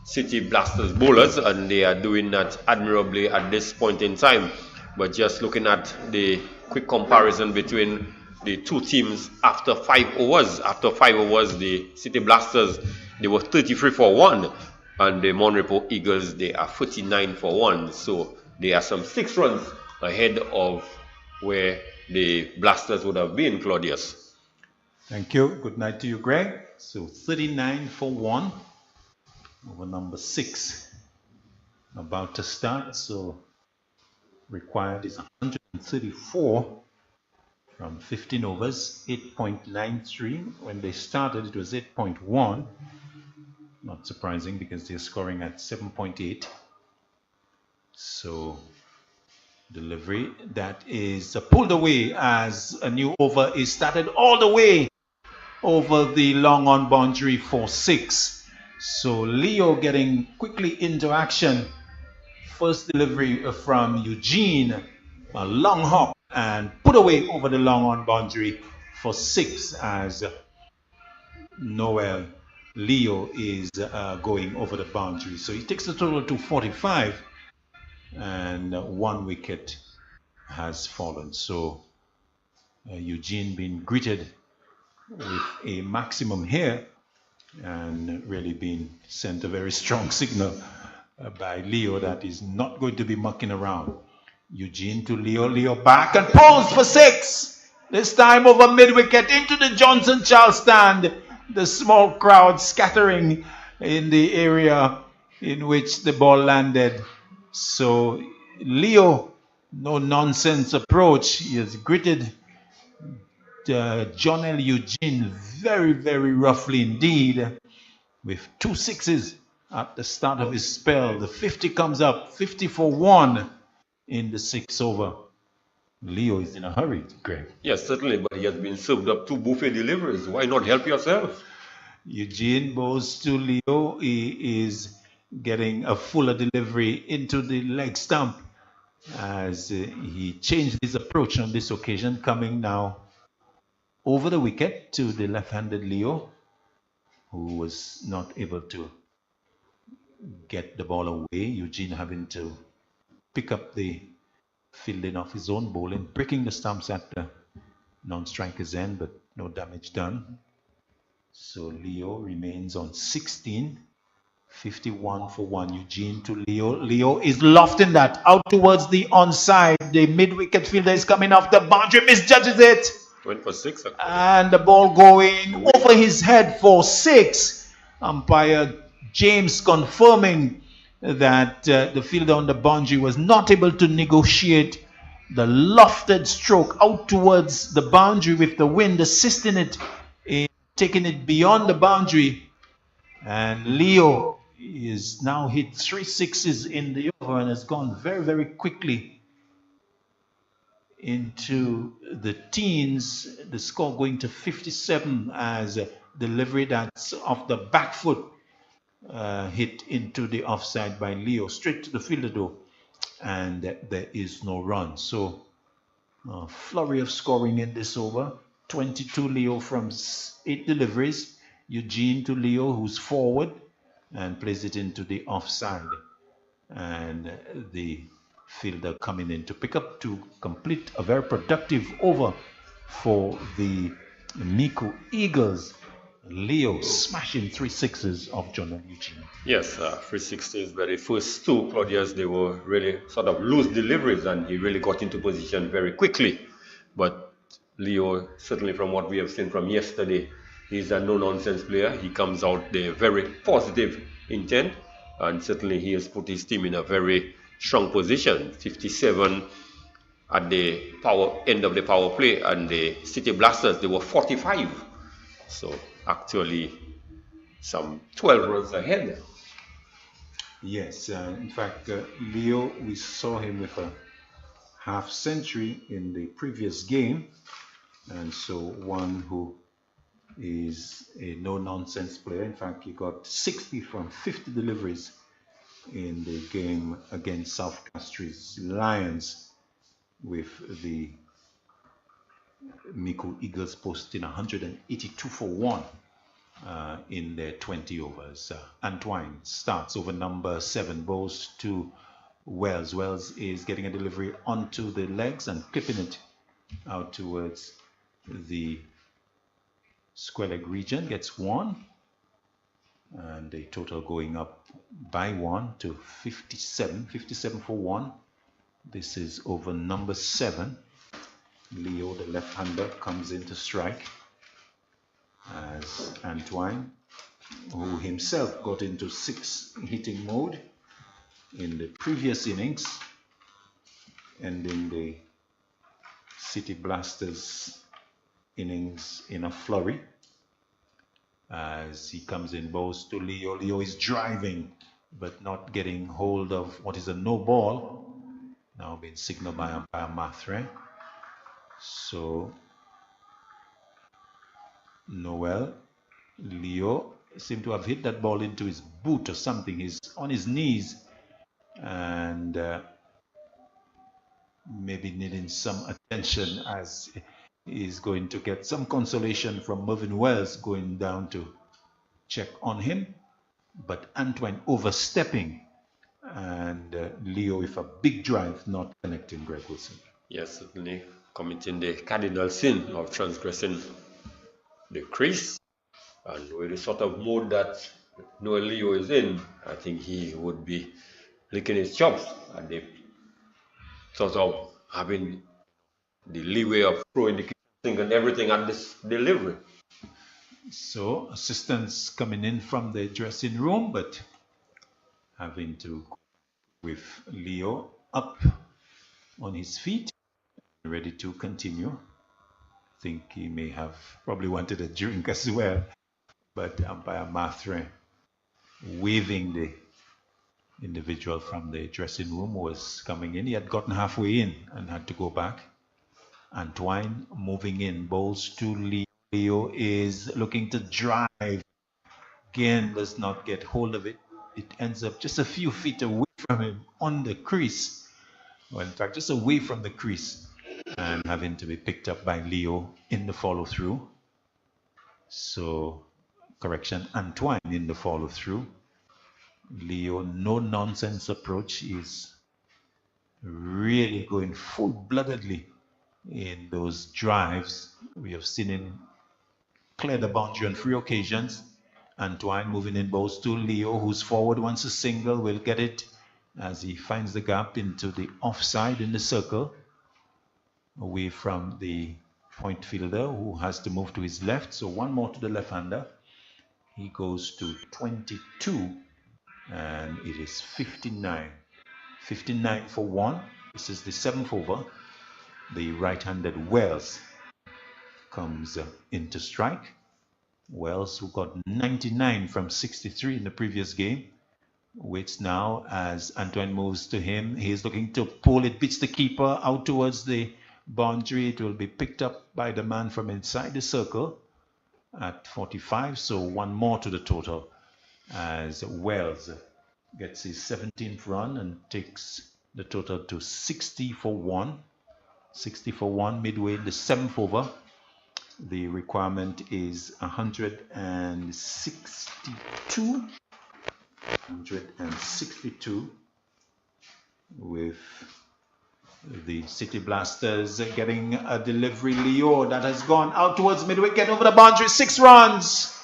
City Blasters bowlers, and they are doing that admirably at this point in time. But just looking at the quick comparison between the two teams after 5 overs. After 5 overs, the City Blasters, they were 33 for 1. And the Monrepo Eagles, they are 49 for 1. So they are some 6 runs ahead of where the Blasters would have been, Claudius. Thank you. Good night to you, Greg. So 39 for 1 over number 6. About to start. So required is 134 from 15 overs, 8.93. When they started, it was 8.1. Not surprising because they're scoring at 7.8. So delivery that is pulled away as a new over is started all the way over the long on boundary for 6. So Leo getting quickly into action. First delivery from Eugene, a long hop and put away over the long on boundary for 6 as Noel Leo is going over the boundary. So he takes the total to 45, and 1 wicket has fallen. So Eugene being greeted with a maximum here and really being sent a very strong signal by Leo that is not going to be mucking around. Eugene to Leo, Leo back and pulls for 6. This time over mid-wicket into the Johnson Charles stand. The small crowd scattering in the area in which the ball landed. So Leo, no nonsense approach. He has greeted John L. Eugene very, very roughly indeed, with 2 sixes at the start of his spell. The 50 comes up, 50 for 1 in the 6th over. Leo is in a hurry, Greg. Yes, certainly, but he has been served up 2 buffet deliveries. Why not help yourself? Eugene bows to Leo. He is getting a fuller delivery into the leg stump as he changed his approach on this occasion, coming now over the wicket to the left-handed Leo, who was not able to get the ball away. Eugene having to pick up the fielding of his own bowling, breaking the stumps at the Non-strikers end, but no damage done. So Leo remains on 16. 51 for 1. Eugene to Leo. Leo is lofting that out towards the onside. The mid-wicket fielder is coming off the boundary, misjudges it. Went for 6. Actually. And the ball going over his head for 6. Umpire James confirming that the fielder on the boundary was not able to negotiate the lofted stroke out towards the boundary with the wind assisting it in taking it beyond the boundary. And Leo is now hit 3 sixes in the over and has gone very, very quickly into the teens. The score going to 57 as delivery that's off the back foot hit into the offside by Leo, straight to the fielder though, and there is no run. So a flurry of scoring in this over. 22 Leo from 8 deliveries. Eugene to Leo, who's forward and plays it into the offside, and the fielder coming in to pick up to complete a very productive over for the Micoud Eagles. Leo smashing 3 sixes of John and Eugene. Yes, 3 sixes, but the first 2, Claudius, they were really sort of loose deliveries and he really got into position very quickly. But Leo, certainly from what we have seen from yesterday, he's a no-nonsense player. He comes out there very positive intent, and certainly he has put his team in a very strong position. 57 at the end of the power play, and the City Blasters, they were 45. So actually some 12 runs ahead. Yes, in fact, Leo, we saw him with a half century in the previous game, and so one who is a no-nonsense player. In fact, he got 60 from 50 deliveries in the game against South Castries Lions, with the Micoud Eagles posting 182 for 1 in their 20 overs. Antoine starts over number 7, bowls to Wells. Wells is getting a delivery onto the legs and clipping it out towards the square leg region, gets 1, and the total going up by 1 to 57 for 1. This is over number 7. Leo, the left-hander, comes in to strike as Antoine, who himself got into 6 hitting mode in the previous innings, ending the City Blasters innings in a flurry. As he comes in, bowls to Leo. Leo is driving but not getting hold of what is a no ball, now being signaled by umpire Matre. So Noel, Leo seemed to have hit that ball into his boot or something. He's on his knees and maybe needing some attention, as he's going to get some consolation from Mervyn Wells going down to check on him. But Antoine overstepping, and Leo with a big drive not connecting Greg Wilson. Yes, certainly committing the cardinal sin of transgressing the crease, and with the sort of mode that Noel Leo is in, I think he would be licking his chops and the sort of having the leeway of throwing the kitchen and everything at this delivery. So assistants coming in from the dressing room, but having to with Leo up on his feet, ready to continue. I think he may have probably wanted a drink as well, but umpire Matre, waving the individual from the dressing room, was coming in. He had gotten halfway in and had to go back. Antoine moving in, bowls to Leo. Leo is looking to drive. Again, does not get hold of it. It ends up just a few feet away from him on the crease. Well, in fact, just away from the crease, and having to be picked up by Leo in the follow-through. So, correction, Antoine in the follow-through. Leo, no-nonsense approach, is really going full-bloodedly in those drives. We have seen him clear the boundary on 3 occasions. Antoine moving in balls to Leo, who's forward, wants a single, will get it as he finds the gap into the offside in the circle, away from the point fielder who has to move to his left. So one more to the left-hander. He goes to 22 and it is 59. 59 for 1. This is the 7th over. The right-handed Wells comes into strike. Wells, who got 99 from 63 in the previous game, waits now as Antoine moves to him. He's looking to pull it, beats the keeper out towards the boundary. It will be picked up by the man from inside the circle at 45. So one more to the total as Wells gets his 17th run and takes the total to 60 for 1. 60 for 1 midway in the 7th over. The requirement is 162. 162 with the City Blasters getting a delivery. Leo, that has gone out towards mid-wicket over the boundary. 6 runs.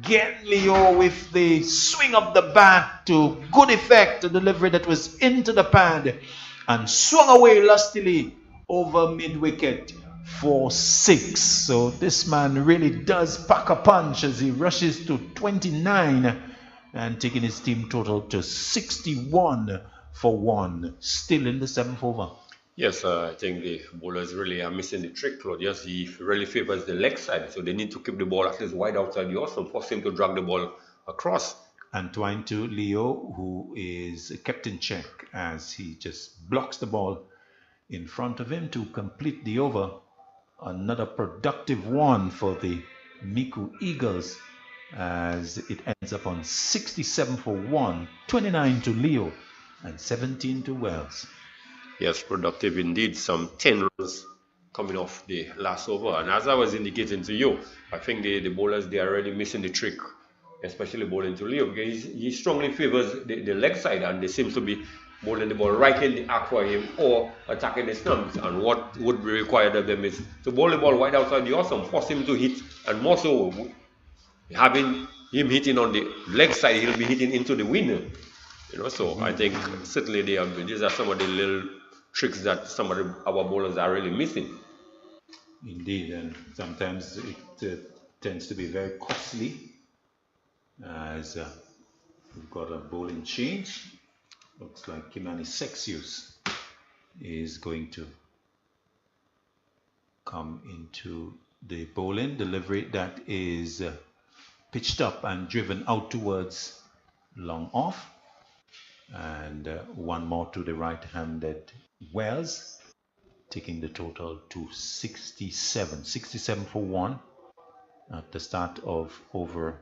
Get Leo with the swing of the bat to good effect. A delivery that was into the pad and swung away lustily over mid-wicket for 6. So this man really does pack a punch as he rushes to 29 and taking his team total to 61 for 1, still in the 7th over. Yes, I think the bowlers really are missing the trick, Claudius. He really favors the leg side, so they need to keep the ball at least wide outside the awesome, force him to drag the ball across. Antoine to Leo, who is kept in check as he just blocks the ball in front of him to complete the over. Another productive one for the Micoud Eagles as it ends up on 67 for 1, 29 to Leo and 17 to Wells. Yes, productive indeed. Some 10 runs coming off the last over. And as I was indicating to you, I think the bowlers, they are really missing the trick, especially bowling to Leo, because he strongly favors the leg side, and they seem to be bowling the ball right in the act for him or attacking the stumps. And what would be required of them is to bowl the ball wide outside the awesome, force him to hit, and more so, having him hitting on the leg side, he'll be hitting into the winner. You know, so I think certainly these are some of the little tricks that some of our bowlers are really missing. Indeed, and sometimes it tends to be very costly as we've got a bowling change. Looks like Kimani Sexius is going to come into the bowling. Delivery that is pitched up and driven out towards long off. And one more to the right-handed Wells, taking the total to 67. 67 for 1 at the start of over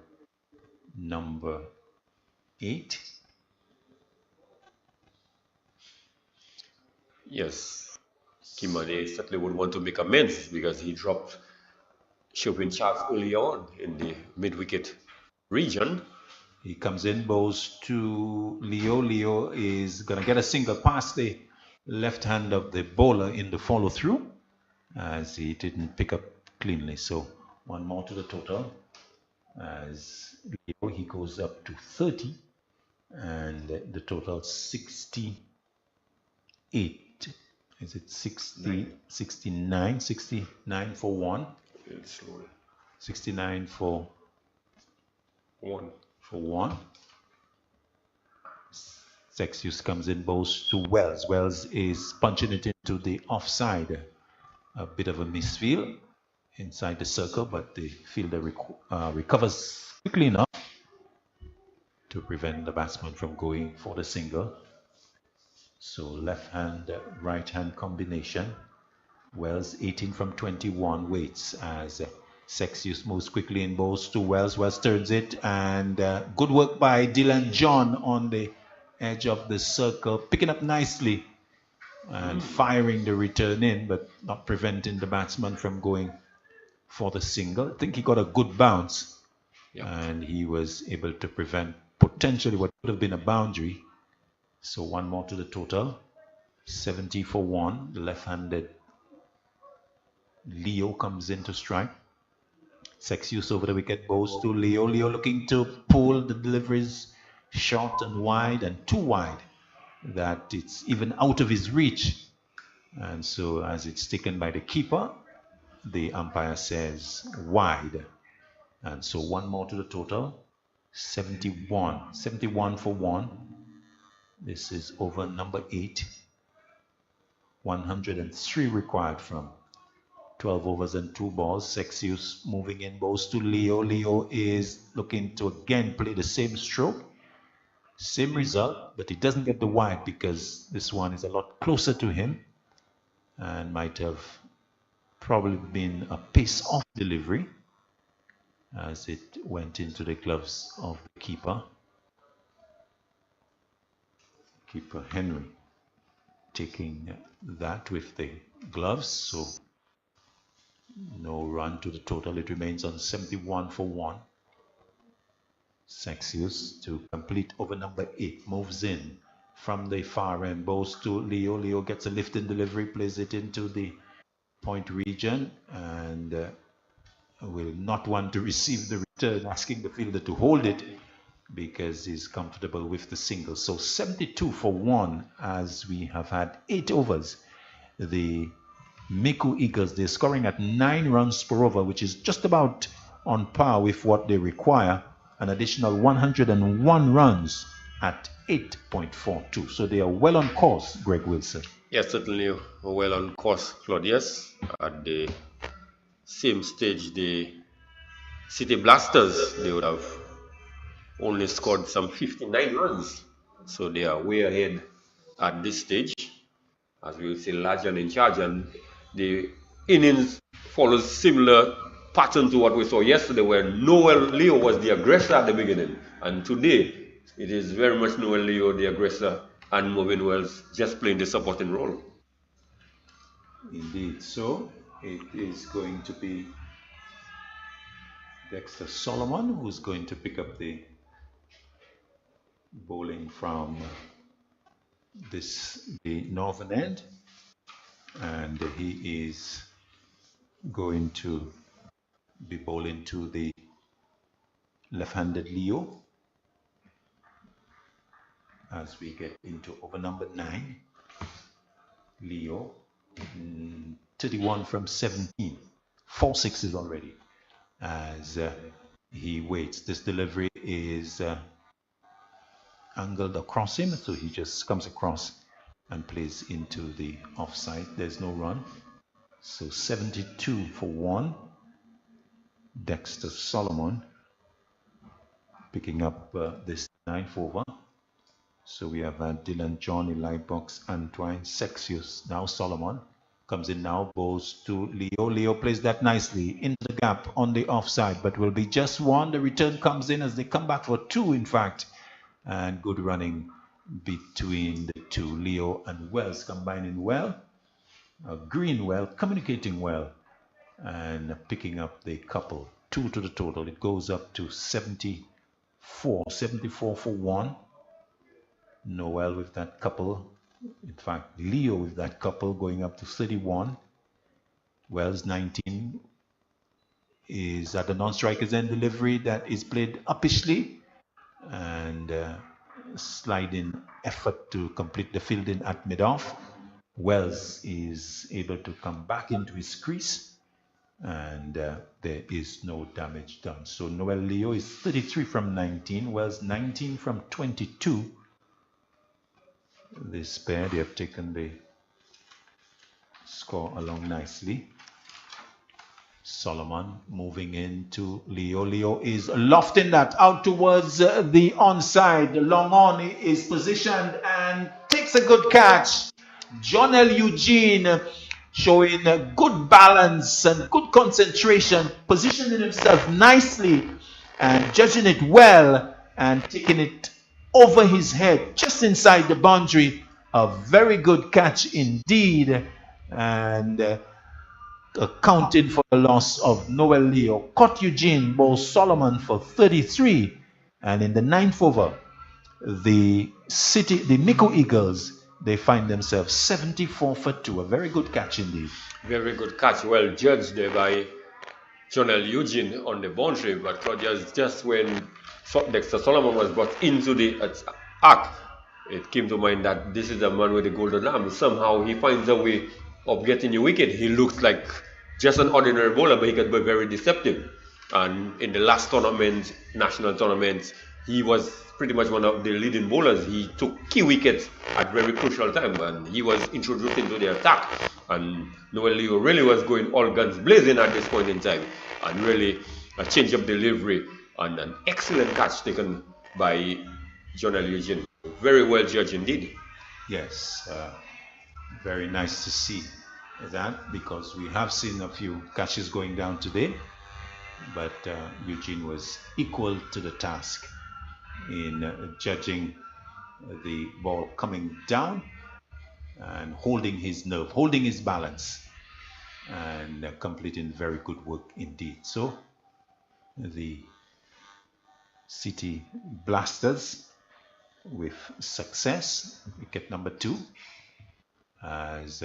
number 8. Yes, Kimani certainly would want to make amends because he dropped Chopin Charles early on in the mid-wicket region. He comes in, bowls to Leo. Leo is going to get a single past the left hand of the bowler in the follow-through as he didn't pick up cleanly. So one more to the total as Leo, he goes up to 30 and the total 68. Is it 60, 69? 69 for 1. 69 for 1. For 1. Sexius comes in, bowls to Wells. Wells is punching it into the offside. A bit of a misfield inside the circle, but the fielder recovers quickly enough to prevent the batsman from going for the single. So left hand, right hand combination. Wells 18 from 21 waits as Sexius moves quickly in, bowls to Wells. Wells turns it, and good work by Dylan John on the edge of the circle, picking up nicely and firing the return in, but not preventing the batsman from going for the single. I think he got a good bounce, and he was able to prevent potentially what would have been a boundary. So one more to the total, 70 for 1. The left-handed Leo comes in to strike. Sexius over the wicket, bows to Leo. Leo looking to pull the deliveries short and wide, and too wide that it's even out of his reach. And so as it's taken by the keeper, the umpire says wide. And so one more to the total, 71. 71 for one. This is over number 8. 103 required from 12 overs and 2 balls. Sexius moving in, bows to Leo. Leo is looking to again play the same stroke. Same result, but he doesn't get the wide because this one is a lot closer to him and might have probably been a pace-off delivery as it went into the gloves of the keeper. Keeper Henry taking that with the gloves, so no run to the total. It remains on 71 for one. Sexius to complete over number 8 moves in from the far end, bows to Leo. Leo gets a lift in delivery, plays it into the point region, and will not want to receive the return, asking the fielder to hold it because he's comfortable with the single. So 72 for 1 as we have had 8 overs. The Micoud Eagles, they're scoring at 9 runs per over, which is just about on par with what they require. An additional 101 runs at 8.42. So they are well on course, Greg Wilson. Yes, certainly well on course, Claudius. At the same stage, the City Blasters, they would have only scored some 59 runs. So they are way ahead at this stage. As we will say, large and in charge. And the innings follows similar pattern to what we saw yesterday, where Noel Leo was the aggressor at the beginning, and today it is very much Noel Leo the aggressor and Movin Wells just playing the supporting role. Indeed, so it is going to be Dexter Solomon who's going to pick up the bowling from the northern end, and he is going to be bowling to the left-handed Leo as we get into over number 9. Leo 31 from 17, 4 sixes already as he waits. This delivery is angled across him, so he just comes across and plays into the offside. There's no run, so 72 for 1. Dexter Solomon picking up this 9th over. So we have Dylan John, Eli Box, Antoine, Sexius. Now Solomon comes in now, bows to Leo. Leo plays that nicely into the gap on the offside, but will be just 1. The return comes in as they come back for 2, in fact. And good running between the two. Leo and Wells combining well. Greenwell communicating well and picking up the couple. 2 to the total. It goes up to 74 for 1. Noel with that couple. In fact, Leo with that couple going up to 31. Wells 19 is at the non-strikers end delivery that is played uppishly, and sliding effort to complete the fielding at mid-off. Wells is able to come back into his crease, and there is no damage done. So Noel Leo is 33 from 19, Wells 19 from 22. This pair, they have taken the score along nicely. Solomon moving into Leo. Leo is lofting that out towards the onside. Long on is positioned and takes a good catch. John L. Eugene showing good balance and good concentration, positioning himself nicely and judging it well and taking it over his head just inside the boundary. A very good catch indeed, and accounting for the loss of Noel Leo. Caught Eugene bowls Solomon for 33, and in the 9th over, the Micoud Eagles they find themselves 74 for 2. A very good catch indeed. Very good catch. Well judged there by Jonel Eugene on the boundary, but Claudius, just when Dexter Solomon was brought into the act, it came to mind that this is a man with the golden arm. Somehow he finds a way of getting a wicket. He looks like just an ordinary bowler, but he can be very deceptive. And in the last tournament, national tournament, he was pretty much one of the leading bowlers. He took key wickets at very crucial time, and he was introduced into the attack. And Noel Leo really was going all guns blazing at this point in time, and really a change of delivery and an excellent catch taken by Jonel Eugene. Very well judged indeed. Yes, very nice to see that, because we have seen a few catches going down today, but Eugene was equal to the task in judging the ball coming down and holding his nerve, holding his balance, and completing very good work indeed. So the City Blasters with success, wicket number 2, as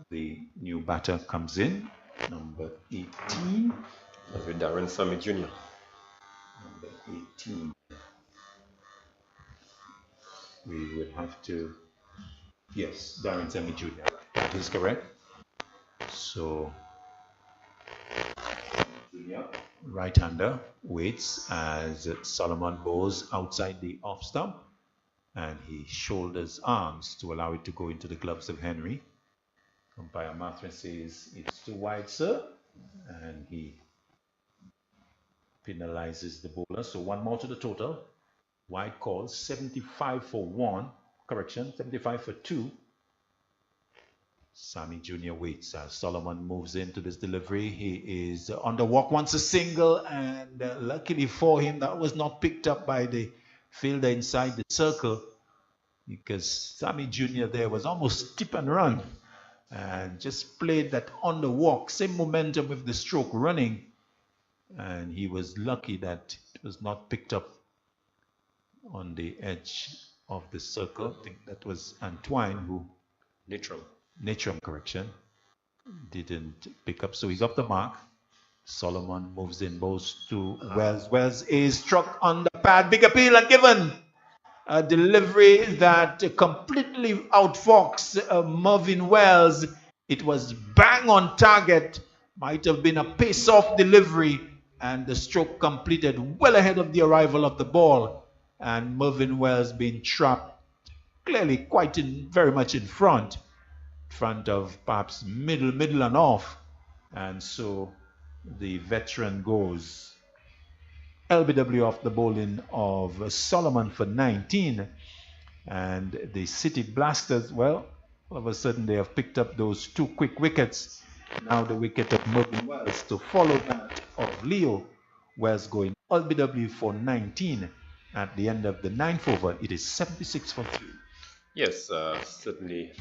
the new batter comes in, number 18. That's with Darren Sammy Jr. Number 18. We would have to, yes, Darren Sammy Jr. That is correct. So, right-hander waits as Solomon bowls outside the off stump, and he shoulders arms to allow it to go into the gloves of Henry. Umpire Mathrin says it's too wide, sir, and he penalizes the bowler. So 1 more to the total. Wide call, 75 for 1. Correction, 75 for 2. Sammy Jr. waits as Solomon moves into this delivery. He is on the walk, wants a single, and luckily for him, that was not picked up by the fielder inside the circle, because Sammy Jr. there was almost tip and run and just played that on the walk, same momentum with the stroke running, and he was lucky that it was not picked up on the edge of the circle. I think that was Antoine who... Natrum, correction, didn't pick up, so he's off the mark. Solomon moves in, bows to Wells. Wells is struck on the pad, big appeal and given. A delivery that completely outfoxed Mervyn Wells. It was bang on target, might have been a pace-off delivery, and the stroke completed well ahead of the arrival of the ball, and Mervyn Wells being trapped clearly quite very much in front of perhaps middle and off, and so the veteran goes LBW off the bowling of Solomon for 19, and the City Blasters, well, all of a sudden they have picked up those 2 quick wickets. Now the wicket of Mervyn Wells to follow that of Leo. Wells going LBW for 19 at the end of the 9th over. It is 76 for 3. Yes, certainly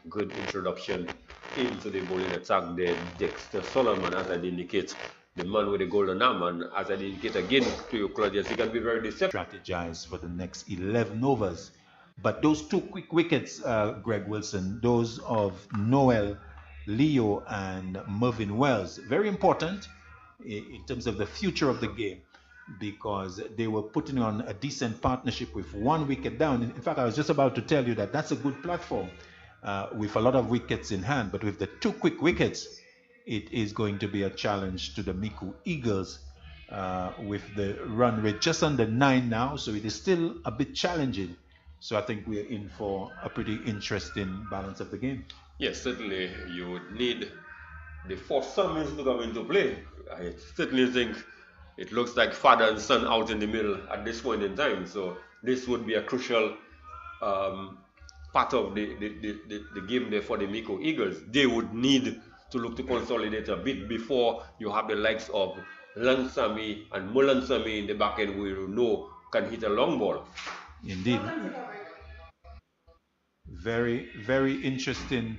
good introduction into the bowling attack there. Dexter Solomon, as I indicate, the man with the golden arm, and as I indicate again to you, Claudius, he can be very deceptive. Strategize for the next 11 overs. But those 2 quick wickets, Greg Wilson, those of Noel, Leo, and Mervyn Wells, very important in terms of the future of the game, because they were putting on a decent partnership with 1 wicket down. In fact, I was just about to tell you that that's a good platform with a lot of wickets in hand, but with the 2 quick wickets, it is going to be a challenge to the Micoud Eagles with the run rate just under 9 now, so it is still a bit challenging. So I think we're in for a pretty interesting balance of the game. Yes, certainly you would need the 4 summons to come into play. I certainly think it looks like father and son out in the middle at this point in time. So this would be a crucial part of the game there for the Micoud Eagles. They would need to look to consolidate a bit before you have the likes of Lansami and Mulansami in the back end, where you know can hit a long ball. Indeed. Very, very interesting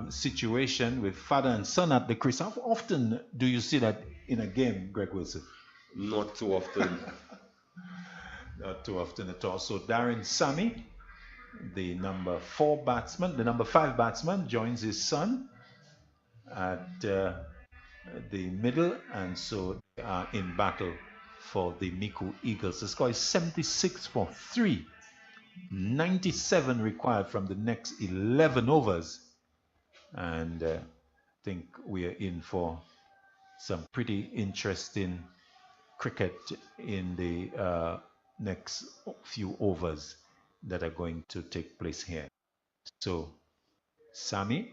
situation with father and son at the crease. How often do you see that in a game, Greg Wilson? Not too often. too often at all. So Darren Sammy, the number 4 batsman, the number 5 batsman, joins his son at the middle, and so they are in battle for the Micoud Eagles. The score is 76 for 3. 97 required from the next 11 overs, and I think we are in for some pretty interesting cricket in the next few overs that are going to take place here. So Sami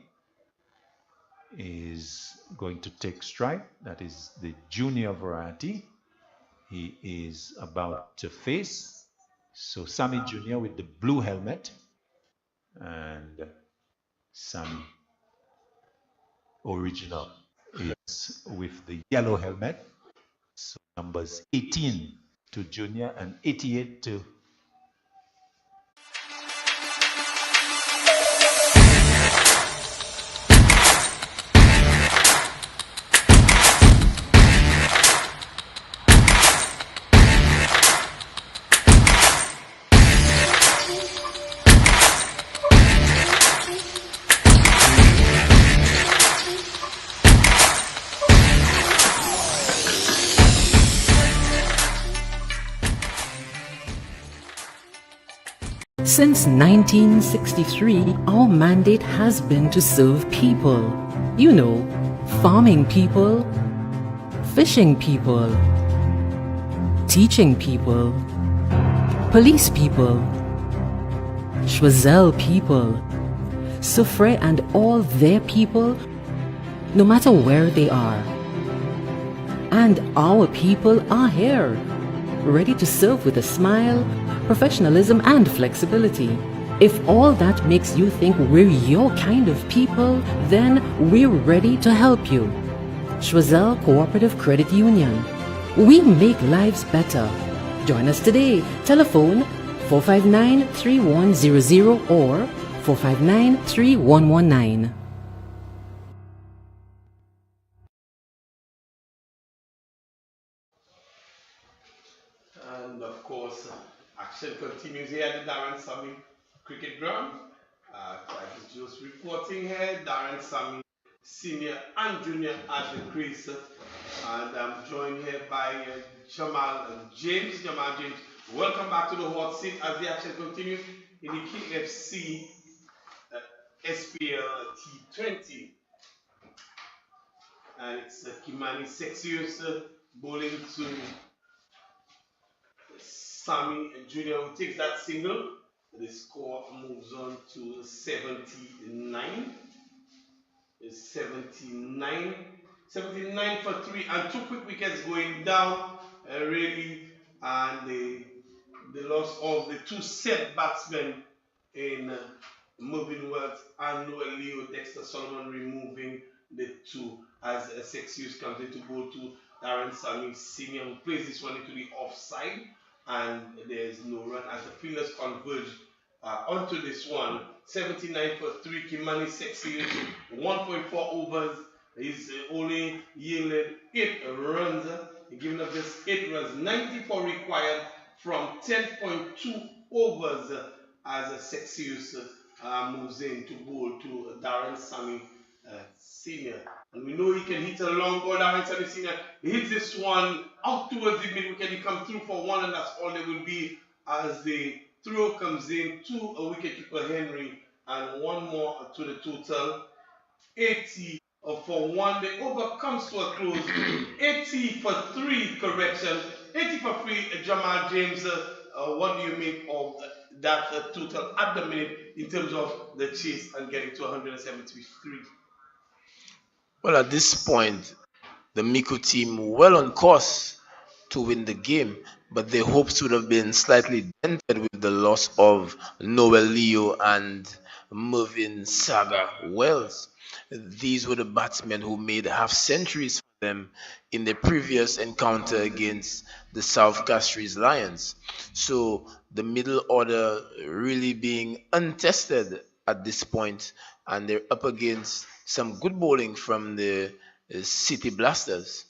is going to take strike. That is the junior variety. He is about to face. So Sami Junior with the blue helmet, and Sami Original is with the yellow helmet. So numbers 18 to Junior and 88 to Since 1963, our mandate has been to serve people. You know, farming people, fishing people, teaching people, police people, Choiseul people, Soufre and all their people, no matter where they are. And our people are here, ready to serve with a smile, professionalism and flexibility. If all that makes you think we're your kind of people, then we're ready to help you. Choiseul Cooperative Credit Union. We make lives better. Join us today. Telephone 459-3100 or 459-3119. And of course, action continues here at the Darren Sammy Cricket Ground. I was just reporting here, Darren Sammy, senior and junior at the crease. And I'm joined here by Jamal James. Jamal James, welcome back to the hot seat as the action continues in the KFC SPLT20. And it's Kimani Sexius bowling to Sammy Jr. who takes that single. The score moves on to 79. 79 for 3, and 2 quick wickets going down, really, and the loss of the 2 set batsmen in Moving Wealth and Noel Leo. Dexter Solomon removing the 2 as Sexius comes into bowl to Darren Sammy Senior, who plays this one into the offside, and there's no run as the fielders converge onto this one. 79 for 3. Kimani Sexius, 1.4 overs. He's only yielded 8 runs. Giving up just 8 runs. 94 required from 10.2 overs as Sexius moves in to bowl to Darren Sammy Senior. And we know he can hit a long ball. Darren Sammy Senior, he hits this one out towards the mid wicket. He comes through for 1, and that's all there will be as the throw comes in to a wicketkeeper Henry, and 1 more to the total. 80 for 1. The over comes to a close. 80 for 3, correction. 80 for 3, Jamal James. What do you make of that total at the minute in terms of the chase and getting to 173? Well, at this point, the Micoud team well on course to win the game, but their hopes would have been slightly dented with the loss of Noel Leo and Mervyn Saga Wells. These were the batsmen who made half centuries for them in the previous encounter against the South Castries Lions. So the middle order really being untested at this point, and they're up against some good bowling from the City Blasters.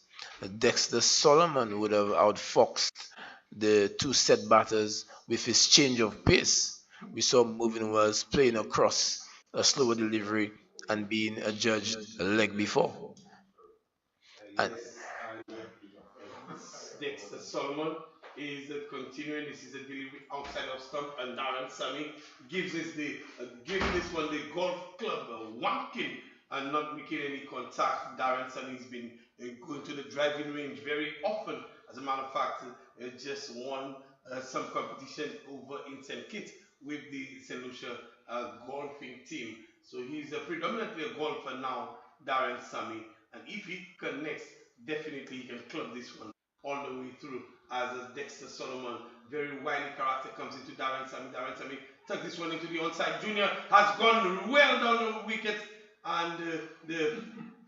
Dexter Solomon would have outfoxed the two set batters with his change of pace. We saw Moving Wells playing across a slower delivery and being adjudged a leg before. And Dexter Solomon is continuing. This is a delivery outside of stump, and Darren Sammy gives us giving this one the golf club whacking and not making any contact. Darren Sammy's been going to the driving range very often. As a matter of fact, just won some competition over in St. Kitts with the St. Lucia golfing team. So he's predominantly a golfer now, Darren Sammy. And if he connects, definitely he can club this one all the way through. As Dexter Solomon, very wily character, comes into Darren Sammy. Darren Sammy took this one into the onside. Junior has gone well down the wicket, and the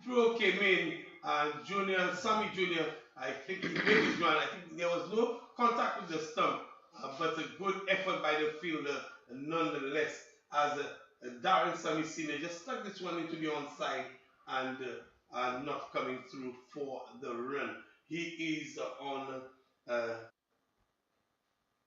throw came in. And Sammy Junior, I think he made his run. I think there was no contact with the stump, but a good effort by the fielder nonetheless. As Darren Sammy Senior just stuck this one into the onside and not coming through for the run. He is on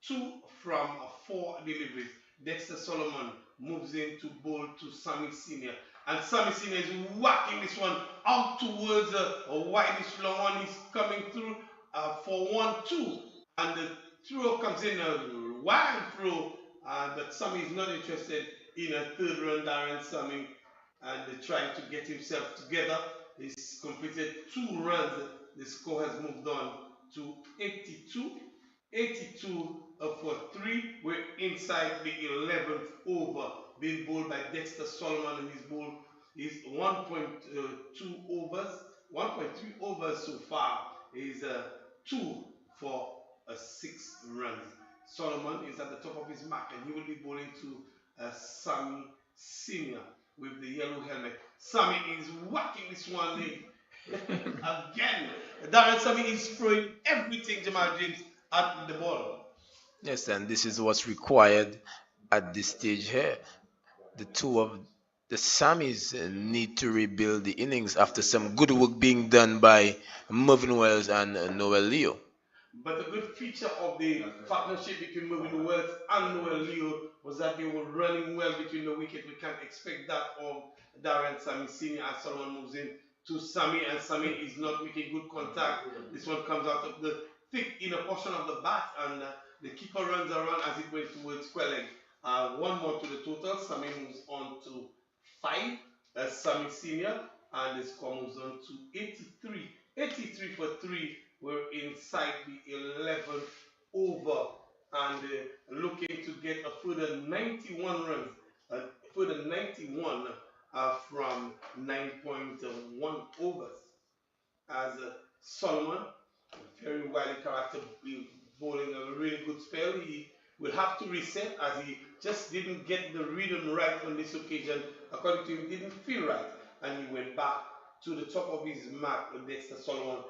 2 from 4 deliveries. Dexter Solomon moves in to bowl to Sammy Senior. And Sammy Senior is whacking this one out towards a wideish long one. He's coming through for 1-2. And the throw comes in, a wild throw. But Sammy is not interested in a third run. Darren Sammy and trying to get himself together. He's completed 2 runs. The score has moved on to 82. 82 for 3. We're inside the 11th over. Being bowled by Dexter Solomon, and his ball is 1.2 overs. 1.3 overs so far. Is 2 for 6 runs. Solomon is at the top of his mark, and he will be bowling to Sammy Senior with the yellow helmet. Sammy is whacking this one again. Darren Sammy is throwing everything, Jamal James, at the ball. yes, and this is what's required at this stage here. The two of the Sammies need to rebuild the innings after some good work being done by Mervyn Wells and Noel Leo. But the good feature of the partnership between Mervyn Wells and Noel Leo was that they were running well between the wicket. We can't expect that of Darren Sammy Senior as Solomon moves in to Sammy, and Sammy is not making good contact. This one comes out of the thick inner portion of the bat, and the keeper runs around as it went towards square leg. 1 more to the total. Sammy moves on to 5. Sammy Senior, and the score moves on to 83. 83 for 3. We're inside the 11th over, and looking to get a further 91 runs. Further 91 from 9.1 overs. As Solomon, a very wily character, bowling a really good spell. He will have to reset as he just didn't get the rhythm right on this occasion. According to him, he didn't feel right, and he went back to the top of his mark with Dexter Solomon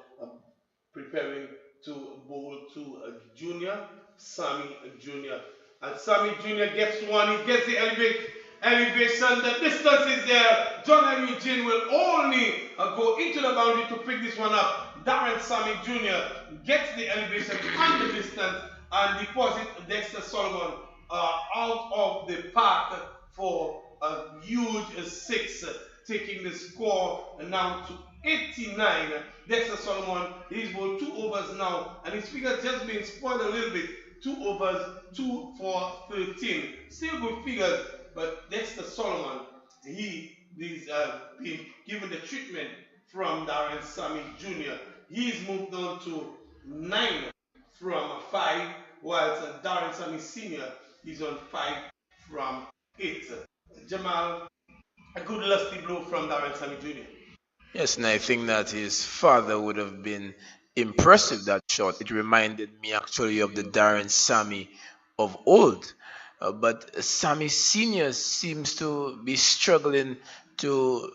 preparing to bowl to Junior, Sammy Junior. And Sammy Junior gets one, he gets the elevation, the distance is there. John and Eugene will only go into the boundary to pick this one up. Darren Sammy Jr. gets the elevation and the distance and deposit Dexter Solomon out of the park for a huge 6, taking the score now to 89. Dexter Solomon, he's bowled 2 overs now, and his figure just been spoiled a little bit. 2 overs, 2 for 13. Still good figures, but Dexter Solomon, he is being given the treatment from Darren Sammy Jr. He's moved on to 9 from 5, whilst Darren Sammy Sr. is on 5 from 8. Jamal, a good lusty blow from Darren Sammy Jr. Yes, and I think that his father would have been impressed with that shot. It reminded me actually of the Darren Sammy of old. But Sammy Senior seems to be struggling to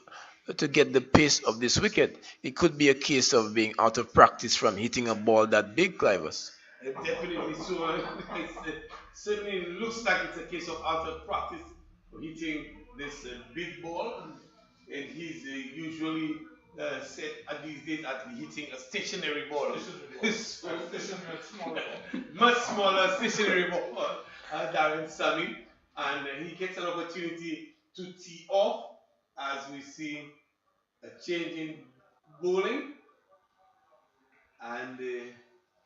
get the pace of this wicket. It could be a case of being out of practice from hitting a ball that big, Clivers. Definitely so. It certainly looks like it's a case of out of practice for hitting this big ball. And he's usually set at these days at hitting a stationary ball. much smaller stationary ball, Darren Sammy, and he gets an opportunity to tee off as we see a change in bowling, and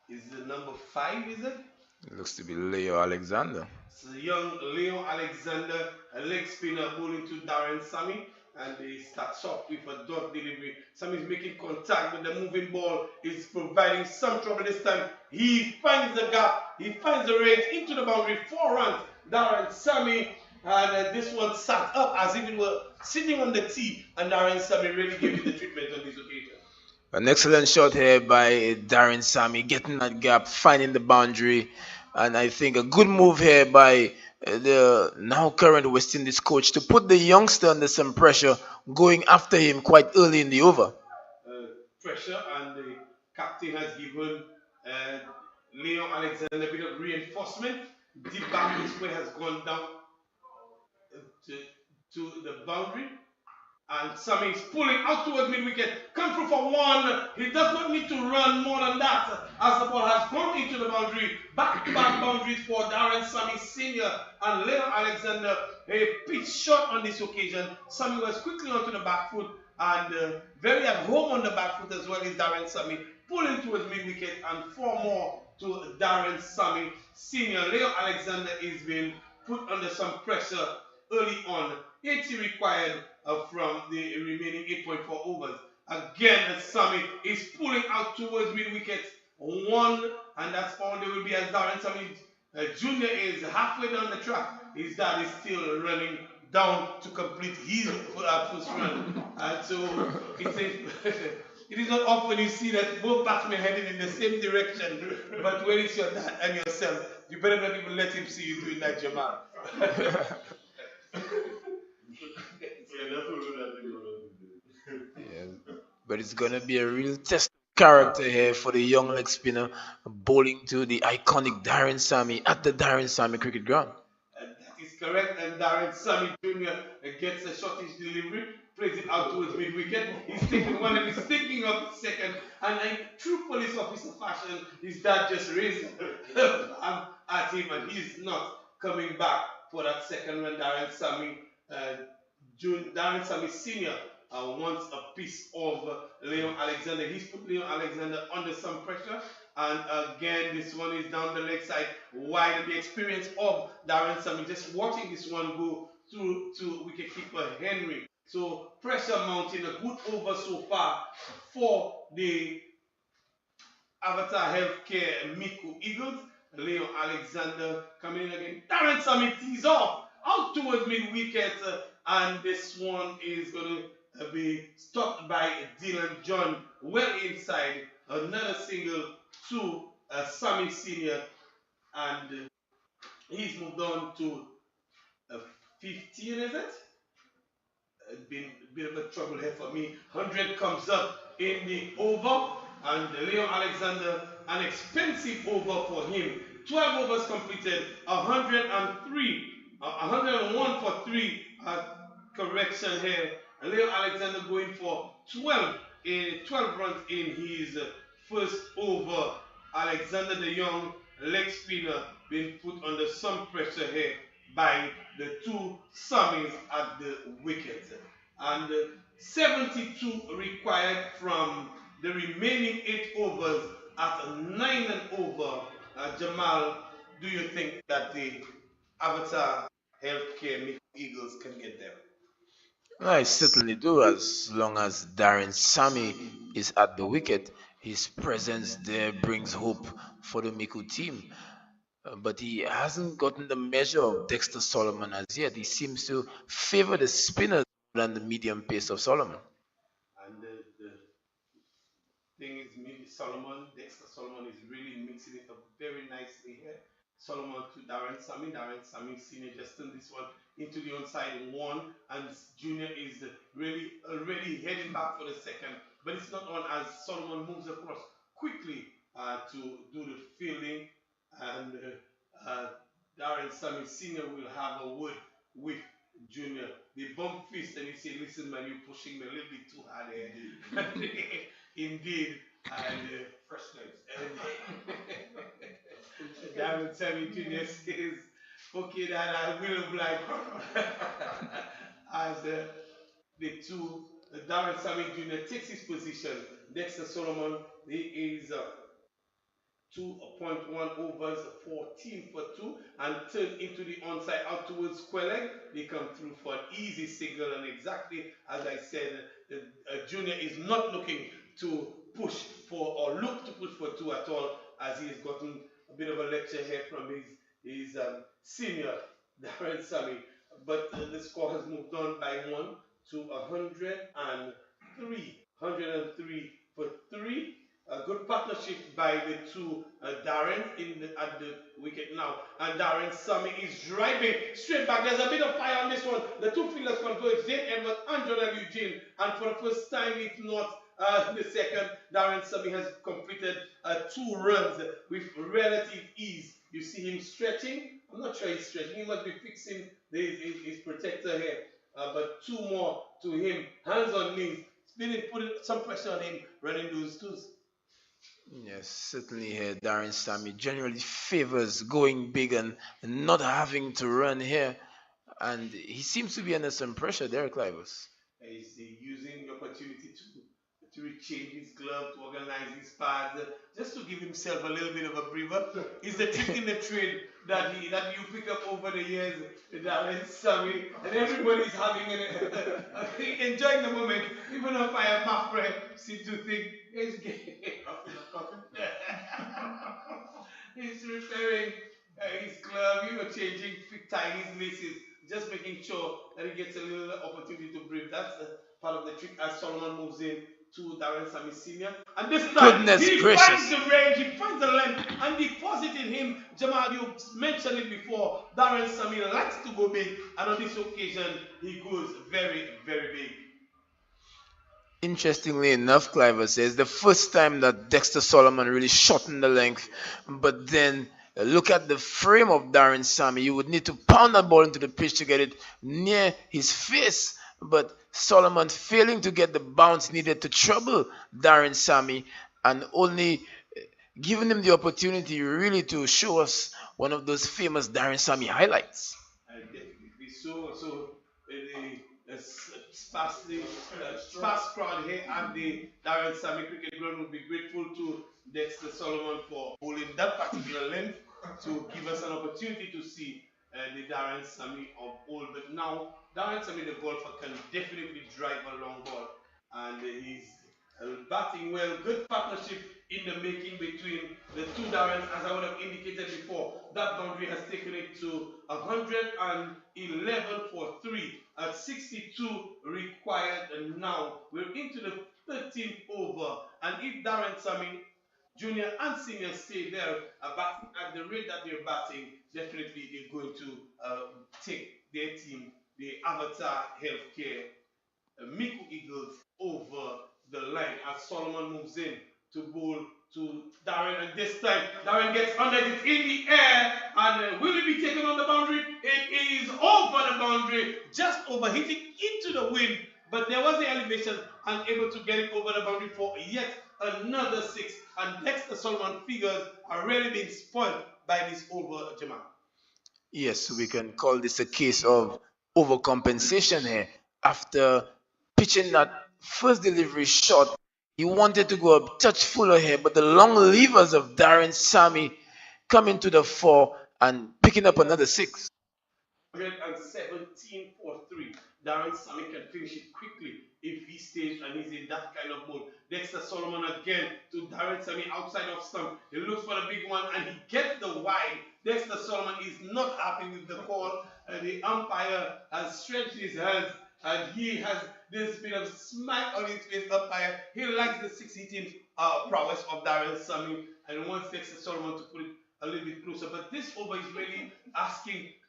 is the number 5, is it? It looks to be Leo Alexander. So young Leo Alexander, a leg spinner bowling to Darren Sammy, and they start off with a dot delivery. Sammy is making contact with the moving ball, is providing some trouble this time. He finds the gap, he finds the range into the boundary, 4 runs. Darren Sammy, and this one sat up as if it were sitting on the tee, and Darren Sammy really gave it the treatment on this occasion. An excellent shot here by Darren Sammy, getting that gap, finding the boundary, and I think a good move here by the now current West Indies coach to put the youngster under some pressure, going after him quite early in the over. Pressure, and the captain has given Leon Alexander a bit of reinforcement. Deep back display has gone down to the boundary. And Sammy is pulling out towards mid-wicket. Come through for 1. He does not need to run more than that as the ball has gone into the boundary. Back-to-back boundaries for Darren Sammy Sr. and Leon Alexander. A pitch shot on this occasion. Sammy was quickly onto the back foot and very at home on the back foot as well as Darren Sammy. Pulling towards mid-wicket and 4 more to Darren Sammy Sr. Leon Alexander is being put under some pressure early on. 80 required from the remaining 8.4 overs. Again, Sammy is pulling out towards mid-wicket. 1, and that's all there will be as Darren Sammy Jr. is halfway down the track. His dad is still running down to complete his first run. And so it is not often you see that both batsmen heading in the same direction, but when it's your dad and yourself, you better not even let him see you doing that, Jamal. Yeah, but it's gonna be a real test of character here for the young leg spinner bowling to the iconic Darren Sammy at the Darren Sammy cricket ground. And that is correct, and Darren Sammy Jr. gets a shortish delivery, plays it out towards mid-wicket. He's taking 1 and he's thinking of the second, and in true police officer fashion, his dad just raised at him, and he's not coming back for that second run. Darren Sammy Sr. Wants a piece of Leon Alexander. He's put Leon Alexander under some pressure, and again this one is down the leg side wide. And the experience of Darren Sammy, just watching this one go through to wicketkeeper Henry. So pressure mounting, a good over so far for the Avatar Healthcare Micoud Eagles. Leon Alexander coming in again. Darren Sammy tees off out towards mid-wicket, and this one is going to be stopped by Dylan John well inside. Another single to Sammy Sr. and he's moved on to 15, is it? It's been a bit of a trouble here for me. 100 comes up in the over, and Leon Alexander, an expensive over for him. 12 overs completed, 103, 101 for 3. Correction here. Leon Alexander going for 12 runs in his first over. Alexander the young leg spinner being put under some pressure here by the 2 Sammies at the wicket. And 72 required from the remaining 8 overs at 9 and over. Jamal, do you think that the Avatar Healthcare Eagles can get there? I certainly do, as long as Darren Sammy is at the wicket. His presence there brings hope for the Micoud team. But he hasn't gotten the measure of Dexter Solomon as yet. He seems to favor the spinners more than the medium pace of Solomon. And the thing is, Dexter Solomon is really mixing it up very nicely here. Solomon to Darren Sammy Sr. just turned this one into the onside 1, and Junior is really already heading back for the second, but it's not on as Solomon moves across quickly to do the fielding, and Darren Sammy Sr. will have a word with Junior. They bump fist and he say, "Listen man, you're pushing me a little bit too hard here." Indeed, and fresh Darren Sammy Jr. says, okay, that I will oblige. As the two, Darren Sammy Jr. takes his position. Dexter Solomon, he is 2.1 overs, 14 for 2, and turn into the onside out towards Quelleg. They come through for an easy single, and exactly as I said, Junior is not looking to push for or look to push for 2 at all, as he has gotten a bit of a lecture here from his senior, Darren Sammy. But the score has moved on by 1 to 103. 103 for 3. A good partnership by the two Darren at the wicket now. And Darren Sammy is driving straight back. There's a bit of fire on this one. The two fielders converge, Zane Edwards and Jordan Eugene. And for the first time, if not the second, Darren Sammy has completed 2 runs with relative ease. You see him stretching. I'm not sure he's stretching. He must be fixing his protector here. But 2 more to him. Hands on knees. Putting some pressure on him running those 2s. Yes, certainly here Darren Sammy generally favors going big and not having to run here. And he seems to be under some pressure there, Clivus. He's using the opportunity to rechange his glove, to organize his pads, just to give himself a little bit of a breather. Is the trick in the trade that you pick up over the years, Darren Sammy, and everybody's having enjoying the moment. Even if I am my friend, seem to think he's he's repairing his glove, changing, tying his laces, just making sure that he gets a little opportunity to breathe. That's part of the trick as Solomon moves in to Darren Sammy Sr. And this time, he finds the range, he finds the length, and deposit in him. Jamal, you mentioned it before, Darren Sammy likes to go big, and on this occasion, he goes very, very big. Interestingly enough, Cliver says, the first time that Dexter Solomon really shortened the length, but then look at the frame of Darren Sammy. You would need to pound that ball into the pitch to get it near his face, but Solomon failing to get the bounce needed to trouble Darren Sammy, and only giving him the opportunity really to show us one of those famous Darren Sammy highlights. Definitely so. The sparse crowd here at the Darren Sammy cricket ground would be grateful to Dexter Solomon for holding that particular length to give us an opportunity to see the Darren Sammy of old. But now, Darren Sammy, the golfer, can definitely drive a long ball. And he's batting well. Good partnership in the making between the two Darrens, as I would have indicated before. That boundary has taken it to 111 for 3 at 62 required. And now we're into the 13th over. And if Darren Sammy Junior and Senior stay there batting at the rate that they're batting, definitely they're going to take their team, the Avatar Healthcare Micoud Eagles, over the line as Solomon moves in to bowl to Darren, and this time Darren gets under it in the air, and will it be taken on the boundary? It is over the boundary, just over, hitting into the wind, but there was the elevation and able to get it over the boundary for yet another 6, and Dexter Solomon figures are really being spoiled by this over, Jamal. Yes, we can call this a case of overcompensation here. After pitching that first delivery shot, he wanted to go a touch fuller here, but the long levers of Darren Sammy coming to the fore and picking up another 6. 117 for 3. Darren Sammy can finish it quickly if he stays and he's in that kind of mode. Dexter Solomon again to Darren Sammy outside of stump. He looks for the big one and he gets the wide. Dexter Solomon is not happy with the call. The umpire has stretched his hands and he has this bit of smack on his face. Umpire, he likes the 6 hitting prowess of Darren Sammy and wants Dexter Solomon to put it a little bit closer. But this over is really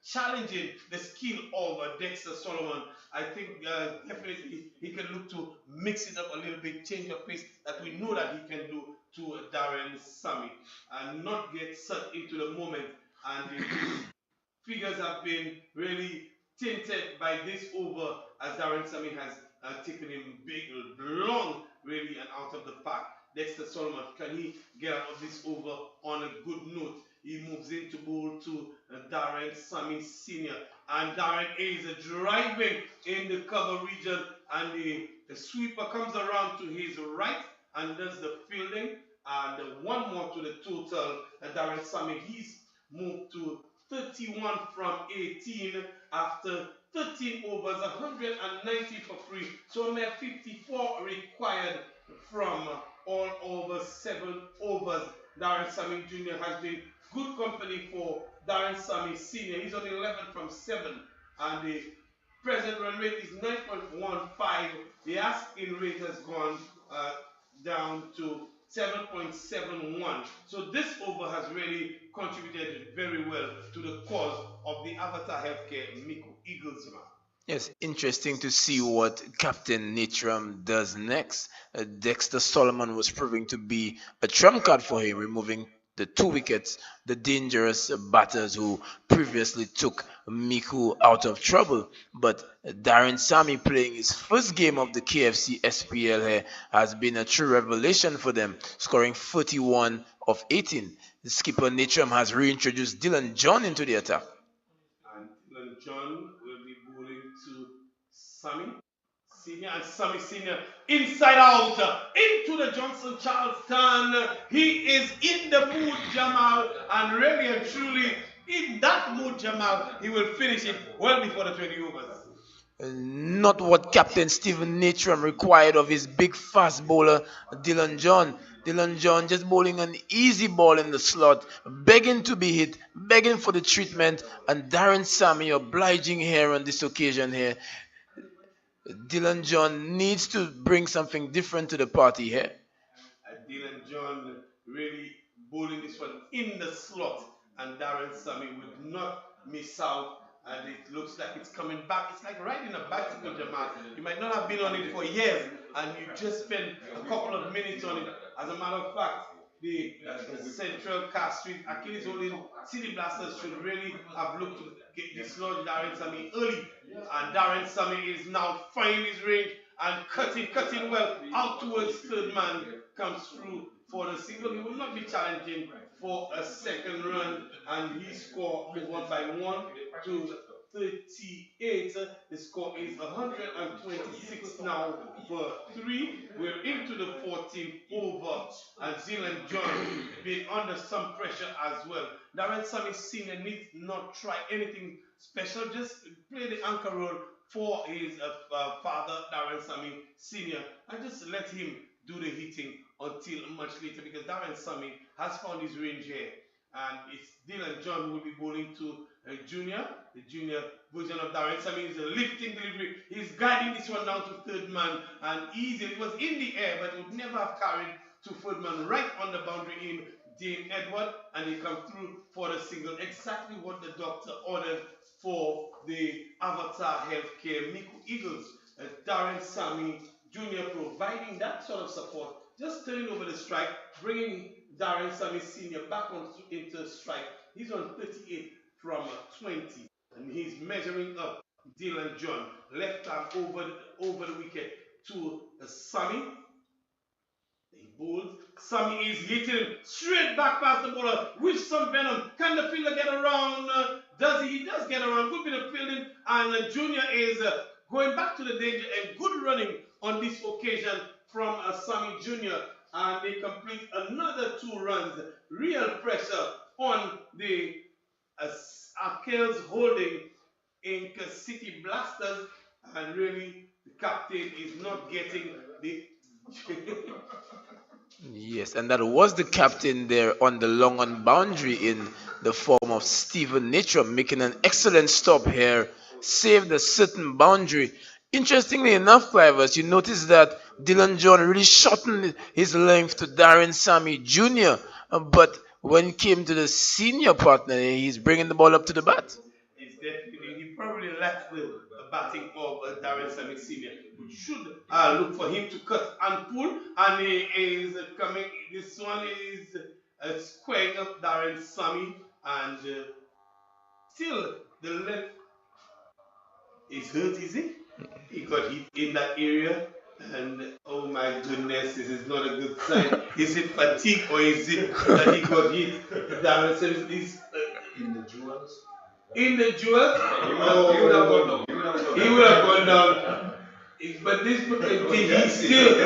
challenging the skill of Dexter Solomon. I think definitely he can look to mix it up a little bit, change of pace that we know that he can do to Darren Sammy and not get sucked into the moment. And the figures have been really tainted by this over as Darren Sammy has taken him big, long, really, and out of the park. Dexter Solomon, can he get out of this over on a good note? He moves into ball to Darren Sammy Sr. And Darren is driving in the cover region, and the sweeper comes around to his right and does the fielding. And one more to the total. Darren Sammy, he's moved to 31 from 18 after 13 overs, 190 for free. So a mere 54 required from all over 7 overs. Darren Sammy Jr. has been good company for Darren Sammy Sr. He's on 11 from 7, and the present run rate is 9.15. The asking rate has gone down to 7.71. So this over has really contributed very well to the cause of the Avatar Healthcare Micoud Eagles. Yes, interesting to see what Captain Nitram does next. Dexter Solomon was proving to be a trump card for him, removing the 2 wickets, the dangerous batters who previously took Micoud out of trouble. But Darren Sammy playing his first game of the KFC SPL here has been a true revelation for them, scoring 41 of 18. The skipper Nitram has reintroduced Dylan John into the attack. And Dylan John will be bowling to Sammy Senior, and Sammy Senior inside out into the Johnson Charleston. He is in the mood, Jamal, and really and truly in that mood, Jamal, he will finish it well before the 20 overs. Not what Captain Stephen Natram required of his big fast bowler Dylan John. Dylan John just bowling an easy ball in the slot, begging to be hit, begging for the treatment, and Darren Sammy obliging here on this occasion here. Dylan John needs to bring something different to the party here. Dylan John really bowling this one in the slot, and Darren Sammy would not miss out. And it looks like it's coming back. It's like riding a bicycle, Jamal. You might not have been on it for years, and you just spent a couple of minutes on it. As a matter of fact, the Central Cast Street Achilles holding City Blasters should really have looked to get dislodge Darren Sammy early. And Darren Sammy is now finding his range and cutting well out towards third man. Comes through for the single. He will not be challenging for a second run, and he scored over by 1 to 38. The score is 126 now for 3. We're into the 14th over, and Zealand John being under some pressure as well. Darren Sammy Sr. needs not try anything special, just play the anchor role for his father, Darren Sammy Sr., and just let him do the hitting until much later, because Darren Sammy has found his range here. And it's Dylan John who will be bowling to Junior. The junior version of Darren Sammy is a lifting delivery. He's guiding this one down to third man, and easy. It was in the air, but it would never have carried to third man, right on the boundary in Dame Edward, and he come through for the single. Exactly what the doctor ordered for the Avatar Healthcare Micoud Eagles. Darren Sammy Jr. providing that sort of support, just turning over the strike, bringing Darren Sammy Sr. back into strike. He's on 38 from 20, and he's measuring up Dylan John, left arm over the wicket to Sammy. He bowls. Sammy is hitting straight back past the bowler with some venom. Can the fielder get around? Does he? He does get around. Good bit of fielding, and Junior is going back to the danger, and good running on this occasion from Sammy Jr. And they complete another 2 runs. Real pressure on the Achilles holding Inc. City Blasters, and really the captain is not getting the Yes, and that was the captain there on the long on boundary in the form of Stephen Nitram, making an excellent stop here, saved a certain boundary. Interestingly enough, Clivers, you notice that Dylan John really shortened his length to Darren Sammy Jr., but when it came to the senior partner, he's bringing the ball up to the bat. It's definitely, he probably left the batting of Darren Sammy Sr. We should look for him to cut and pull, and he is coming. This one is squaring up Darren Sammy, and still the left is hurt, is he? He got hit in that area. And oh my goodness, this is not a good sign. Is it fatigue or is it that he got hit? Darren says this in the jewels. In the jewels? He would have gone down. He would have gone down. But this thing, he still.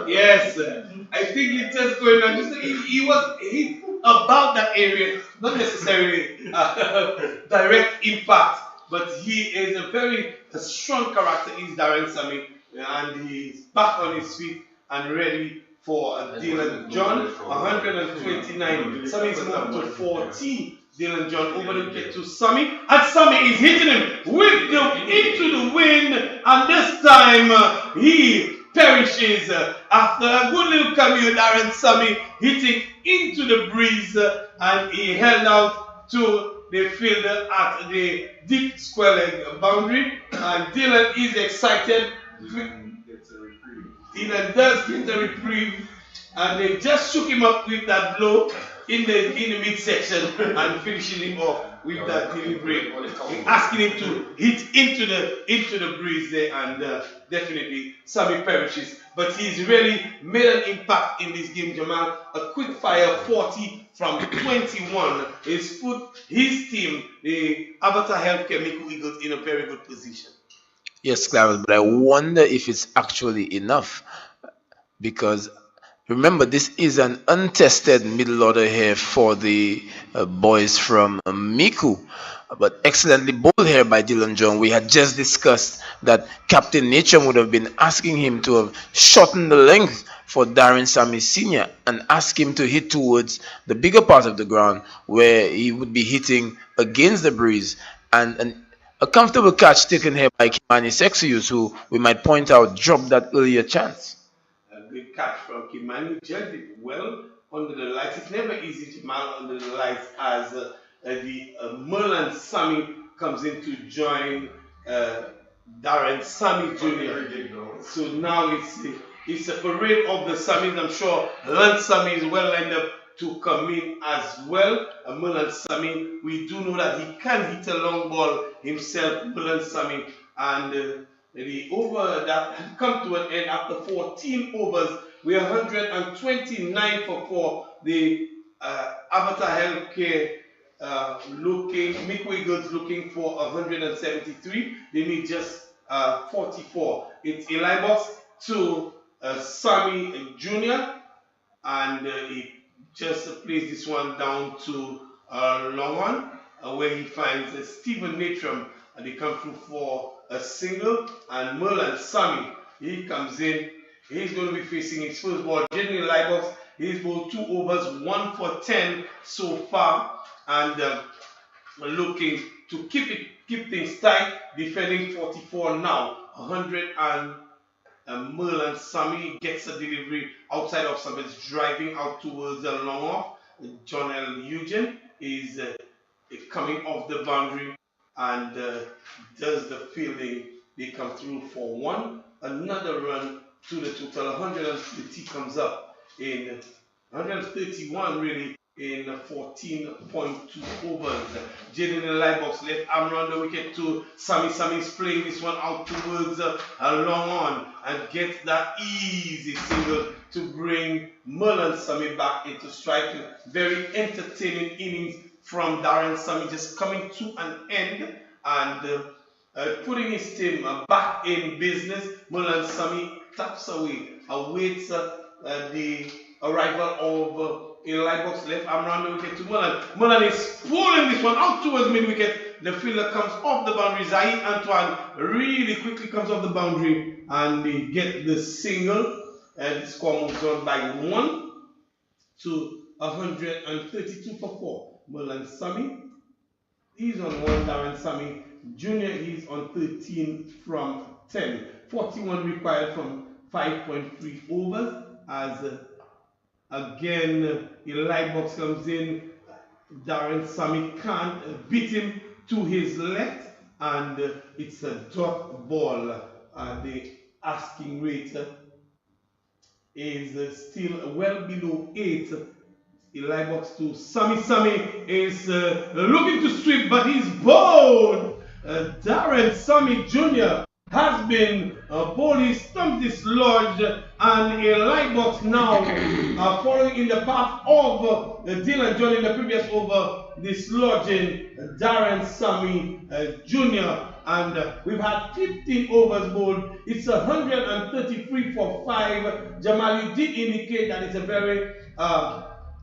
Yes, I think it's just going on. He was hit about that area, not necessarily direct impact, but he is a strong character. He's Darren Sammy, and he's back on his feet and ready for Dylan John. 129. Sammy's moved up to 14. Dylan John over the wicket to Sammy, and Sammy is hitting him with into the wind, and this time he perishes after a good little cameo. Darren Sammy hitting into the breeze, and he held out to the fielder at the deep square leg boundary, and Dylan is excited. Dylan does get a reprieve, and they just shook him up with that blow in the midsection and finishing him off with that delivery, asking him to hit into the breeze there, and definitely Sammy perishes. But he's really made an impact in this game, Jamal. A quick fire 40 from 21 has put his team, the Avatar Healthcare Micoud Eagles, in a very good position. Yes, Clarence, but I wonder if it's actually enough, because remember, this is an untested middle order here for the boys from Micoud. But excellently bowled here by Dylan John. We had just discussed that Captain Nature would have been asking him to have shortened the length for Darren Sammy Sr. and ask him to hit towards the bigger part of the ground where he would be hitting against the breeze. And a comfortable catch taken here by Kimani Sexius, who we might point out dropped that earlier chance. A good catch from Kimani. Judged it well under the lights. It's never easy to mount under the lights as the Merlin Sammy comes in to join Darren Sammy Jr. So now it's a parade of the Sammys. I'm sure Lance Sammy is well lined up to come in as well. Merlin Sammy, we do know that he can hit a long ball himself, Merlin Sammy, and the over that had come to an end after 14 overs. We are 129 for 4. The Avatar Healthcare Micoud Eagles looking for 173. They need just 44. It's Eli Box to Sammy Jr. and he just plays this one down to long on, where he finds Stephen Natram, and they come through for a single, and Merlin Sammy, he comes in. He's going to be facing his first ball. Jenny Libos, he's bowled 2 overs, 1 for 10 so far, and looking to keep things tight, defending 44 now. 100 and Merlin Sammy gets a delivery outside of somebody driving out towards the long off. John L. Eugene is coming off the boundary and does the fielding. They come through for 1. Another run to the total. 130 comes up in 131 really in 14.2 overs. Jaden in the light box, left arm round the wicket to Sammy. Sammy's playing this one out towards a long on and gets that easy single to bring Merlin Sammy back into strike. Very entertaining innings from Darren Sammy, just coming to an end and putting his team back in business. Merlin Sammy taps away, awaits the arrival of Eli Box, left arm round the wicket to Merlin. Merlin is pulling this one out towards mid-wicket. The fielder comes off the boundary. Zahid Antoine really quickly comes off the boundary and they get the single. And the score moves on by 1 to 132 for 4. Merlin Sammy, he's on 1. Darren Sammy Jr., he's on 13 from 10. 41 required from 5.3 overs as again, Eli Box comes in. Darren Sammy can't beat him to his left, and it's a drop ball. The asking rate is still well below 8 Eli box to Sammy. Sammy is looking to sweep, but he's bold. Darren Sammy Jr. has been boldly stumped this lodge, and Eli box now following in the path of Dylan John in the previous over, dislodging Darren Sammy Jr. And we've had 15 overs bowled. It's 133 for 5. Jamal, you did indicate that it's a very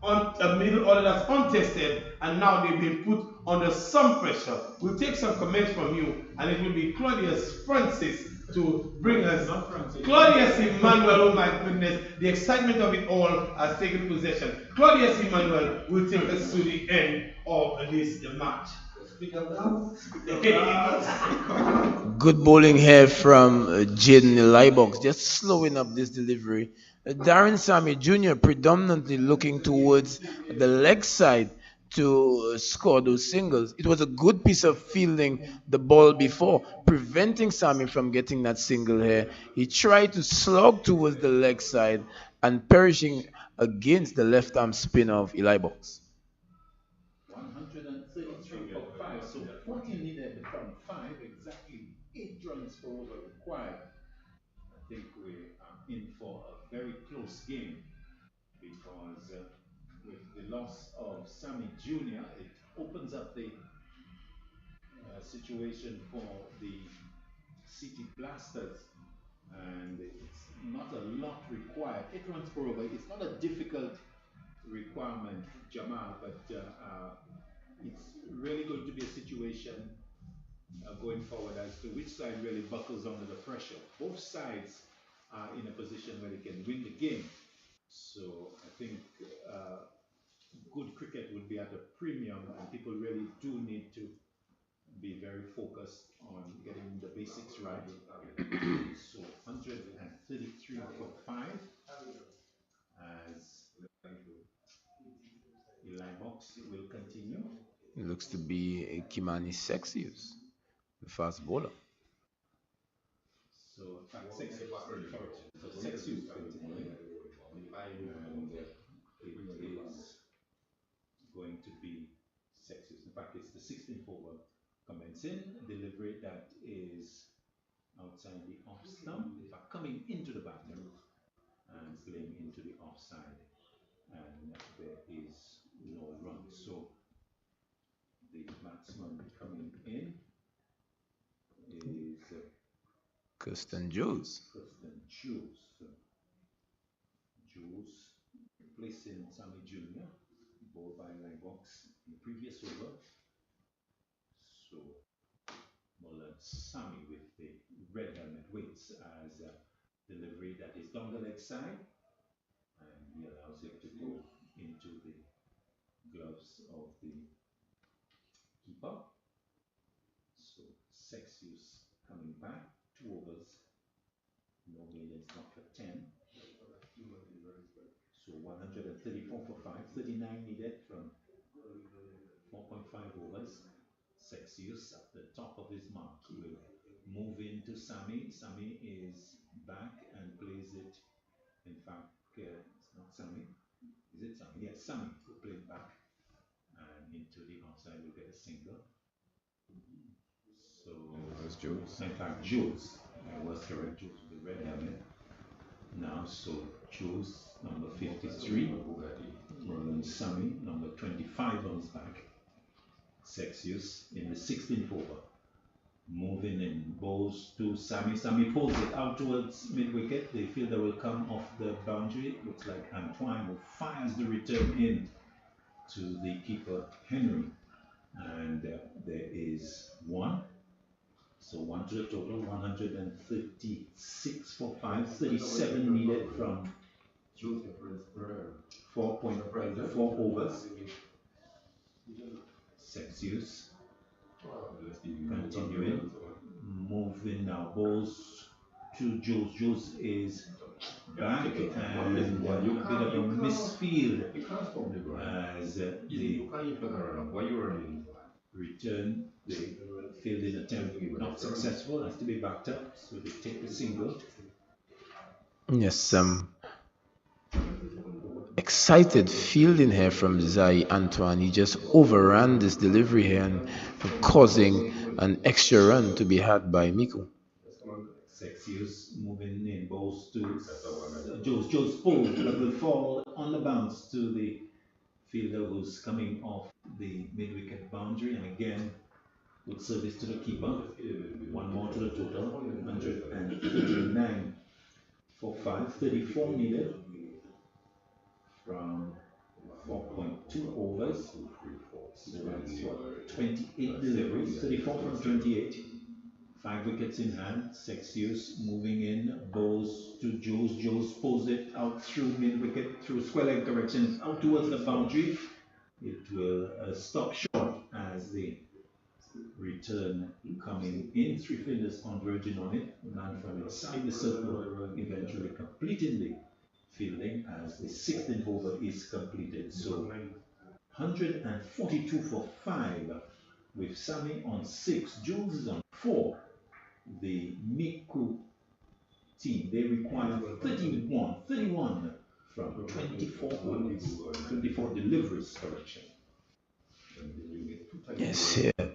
a middle order that's untested, and now they've been put under some pressure. We'll take some comments from you, and it will be Claudius Francis to bring us. Claudius Emmanuel, oh my goodness, the excitement of it all has taken possession. Claudius Emmanuel will take us to the end of this match. Good bowling here from Jaden Libox, just slowing up this delivery. Darren Sammy Jr. predominantly looking towards the leg side to score those singles. It was a good piece of fielding the ball before, preventing Sammy from getting that single here. He tried to slog towards the leg side and perishing against the left arm spin of Eli Box. 133 for 5, so 40 needed from 5, exactly 8 runs per over required. I think we are in for a very close game because with the loss of Sammy Jr., it opens up the situation for the City Blasters, and it's not a lot required. 8 runs per over. It's not a difficult requirement, Jamal, but it's really going to be a situation going forward as to which side really buckles under the pressure. Both sides are in a position where they can win the game. So I think good cricket would be at a premium, and people really do need to be very focused on getting the basics right. So 133 for 5 as Eli Box will continue. It looks to be Kimani Sexius, the fast bowler. So Sexius continuing, and it is going to be Sexius. In fact, it's the 16th over commencing. Delivery that is outside the off stump. In fact, coming into the batter and playing into the offside, and there is no run. So the batsman coming in is Kirsten Jones. Jones replacing Sammy Jr. bowled by Libox in the previous over. So bowler Sammy with the red helmet waits as delivery that is down the leg side, and he allows it to go into the gloves of the keeper. So Sexius coming back, 2 overs, no maidens, not for 10. So 134 for 5, 39 needed from 4.5 overs. Sexius at the top of his mark will move into Sammy. Sammy is back and plays it. In fact, it's not Sammy. Is it Sammy? Yes, Sammy will play it back and into the outside will get a single. So it was Jones. In fact, Jones was correct. Jones with the red helmet. Now, so Jones number 53, Roland Sammy number 25 on his back. Sexius in the 16th over, moving in, bowls to Sammy. Sammy pulls it out towards mid-wicket. The fielder will come off the boundary. It looks like Antoine who fires the return in to the keeper Henry, and there is 1. So 1 to the total, 136 for 5, 37 needed from 4.4 overs. Sexius continuing, moving now, balls to Jules. Jules is back and a bit of a misfield as the return, the fielding attempt not successful, has to be backed up, so they take the single. Yes, excited fielding here from Zai Antoine. He just overran this delivery here and causing an extra run to be had by Micoud. Sexius moving in, balls to Joe's pull, but will fall on the bounce to the fielder who's coming off the mid-wicket boundary, and again good service to the keeper. One more to the total, 139 for 5, 34 needed from 4.2 overs. So that's what, 28 deliveries, 34 from 28. 5 wickets in hand. Sexius moving in, bows to Joes. Joes pulls it out through mid-wicket, through square leg correction, out towards the boundary. It will stop short as the return coming in. 3 fielders converging on it. The man from inside the circle eventually completing the fielding as the 16th over is completed. So 142 for 5 with Sammy on 6, Jones is on 4. The Micoud team, they require 31 from 24 overs, 24 deliveries, correction. Yes, yeah.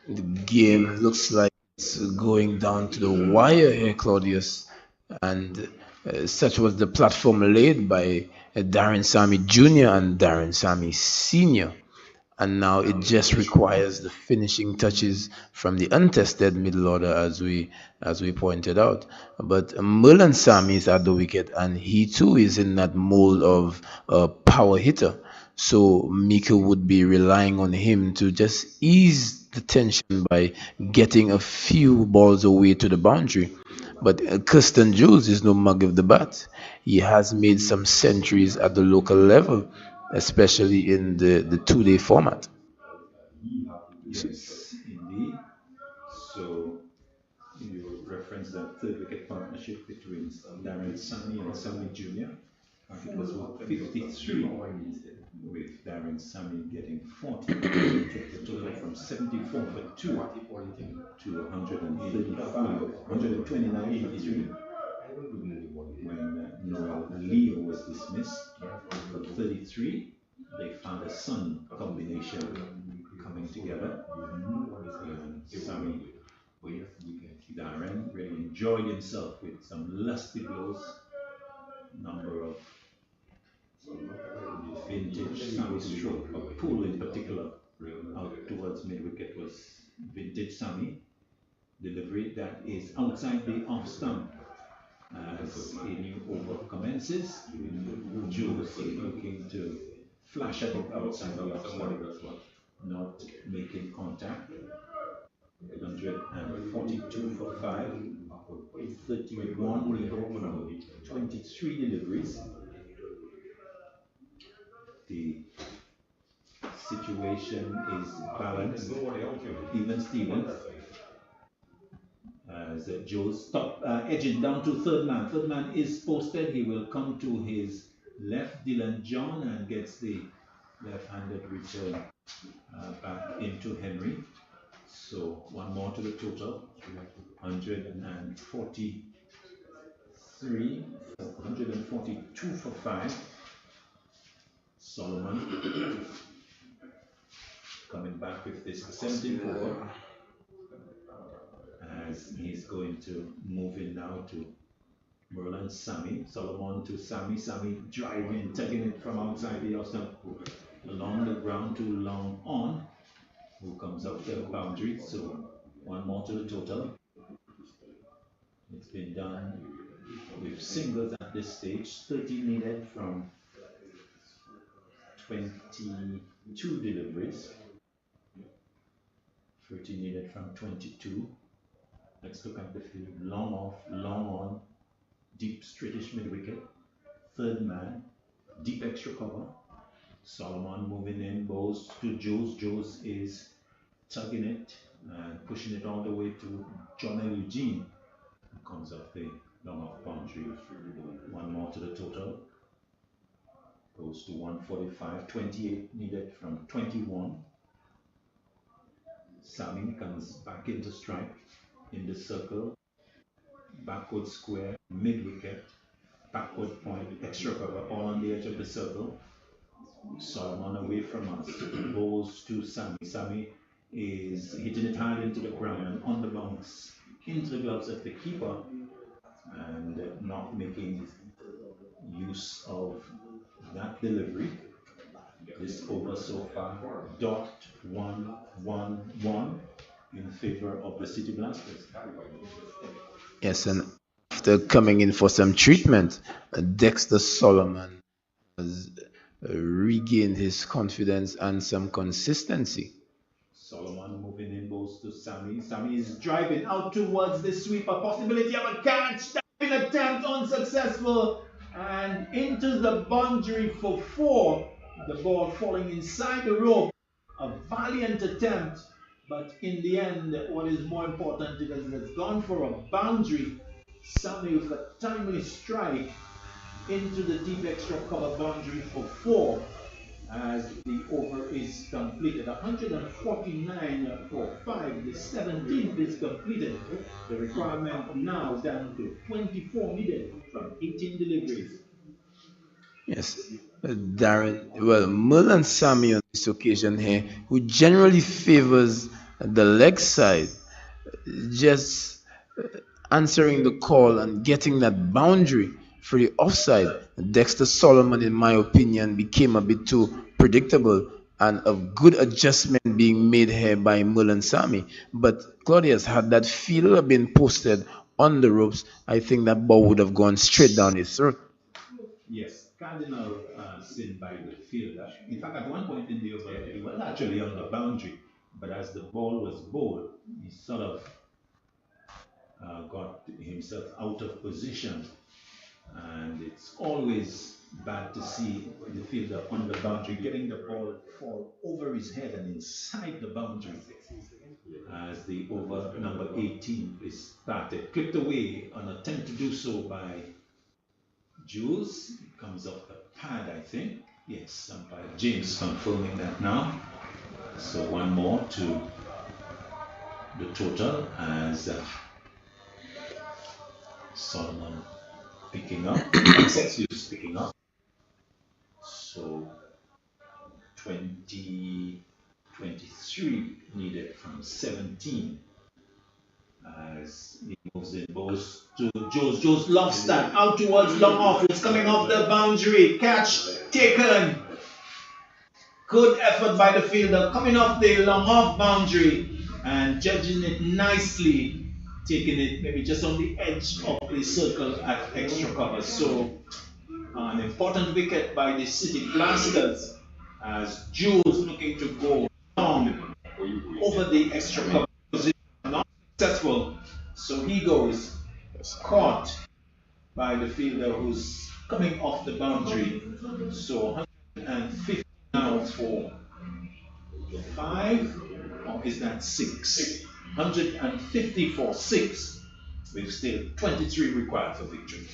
The game looks like it's going down to the wire here, Claudius. And such was the platform laid by Darren Sammy Jr. and Darren Sammy Sr. And now it just requires the finishing touches from the untested middle order, as we pointed out. But Merlin Sammy is at the wicket, and he too is in that mold of a power hitter. So Micoud would be relying on him to just ease the tension by getting a few balls away to the boundary. But Kirsten Jules is no mug of the bat. He has made some centuries at the local level, especially in the 2-day format. Yes, indeed. So you reference that third wicket partnership between Darren Sammy and Sammy Jr. It was 53 with Darren Sammy getting 40. Took the total from 74 for 2 to 135, 129 for 3 when Noel Leo was dismissed. For 33, they found a son combination coming together. And Sammy, Darren really enjoyed himself with some lusty blows. Number of vintage Sammy stroke, a pull in particular out towards mid-wicket was vintage Sammy. Delivery that is outside the off stump as a new over commences. Jules looking to flash at it outside the off stump, not making contact. 142 for 5, 31 lead from 23 deliveries. The situation is balanced, even Stevens. As Joe's top edging down to third man. Third man is posted. He will come to his left, Dylan John, and gets the left-handed return back into Henry. So one more to the total. 142 for 5. Solomon coming back with this 17th over as he's going to move in now to Merlin Sammy. Solomon to Sammy. Sammy driving, taking it from outside the off stump along the ground to long on, who comes up the boundary. So one more to the total. It's been done with singles at this stage. 30 needed from 22 deliveries. 30 needed from 22. Let's look at the field. Long off, long on, deep straightish mid wicket. Third man, deep extra cover. Solomon moving in, bows to Jules. Jules is tugging it and pushing it all the way to John L. Eugene, who comes off the long off boundary. One more to the total. Goes to 145, 28 needed from 21. Sammy comes back into strike in the circle. Backward square, mid wicket. backward point, extra cover, all on the edge of the circle. Solomon away from us, balls to Sammy. Sammy is hitting it hard into the ground and on the bounce into the gloves of the keeper and not making use of that delivery. This over so far, dot 1-1-1 in favor of the City Blasters. Yes, and after coming in for some treatment, Dexter Solomon has regained his confidence and some consistency. Solomon moving in balls to Sammy. Sammy is driving out towards the sweeper. Possibility of a catch. Diving attempt unsuccessful. And into the boundary for 4. The ball falling inside the rope. A valiant attempt. But in the end, what is more important is that it's gone for a boundary. Sammy with a timely strike into the deep extra cover boundary for 4. As the over is completed. 149 for 5. The 17th is completed. The requirement now down to 24 needed from 18 deliveries. Yes, Darren, well, Merlin Sammy on this occasion here, who generally favors the leg side, just answering the call and getting that boundary for the offside. Dexter Solomon, in my opinion, became a bit too predictable and a good adjustment being made here by Merlin Sammy. But Claudius, had that fielder been posted on the ropes, I think that ball would have gone straight down his throat. Yes, Cardinal seen by the fielder. In fact, at one point in the over, he was actually on the boundary, but as the ball was bowled, he sort of got himself out of position. And it's always bad to see the fielder on the boundary getting the ball fall over his head and inside the boundary. As the over number 18 is started, clipped away, an attempt to do so by Jules. It comes off the pad, I think. Yes, umpire James confirming that now. So one more to the total as Solomon picking up, Sextius picking up. So 23 needed from 17 as he moves in balls to Jules. Jules loves that out towards long off. It's coming off the boundary. Catch taken. Good effort by the fielder coming off the long off boundary and judging it nicely. Taking it maybe just on the edge of the circle at extra cover. So an important wicket by the City Blasters as Jules looking to go long over the extra cover position. Not successful. So he goes caught by the fielder who's coming off the boundary. So 150 now for 5, or is that 6? 150 for 6, with still 23 required for victory.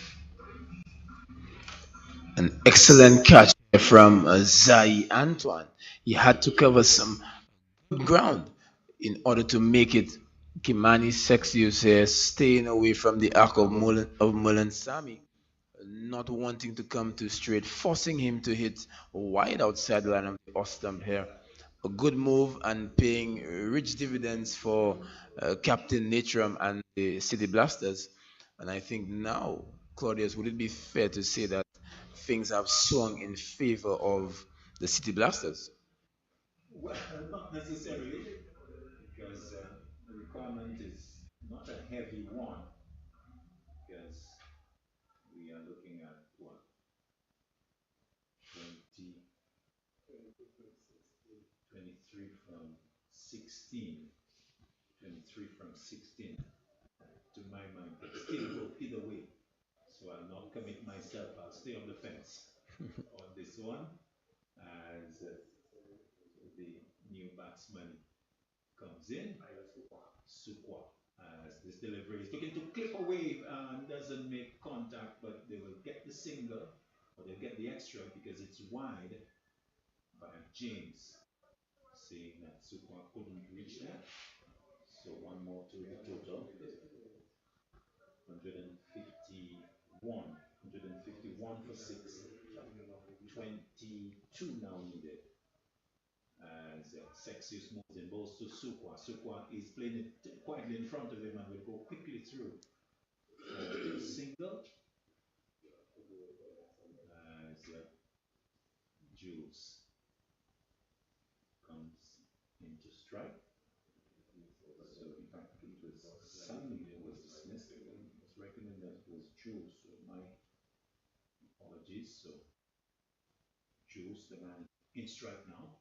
An excellent catch from Zai Antoine. He had to cover some good ground in order to make it. Kimani Sextius here staying away from the arc of Merlin Sammy, not wanting to come too straight, forcing him to hit wide outside the line of the off stump here. A good move and paying rich dividends for Captain Natram and the City Blasters. And I think now, Claudius, would it be fair to say that things have swung in favor of the City Blasters? Well, not necessarily, because the requirement is not a heavy one, because we are looking at what? 23 from 16. 23 from 16, to my mind, but still go either way. So I'll not commit myself, I'll stay on the fence on this one as the new batsman comes in. Sukwa, as this delivery is looking to clip away and doesn't make contact, but they will get the single, or they'll get the extra because it's wide by James, saying that Sukwa couldn't reach that. So one more to the total. 151 151 for 6. 22 now needed. As Sexius moves in balls to Sukwa. Sukwa is playing it quietly in front of him and will go quickly through. Single. As Jules comes into strike. So in fact it was Sammy who was dismissed. It was reckoning that it was Jules. So my apologies. So Jules, the man in strike now.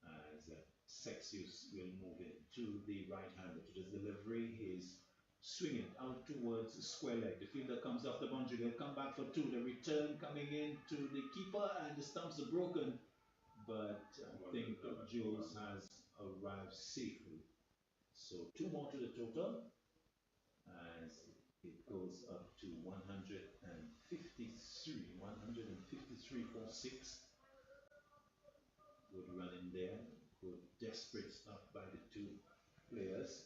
As Sexius will move it to the right-hander. To this delivery, he's swinging out towards square leg. The fielder comes off the boundary. They'll come back for two. The return coming in to the keeper, and the stumps are broken. But I think Jules has arrived safely. So two more to the total, as it goes up to 153. 153 for 6. Good running there, good desperate stuff by the two players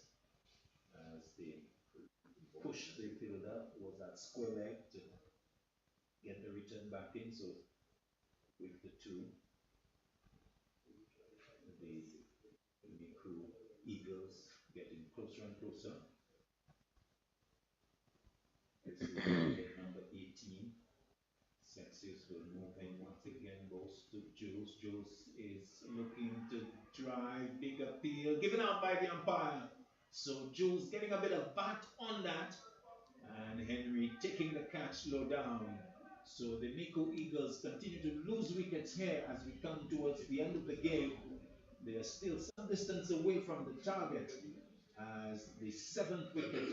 as they push the fielder was that square leg to get the return back in. So with the two, the Micoud Eagles getting closer and closer. This is number 18. Sexius will move in once again, goes to Jules. Jules is looking to drive, big appeal, given out by the umpire. So Jules getting a bit of bat on that, and Henry taking the catch low down. So the Micoud Eagles continue to lose wickets here as we come towards the end of the game. They are still some distance away from the target as the 7th wicket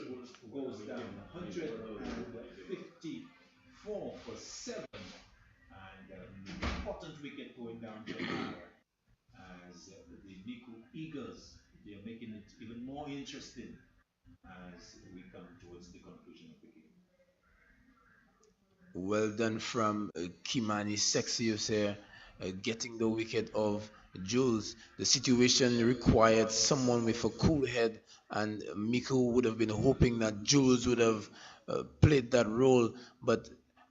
goes down. 154 for 7. And an important wicket going down to Mara as the Micoud Eagles, they are making it even more interesting as we come towards the conclusion of the game. Well done from Kimani Sexius here, getting the wicket of Jules. The situation required someone with a cool head, and Micoud would have been hoping that Jules would have played that role, but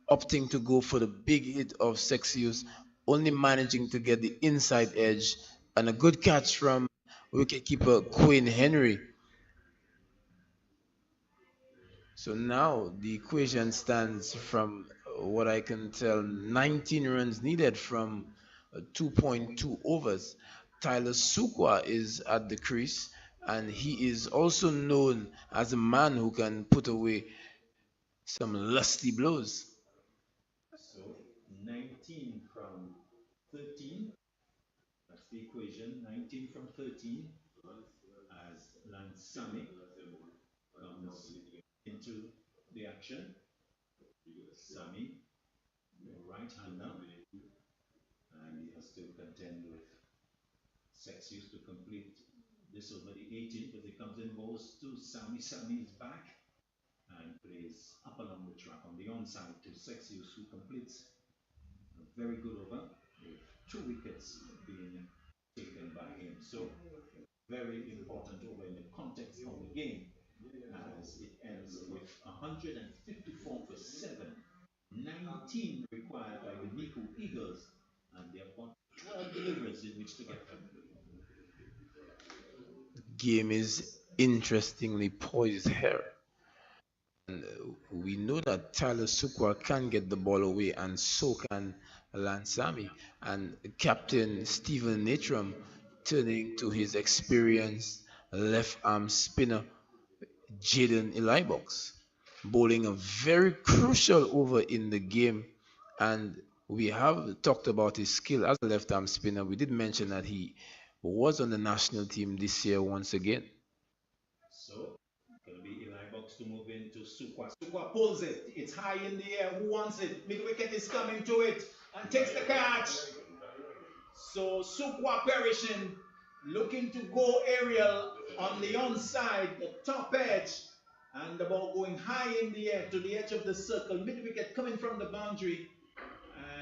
opting to go for the big hit of Sexius, only managing to get the inside edge, and a good catch from wicketkeeper Quinn Henry. So now the equation stands from what I can tell, 19 runs needed from 2.2 overs. Tyler Sukwa is at the crease, and he is also known as a man who can put away some lusty blows. So 19 from 13, that's the equation, 19 from 13, as Lansami comes into the action. Sami, right-hander, and he has to contend with Sexius to complete this over the 18th, but he comes in, goes to Sami. Sami is back and plays up along the track on the onside to Sexius, who completes a very good over with 2 wickets being taken by him. So very important over in the context of the game, as it ends with 154 for 7. 19 required by the Micoud Eagles, and they have got 12 deliveries in which to get them. Game is interestingly poised here. And we know that Tyler Sukwa can get the ball away, and so can Lansami. And Captain Stephen Natram turning to his experienced left arm spinner, Jaden Elibox, bowling a very crucial over in the game. And we have talked about his skill as a left arm spinner. We did mention that he was on the national team this year once again. So going to be Elibox to move into Sukwa. Sukwa pulls it. It's high in the air. Who wants it? Mid wicket is coming to it and takes the catch. So Sukwa perishing, looking to go aerial on the onside, the top edge, and the ball going high in the air to the edge of the circle. Mid wicket coming from the boundary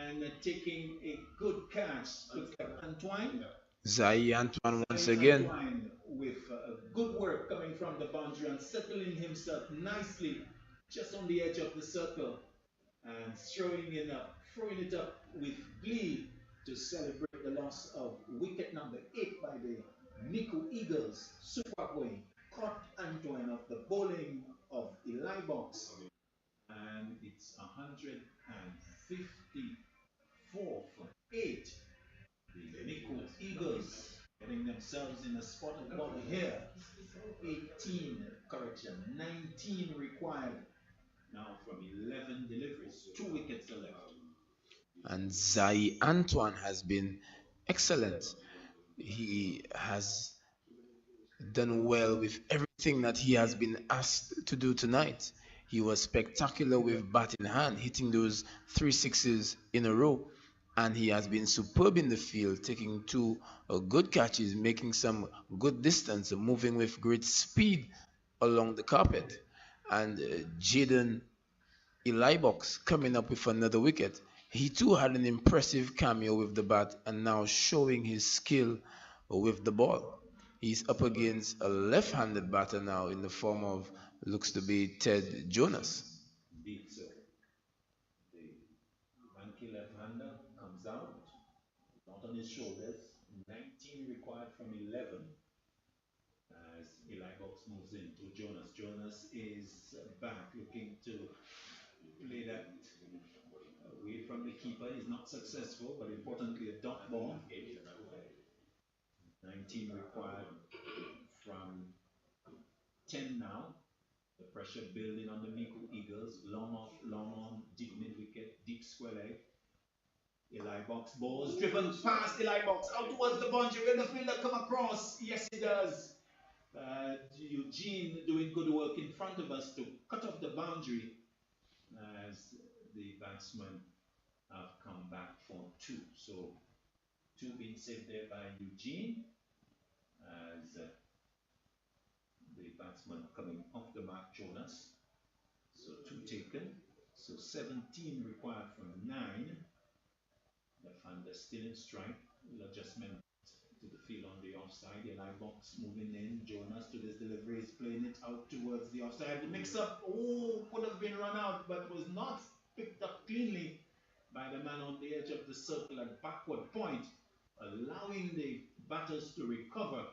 and taking a good catch. Good catch. Antoine. Zai Antoine once again. Antoine with good work coming from the boundary and settling himself nicely just on the edge of the circle. and throwing it up with glee to celebrate the loss of wicket number 8 by the Micoud Eagles. Super going, caught Antoine of the bowling of Eli Box, and it's 154 for 8. The Micoud Eagles getting themselves in a spot of bother here. 18, correction, 19 required now from 11 deliveries. 2 wickets are left. And Zai Antoine has been excellent. He has done well with everything that he has been asked to do tonight. He was spectacular with bat in hand, hitting those 3 sixes in a row. And he has been superb in the field, taking 2 good catches, making some good distance, moving with great speed along the carpet. And Jaden Elibox coming up with another wicket. He too had an impressive cameo with the bat and now showing his skill with the ball. He's up against a left-handed batter now in the form of, looks to be Ted Jonas. Indeed, sir. The lanky left-hander comes out, not on his shoulders. 19 required from 11 as Eli Box moves into Jonas. Jonas is back looking to play that away from the keeper. He's not successful, but importantly a dot ball. 19 required from 10 now. The pressure building on the Micoud Eagles. Long off, long on, deep mid wicket, deep square leg. Eli Box balls driven past Eli Box out towards the boundary. Will the fielder come across? Yes, he does. Eugene doing good work in front of us to cut off the boundary as the batsmen have come back for 2. So 2 being saved there by Eugene as the batsman coming off the mark, Jonas. So 2 taken. So 17 required from 9. Left-hander still in strike. Adjustment to the field on the offside. Eli Box moving in. Jonas to this delivery is playing it out towards the offside. The mix-up, could have been run out, but was not picked up cleanly by the man on the edge of the circle at backward point, allowing the batters to recover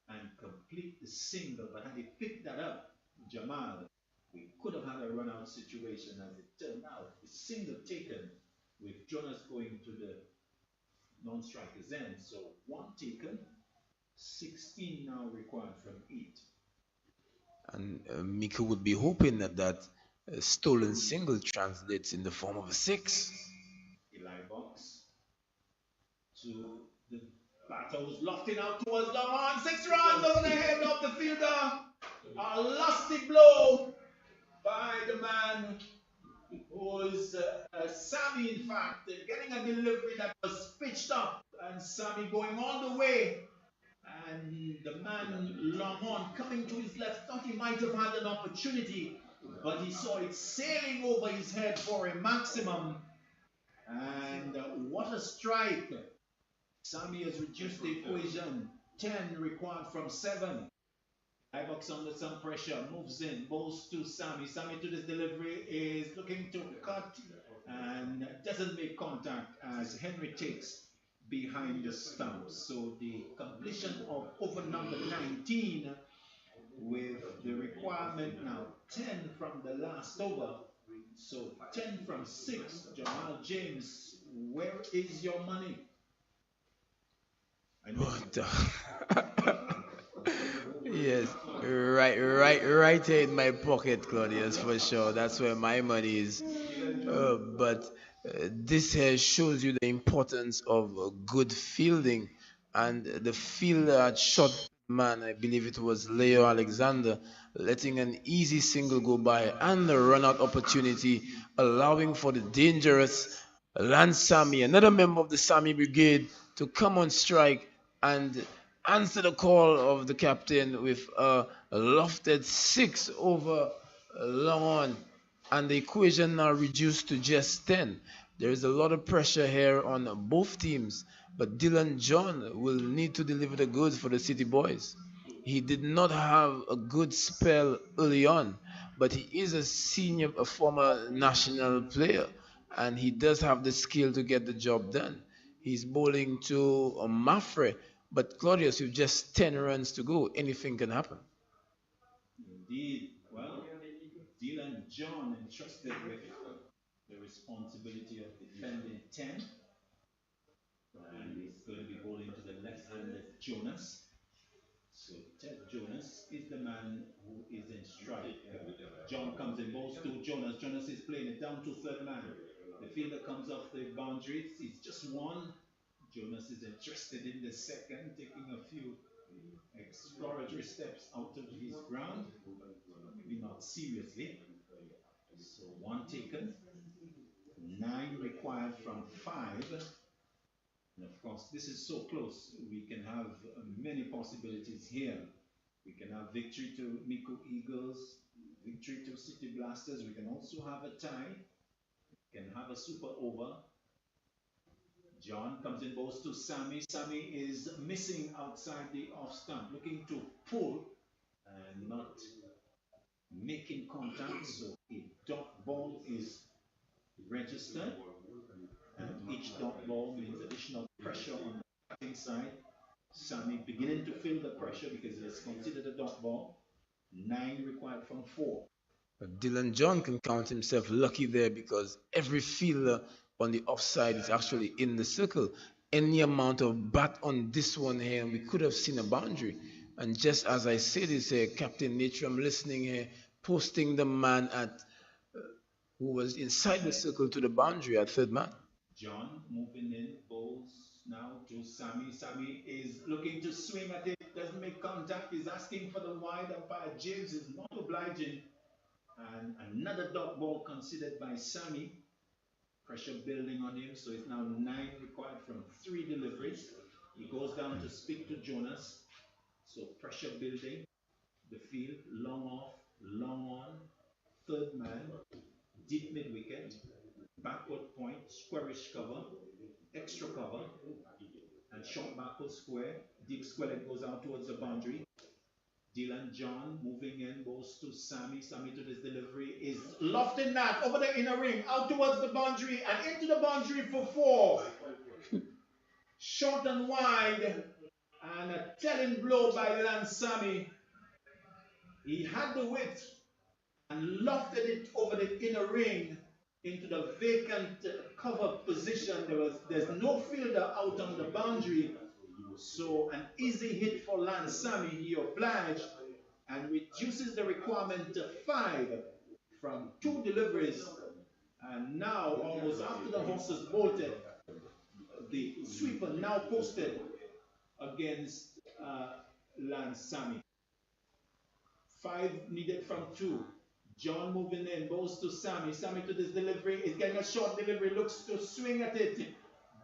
and complete the single. But had he picked that up, Jamal, we could have had a run-out situation. As it turned out, the single taken with Jonas going to the non-striker's end. So 1 taken, 16 now required from 8. And Mika would be hoping that that stolen single translates in the form of a 6. Eli Box to the batter who's lofting out towards long on. 6 runs over the head of the fielder. A lusty blow by the man who's Sammy, in fact, getting a delivery that was pitched up, and Sammy going all the way, and the man long on coming to his left thought he might have had an opportunity, but he saw it sailing over his head for a maximum, and what a strike. Sammy has reduced the equation. 10 required from 7. Ibox under some pressure, moves in, bowls to Sammy. Sammy to this delivery is looking to cut and doesn't make contact as Henry takes behind the stumps. So the completion of over number 19 with the requirement now 10 from the last over. So 10 from 6. Jamal James, where is your money? Yes, right here in my pocket, Claudius, for sure. That's where my money is. But this here shows you the importance of good fielding, and the fielder had shot man, I believe it was Leo Alexander, letting an easy single go by and the run-out opportunity, allowing for the dangerous Lance Sami, another member of the Sami Brigade, to come on strike and answer the call of the captain with a lofted 6 over long on, and the equation now reduced to just 10. There is a lot of pressure here on both teams, but Dylan John will need to deliver the goods for the City Boys. He did not have a good spell early on, but he is a former national player, and he does have the skill to get the job done. He's bowling to Mafre, but Claudius, you've just 10 runs to go. Anything can happen. Indeed. Well, Dylan John entrusted with the responsibility of defending 10. And he's going to be bowling to the left-handed Jonas. So Ted Jonas is the man who is in strike. John comes in, bowls to Jonas. Jonas is playing it down to third man. The fielder comes off the boundaries. It's just one. Jonas is interested in the second, taking a few exploratory steps out of his ground. Maybe not seriously. So one taken. 9 required from 5. And of course, this is so close. We can have many possibilities here. We can have victory to Micoud Eagles, victory to City Blasters. We can also have a tie. We can have a super over. John comes in, bowls to Sammy. Sammy is missing outside the off stump, looking to pull and not making contact. So a dot ball is registered. And each dot ball means additional pressure on the batting side. Sammy beginning to feel the pressure because he has considered a dot ball. 9 required from 4. But Dylan John can count himself lucky there because every fielder on the offside is actually in the circle. Any amount of bat on this one here, and we could have seen a boundary. And just as I say this here, Captain Nature, I'm listening here, posting the man at who was inside the circle to the boundary at third man. John moving in, bowls now to Sammy. Sammy is looking to swing at it, doesn't make contact, is asking for the wide. Umpire James is not obliging. And another dot ball considered by Sammy. Pressure building on him, so it's now 9 required from 3 deliveries. He goes down to speak to Jonas. So pressure building. The field, long off, long on. Third man, deep mid wicket. Backward point, squarish cover, extra cover, and short backward square. Deep square leg goes out towards the boundary. Dylan John moving in, goes to Sammy. Sammy to this delivery is lofting that over the inner ring, out towards the boundary and into the boundary for 4. Short and wide, and a telling blow by Lance Sammy. He had the width and lofted it over the inner ring into the vacant cover position. There's no fielder out on the boundary, so an easy hit for Lance Sammy. He obliged and reduces the requirement to 5 from 2 deliveries. And now, almost after the horses bolted, the sweeper now posted against Lance Sammy. 5 needed from 2. John moving in, bowls to Sammy. Sammy to this delivery is getting a short delivery, looks to swing at it,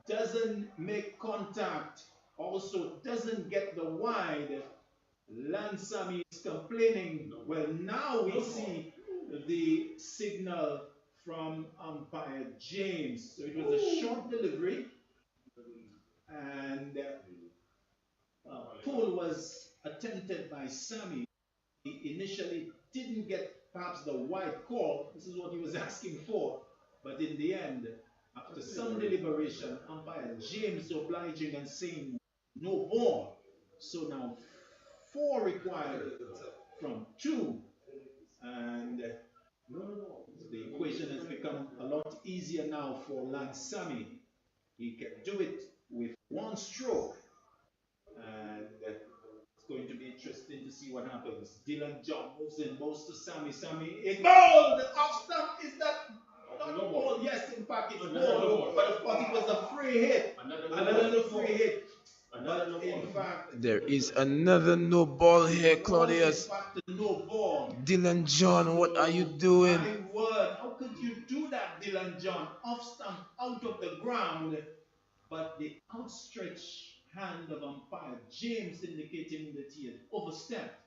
doesn't make contact, also doesn't get the wide. Lance Sammy is complaining. Well, now we see the signal from umpire James. So it was a short delivery, and pull was attempted by Sammy. He initially didn't get perhaps the wide call. This is what he was asking for. But in the end, after some deliberation, umpire James obliging and saying no ball. So now 4 required from 2. And the equation has become a lot easier now for Lance Sammy. He can do it with 1 stroke. And it's going to be interesting to see what happens. Dylan John moves in, moves to Sammy. Sammy is ball. The off stump, is that not a ball? Yes, in fact, it's ball. But of course, it was a free hit. Another free hit. But in fact, there is another no ball here, Claudius. No ball. Dylan John, what are you doing? My word, how could you do that, Dylan John? Off stump, out of the ground. But the outstretched hand of umpire James indicating that he had overstepped.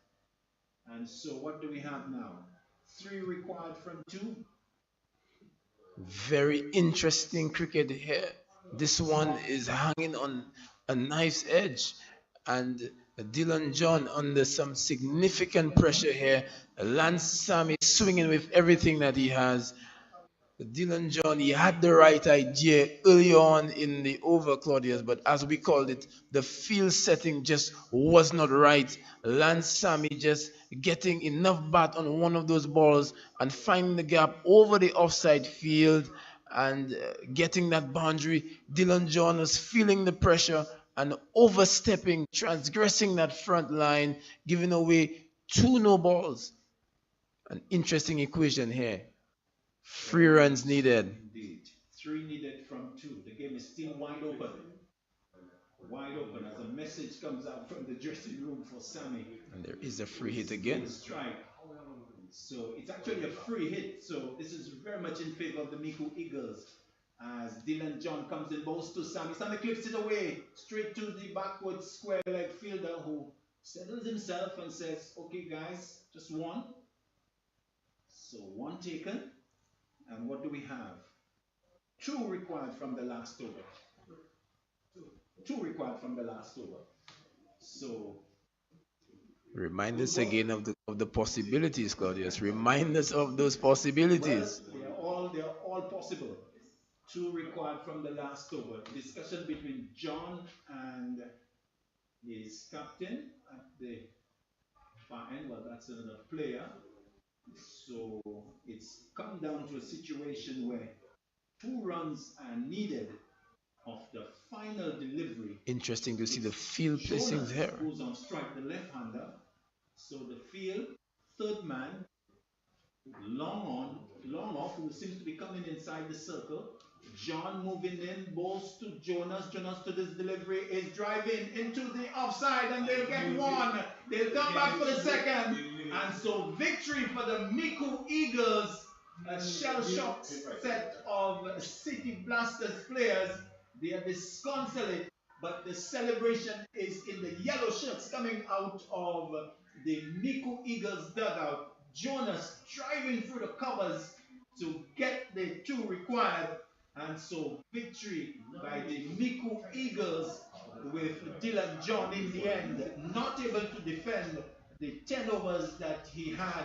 And so what do we have now? 3 required from 2. Very interesting cricket here. This one is hanging on a knife's edge, and Dylan John under some significant pressure here. Lance Sammy swinging with everything that he has. Dylan John, he had the right idea early on in the over, Claudius, but as we called it, the field setting just was not right. Lance Sammy just getting enough bat on one of those balls and finding the gap over the offside field and getting that boundary. Dylan John was feeling the pressure and overstepping, transgressing that front line, giving away 2 no balls. An interesting equation here. 3 runs needed. Indeed. 3 needed from 2. The game is still wide open. Wide open as a message comes out from the dressing room for Sammy. And there is a free hit again. Strike. So it's actually a free hit. So this is very much in favor of the Micoud Eagles. As Dylan John comes in, balls to Sammy. Sammy clips it away. Straight to the backward square leg fielder who settles himself and says, okay guys, just 1. So 1 taken. And what do we have? 2 required from the last over. 2 required from the last over. So remind us again of the possibilities, Claudius. Remind us of those possibilities. Well, they are all possible. 2 required from the last over. Discussion between John and his captain at the far end. Well, that's another player. So it's come down to a situation where 2 runs are needed of the final delivery. Interesting to see the field placing there. Goes on strike, the left-hander. So the field, third man, long on, long off, who seems to be coming inside the circle. John moving in, balls to Jonas. Jonas to this delivery is driving into the offside, and they'll get 1. They'll come back for the second. And so victory for the Micoud Eagles. A shell-shocked set of City Blasters players. They are disconsolate, but the celebration is in the yellow shirts coming out of the Micoud Eagles dugout. Jonas driving through the covers to get the 2 required. And so victory by the Micoud Eagles with Dylan John in the end, not able to defend the 10 overs that he had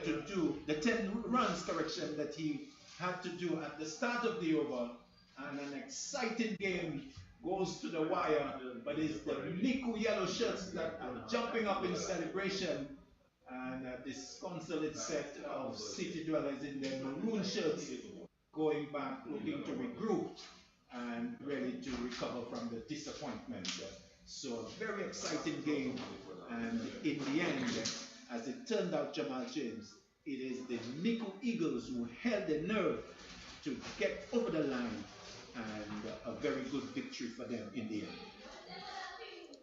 to do, the 10 runs, correction, that he had to do at the start of the over. And an exciting game goes to the wire, but it's the Micoud yellow shirts that are jumping up in celebration, and this consolate set of city dwellers in their maroon shirts going back, looking to regroup and ready to recover from the disappointment. So a very exciting game, and in the end, as it turned out, Jamal James, it is the Micoud Eagles who held the nerve to get over the line, and a very good victory for them in the end.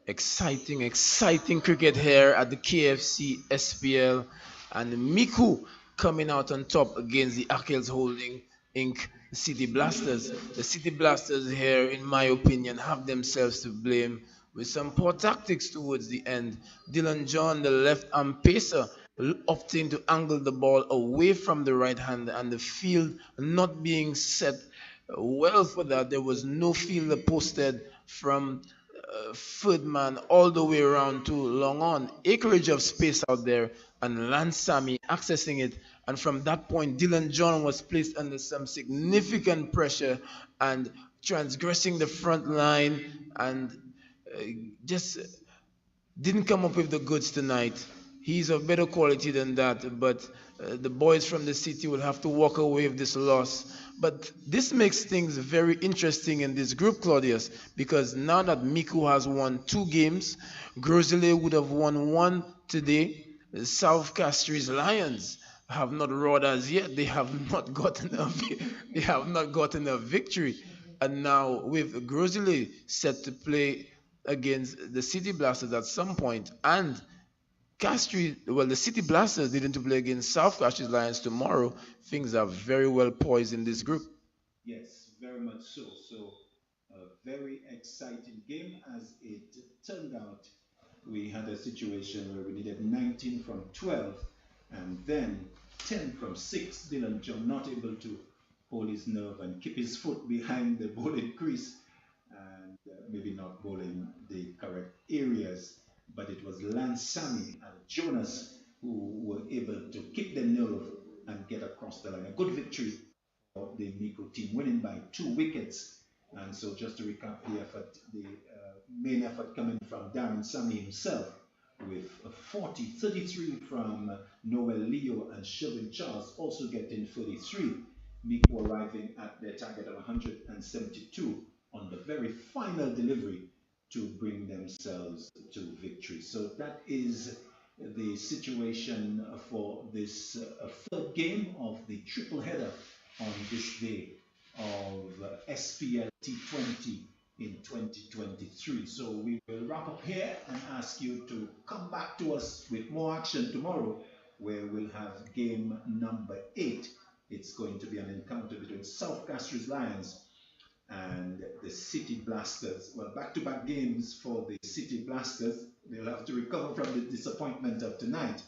Exciting cricket here at the KFC SPL, and Micoud coming out on top against the Achilles Holding Inc. City Blasters. The City Blasters here, in my opinion, have themselves to blame with some poor tactics towards the end. Dylan John, the left-arm pacer, opting to angle the ball away from the right hand, and the field not being set well for that. There was no fielder posted from third man all the way around to long on. Acreage of space out there, and Lance Sammy accessing it. And from that point, Dylan John was placed under some significant pressure and transgressing the front line, and just didn't come up with the goods tonight. He's of better quality than that, but the boys from the city will have to walk away with this loss. But this makes things very interesting in this group, Claudius, because now that Micoud has won 2 games, Grosile would have won 1 today. South Castries Lions have not roared as yet. They have not gotten a victory. And now with Grosile set to play against the City Blasters at some point, and the City Blasters needing to play against South Castries Lions tomorrow, things are very well poised in this group. Yes, very much so. So a very exciting game as it turned out. We had a situation where we needed 19 from 12 and then 10 from 6. Dylan John not able to hold his nerve and keep his foot behind the bowling crease, and maybe not bowling the correct areas, but and Sammy and Jonas, who were able to keep their nerve and get across the line. A good victory for the Micoud team, winning by 2 wickets. And so just to recap the effort, the main effort coming from Darren Sammy himself with 40, 33 from Noel Leo and Sherwin Charles, also getting 33. Micoud arriving at their target of 172 on the very final delivery to bring themselves to victory. So that is the situation for this third game of the triple header on this day of SPLT20 in 2023. So we will wrap up here and ask you to come back to us with more action tomorrow, where we'll have game number 8. It's going to be an encounter between South Castries Lions and the City Blasters. Well, back-to-back games for the City Blasters. They'll have to recover from the disappointment of tonight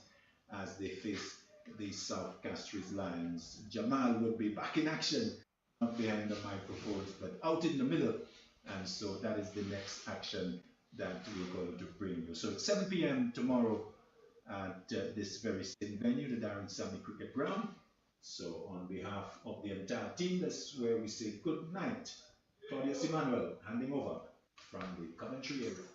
as they face the South Castries Lions. Jamal will be back in action, not behind the microphones, but out in the middle. And so that is the next action that we're going to bring you. So it's 7 p.m. tomorrow at this very same venue, the Darren Sammy Cricket Ground. So on behalf of the entire team, that's where we say good night. Claudius Emmanuel handing over from the Coventry area.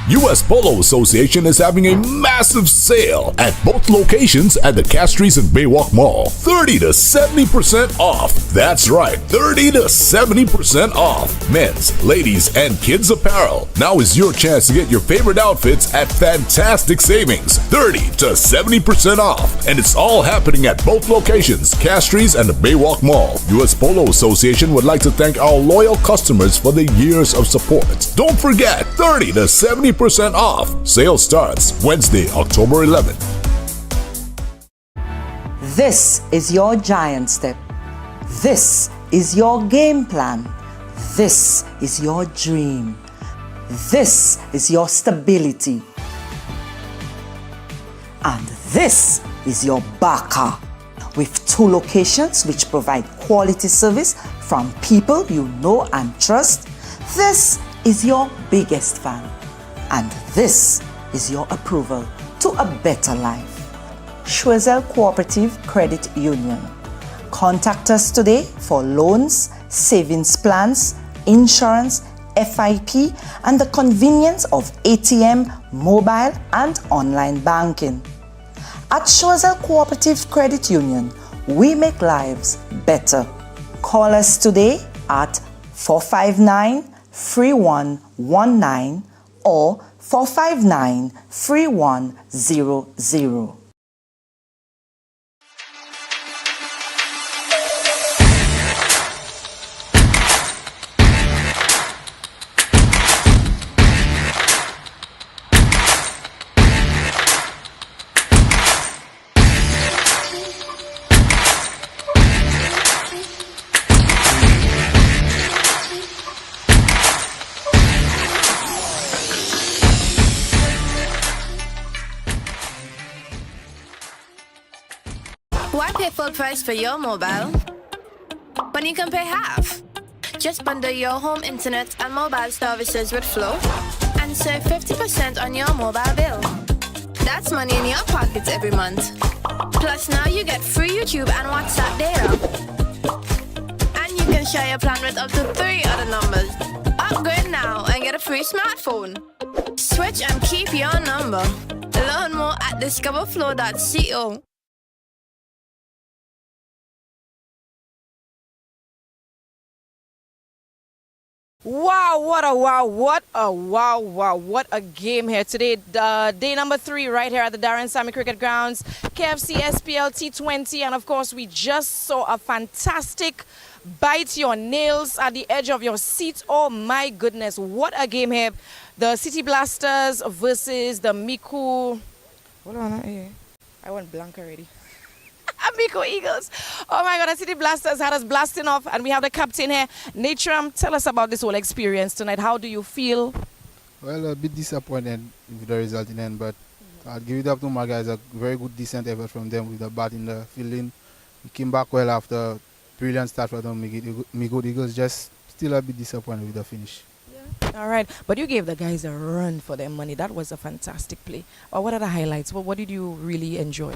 US Polo Association is having a massive sale at both locations at the Castries and Baywalk Mall. 30 to 70% off. That's right, 30 to 70% off. Men's, ladies, and kids apparel. Now is your chance to get your favorite outfits at fantastic savings. 30 to 70% off. And it's all happening at both locations, Castries and the Baywalk Mall. US Polo Association would like to thank our loyal customers for the years of support. Don't forget, 30 to 70% off. Sale starts Wednesday, October 11th. This is your giant step. This is your game plan. This is your dream. This is your stability. And this is your Baka, with 2 locations which provide quality service from people you know and trust. This is your biggest fan. And this is your approval to a better life. Schwezel Cooperative Credit Union. Contact us today for loans, savings plans, insurance, FIP, and the convenience of ATM, mobile, and online banking. At Schwezel Cooperative Credit Union, we make lives better. Call us today at 459-3119 or 459-3100. Why pay full price for your mobile when you can pay half? Just bundle your home internet and mobile services with Flow and save 50% on your mobile bill. That's money in your pockets every month. Plus now you get free YouTube and WhatsApp data. And you can share your plan with up to 3 other numbers. Upgrade now and get a free smartphone. Switch and keep your number. Learn more at discoverflow.co. Wow, what a game here today. Day number 3 right here at the Darren Sammy Cricket Grounds, KFC SPLT20, and of course we just saw a fantastic bite your nails at the edge of your seat. Oh my goodness, what a game here. The City Blasters versus the Micoud. Hold on, I went blank already. Micoud Eagles. Oh my God, the City Blasters had us blasting off, and we have the captain here. Natram, tell us about this whole experience tonight. How do you feel? Well, a bit disappointed with the result in the end, but I'll give it up to my guys. A very good, decent effort from them with the bat in the fielding. We came back well after brilliant start for them. Micoud Eagles just still a bit disappointed with the finish. All right, but you gave the guys a run for their money. That was a fantastic play. What are the highlights? What did you really enjoy?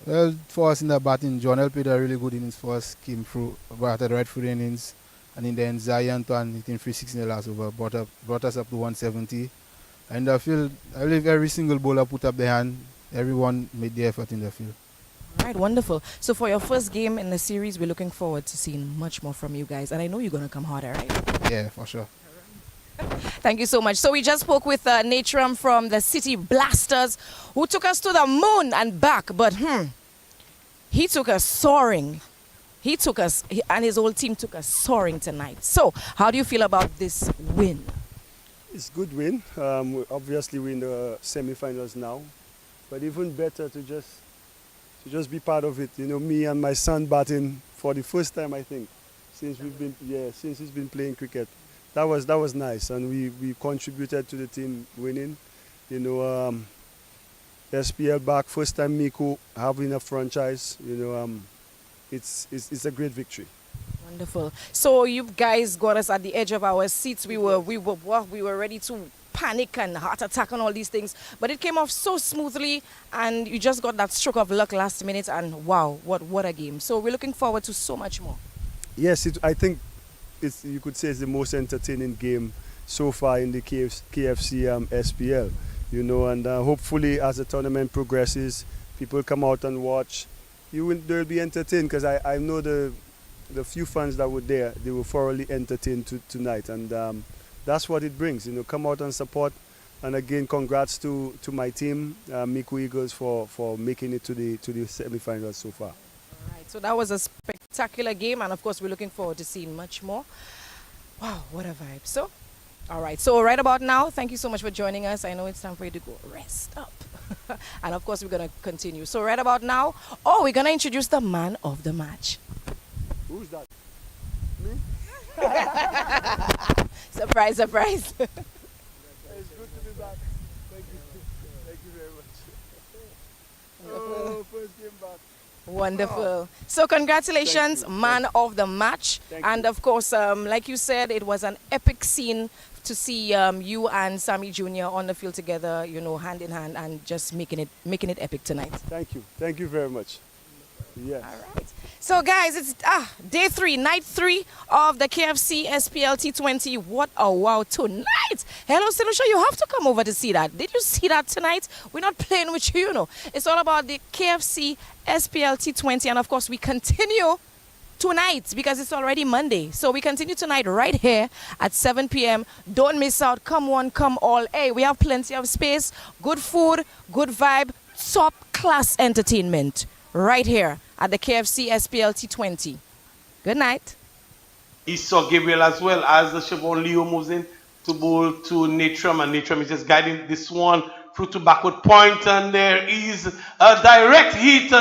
Well, for us in the batting, Jonel played a really good innings for us. Came through, batted right through the innings. And in the end, Zion hitting 360 in the last over, brought us up to 170. And I believe every single bowler put up their hand. Everyone made the effort in the field. All right, wonderful. So for your first game in the series, we're looking forward to seeing much more from you guys. And I know you're going to come harder, right? Yeah, for sure. Thank you so much. So we just spoke with Natram from the City Blasters, who took us to the moon and back. But he took us soaring. He took us, and his whole team took us soaring tonight. So how do you feel about this win? It's a good win. Obviously, we're in the semi-finals now. But even better to just be part of it. You know, me and my son batting for the first time, I think, since he's been playing cricket. That was nice, and we contributed to the team winning. You know, SPL back, first time Micoud having a franchise. You know, it's a great victory. Wonderful. So you guys got us at the edge of our seats. We were ready to panic and heart attack and all these things, but it came off so smoothly, and you just got that stroke of luck last minute, and wow, what a game. So we're looking forward to so much more. Yes, I think you could say it's the most entertaining game so far in the KFC SPL. You know, and hopefully as the tournament progresses, people come out and watch. They'll be entertained, because I know the few fans that were there, they were thoroughly entertained tonight, and that's what it brings. You know, come out and support. And again, congrats to my team, Micoud Eagles, for making it to the semi-finals so far. All right, so that was a spectacular game, and of course we're looking forward to seeing much more. Wow, what a vibe. So, all right, so right about now, thank you so much for joining us. I know it's time for you to go rest up. And of course we're going to continue. So right about now, we're going to introduce the man of the match. Who's that? Me? Surprise, surprise. It's good to be back. Thank you very much. Oh, first game back. Wonderful. So congratulations, man of the match. And of course, like you said, it was an epic scene to see you and Sammy Jr. on the field together, you know, hand in hand, and just making it epic tonight. Thank you very much. Yes. All right. So guys, it's day 3, night 3 of the KFC SPLT20. What a wow tonight. Hello, Sinusha, you have to come over to see that. Did you see that tonight? We're not playing with you, you know. It's all about the KFC SPLT20, and of course we continue tonight because it's already Monday. So we continue tonight right here at 7 p.m. Don't miss out. Come one, come all. Hey, we have plenty of space, good food, good vibe, top class entertainment right here at the KFC SPLT20. Good night. He saw Gabriel as well as the Chevron Leo moves in to bowl to Natram, and Natram is just guiding this one through to backward point, and there is a direct hit,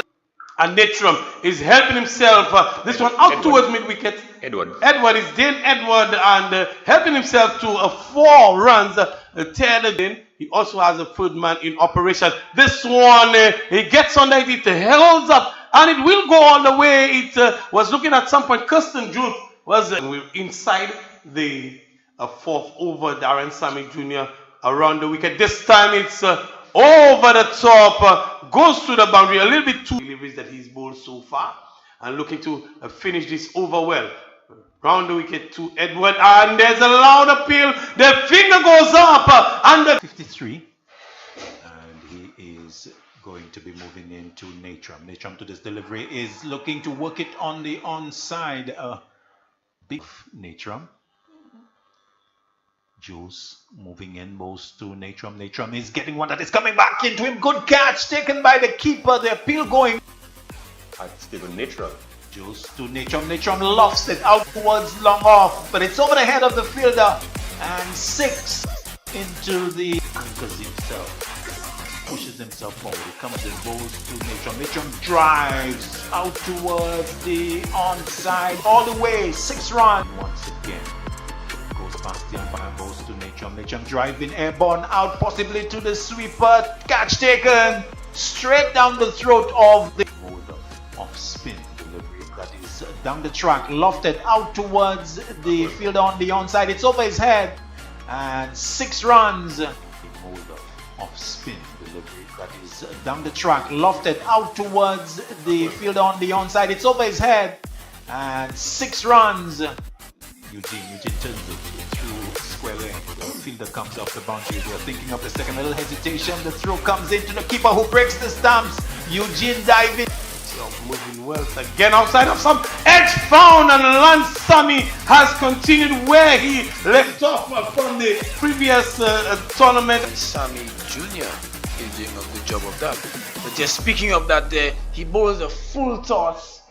and Natram is helping himself. This one out towards mid-wicket. Edward is Dane Edward, and helping himself to 4 runs. Third in. He also has a third man in operation. This one, he gets under it, it holds up, and it will go all the way. It was looking at some point. Kirsten Jude was inside the 4th over. Darren Sammy Jr. around the wicket. This time it's over the top, goes to the boundary. A little bit too deliveries that he's bowled so far, and looking to finish this over well. Round the wicket to Edward, and there's a loud appeal. The finger goes up, and the 53, and he is going to be moving into Natram. Natram to this delivery is looking to work it on the onside. Big Natram. Jules moving in, moves to Natram. Natram is getting one that is coming back into him. Good catch taken by the keeper. The appeal going. At Stephen Natram. Jules to Natram. Natram lofts it out towards long off, but it's over the head of the fielder, and 6 into the anchors himself. pushes himself forward. He comes and goes to Mitchum. Mitchum drives out towards the onside all the way. 6 runs. Once again, goes past the umpire, goes to Mitchum. Mitchum driving airborne out, possibly to the sweeper. Catch taken straight down the throat of the mode of spin delivery that is down the track, lofted out towards the fielder on the onside. It's over his head, and 6 runs. The mode of spin delivery that is down the track, lofted out towards the fielder on the onside. It's over his head, and 6 runs. Eugene turns it through square leg. The fielder comes off the boundary. They're thinking of the second, little hesitation. The throw comes into the keeper who breaks the stumps. Eugene diving. So moving well again outside of some edge found, and Lance Sammy has continued where he left off from the previous tournament. Sammy Jr. is doing a good job of that. But just speaking of that there, he bowls a full toss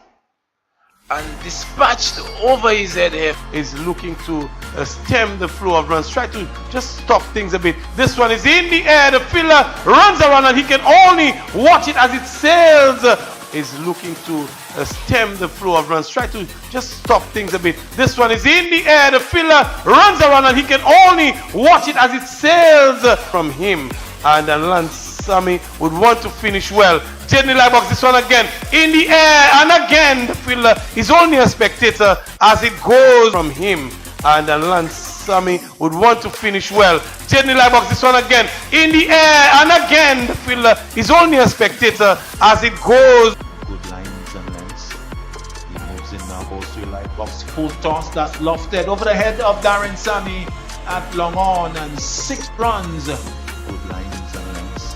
and dispatched over his head here. Is looking to stem the flow of runs, try to just stop things a bit. This one is in the air, the fielder runs around and he can only watch it as it sails. Is looking to stem the flow of runs, try to just stop things a bit. This one is in the air, the fielder runs around and he can only watch it as it sails from him. And Lance Sammy would want to finish well. Jaden Liebox, this one again in the air, and again the fielder is only a spectator as it goes from him. And Lance Sammy would want to finish well. Jaden Liebox, this one again in the air, and again the fielder is only a spectator as it goes. Good lines and lengths. He moves in now, goes to Liebox. Full toss that's lofted over the head of Darren Sammy at long on, and 6 runs. Good lines and lengths.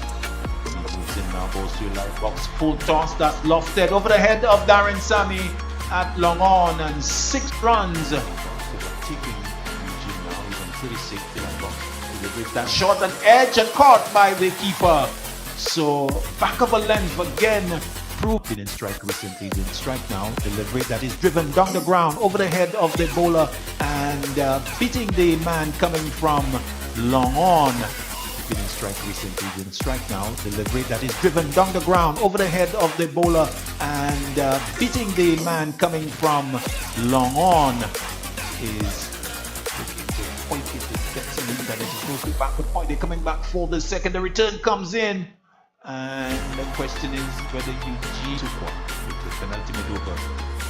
He moves in now, goes to Liebox. Full toss that's lofted over the head of Darren Sammy at long on, and 6 runs. Taking Eugene now, he's on pretty safe to Liebox. Delivers that short and edge and caught by the keeper. So back of a length again. Proved in strike recently, in strike now. Delivery that is driven down the ground over the head of the bowler and beating the man coming from long on. In strike recently, in strike now. Delivery that is driven down the ground over the head of the bowler and beating the man coming from long on. Is looking to point it, gets him in, that it just goes to backward point. They're coming back for the second. The return comes in, and the question is whether Eugene took one. It was penultimate over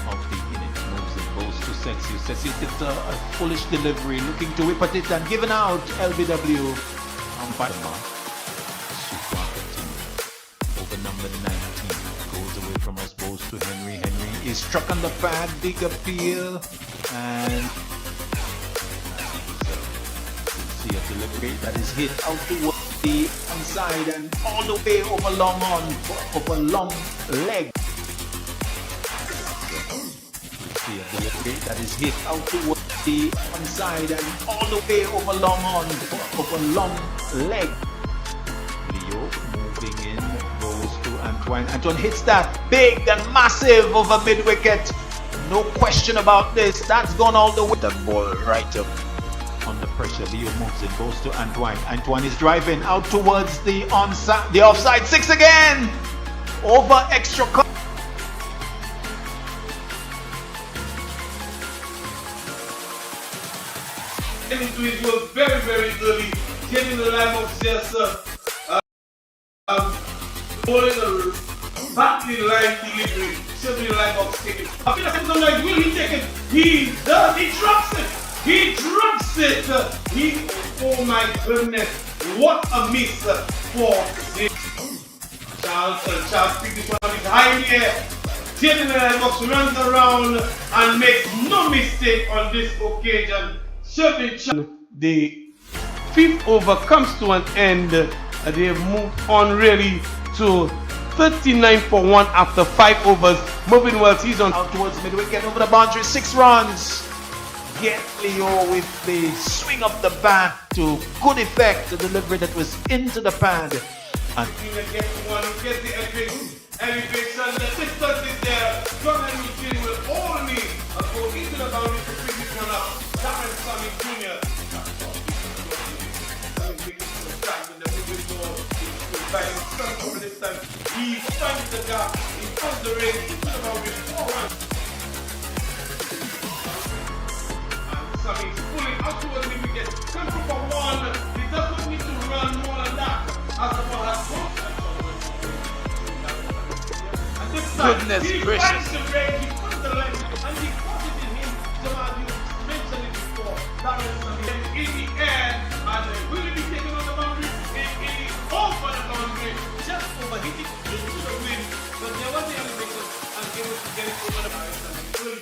of the innings. Moves and goes to Celsius. Celsius gets a foolish delivery, looking to whip at it and given out. LBW on by the mark. Super continues over number 19. Goes away from us, goes to Henry. Henry is struck on the pad, big appeal, and see a delivery that is hit out towards the onside and all the way over long on, over long leg. See a delivery that is hit out towards the onside and all the way over long on, over long leg. Leo moving in, goes to Antoine. Antoine hits that big and massive over mid wicket. No question about this. That's gone all the way. That ball right up. Under pressure, Leo moves and goes to Antoine. Antoine is driving out towards the onside, the offside. 6 again. Over extra cut. Into it was very, very early. Getting the line of just bowling a backly line delivery. Certainly the line of taking. I feel like I'm like, will he take it? He does. He drops it. He drops it. Oh my goodness. What a miss for the Charles picked this one up. It's high in the air. Taking the line box, runs around and makes no mistake on this occasion. The 5th over comes to an end. They've moved on really to 39 for 1 after 5 overs. Moving well, he's on out towards mid wicket over the boundary. 6 runs. Get Leo with the swing of the bat to good effect. The delivery that was into the pad. And gets one, gets the elevation. The distance is there. John and Eugene will only go into the boundary to pick this one up. Darren Sammy Jr. Sammy picks the track with the moving ball. finds the gap, he finds the ring, into the boundary, 4 runs. And Sammy is pulling out towards the wicket, come through for 1, he does not need to run more than that, as the ball has gone. And this time, Goodness he gracious. finds the ring, he puts the leg, and he puts it in him, Jamal, you mentioned it before, that is Sammy, in the air, and will he be taken on the boundary? It is over the boundary, just overhit it into the wind, but there was the elevation and able to get it over the boundary.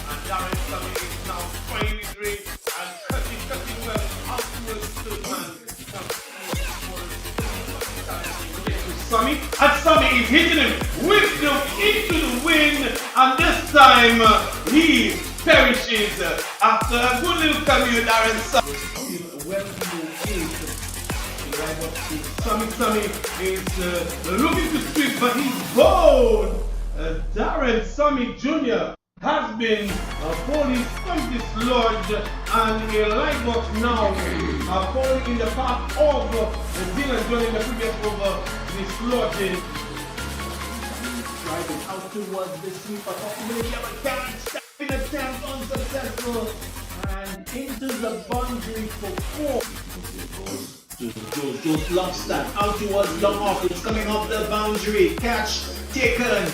And Darren Sammy is now trying his ring and cutting well out towards the man. Sammy, and Sammy is hitting him with the into the wind, and this time he perishes after a good little cameo. Darren Sammy well below 8. Sammy is looking to sweep, but he's bowled. Darren Sammy Jr. has been bowling from dislodged, and a light box now falling in the path of Dylan John in the previous over, dislodging. Driving out towards the sweeper, possibility of a catch, stepping attempt unsuccessful, and into the boundary for 4. Joe's long stand out towards long off. It's coming off the boundary. Catch taken.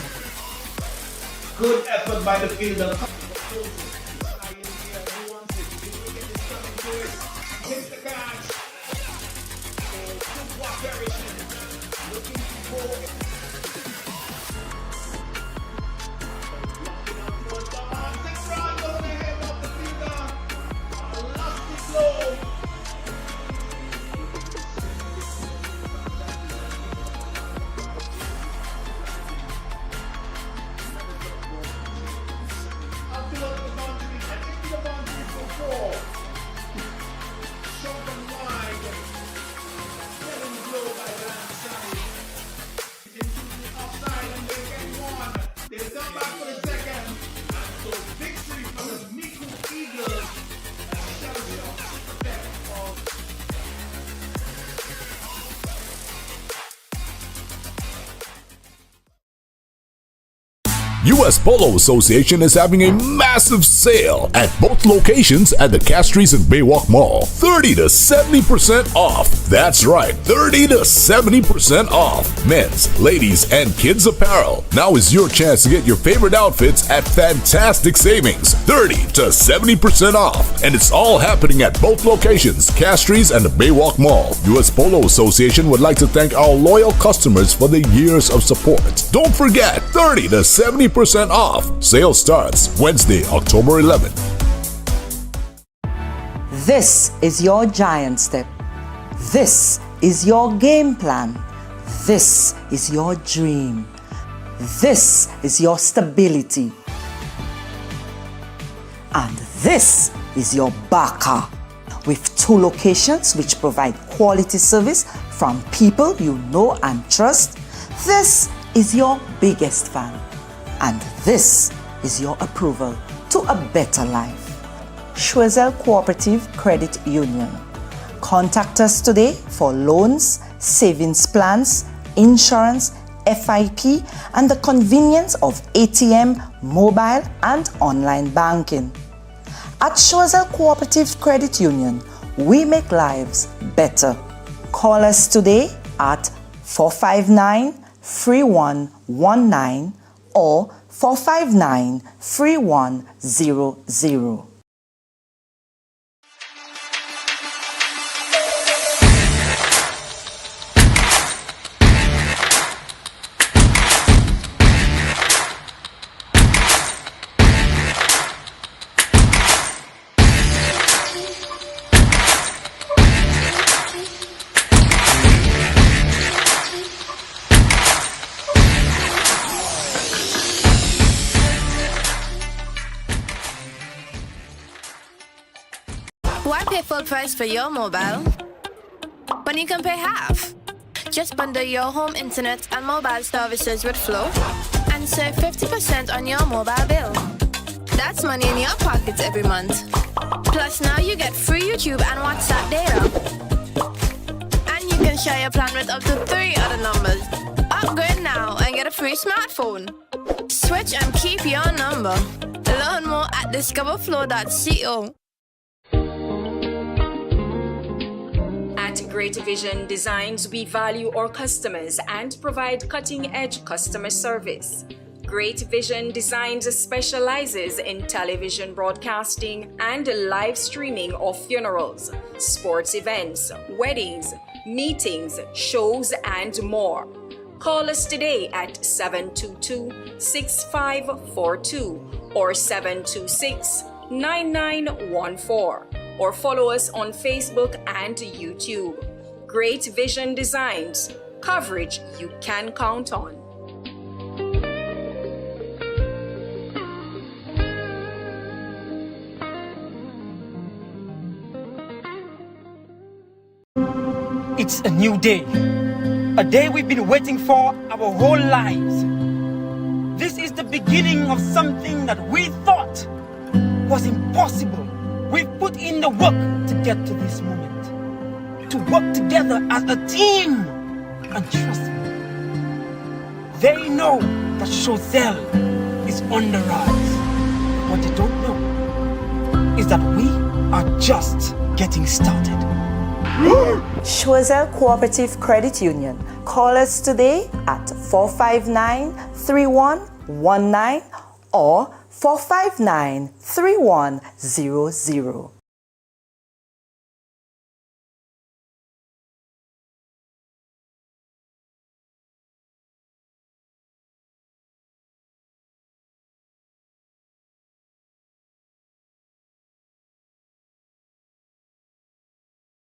Good effort by the fielder. Hits the catch. Looking for US Polo Association is having a massive sale at both locations at the Castries and Baywalk Mall. 30 to 70% off. That's right, 30 to 70% off. Men's, ladies, and kids apparel. Now is your chance to get your favorite outfits at fantastic savings. 30 to 70% off. And it's all happening at both locations, Castries and the Baywalk Mall. US Polo Association would like to thank our loyal customers for the years of support. Don't forget, 30 to 70% off. Sale starts Wednesday, October 11th. This is your giant step. This is your game plan. This is your dream. This is your stability. And this is your backer. With 2 locations which provide quality service from people you know and trust, this is your biggest fan. And this is your approval to a better life. Schwezel Cooperative Credit Union. Contact us today for loans, savings plans, insurance, FIP, and the convenience of ATM, mobile, and online banking. At Schwezel Cooperative Credit Union, we make lives better. Call us today at 459-3119 or 459-3100. Why pay full price for your mobile when you can pay half? Just bundle your home internet and mobile services with Flow and save 50% on your mobile bill. That's money in your pockets every month. Plus now you get free YouTube and WhatsApp data. And you can share your plan with up to 3 other numbers. Up Upgrade now and get a free smartphone. Switch and keep your number. Learn more at discoverflow.co. At Great Vision Designs, we value our customers and provide cutting-edge customer service. Great Vision Designs specializes in television broadcasting and live streaming of funerals, sports events, weddings, meetings, shows, and more. Call us today at 722-6542 or 726-9914 or follow us on Facebook and YouTube. Great Vision Designs, coverage you can count on. It's a new day. A day we've been waiting for our whole lives. This is the beginning of something that we thought was impossible. We've put in the work to get to this moment. To work together as a team. And trust me, they know that Choselle is on the rise. What they don't know is that we are just getting started. Choselle Cooperative Credit Union. Call us today at 459-3119 or 459-3100.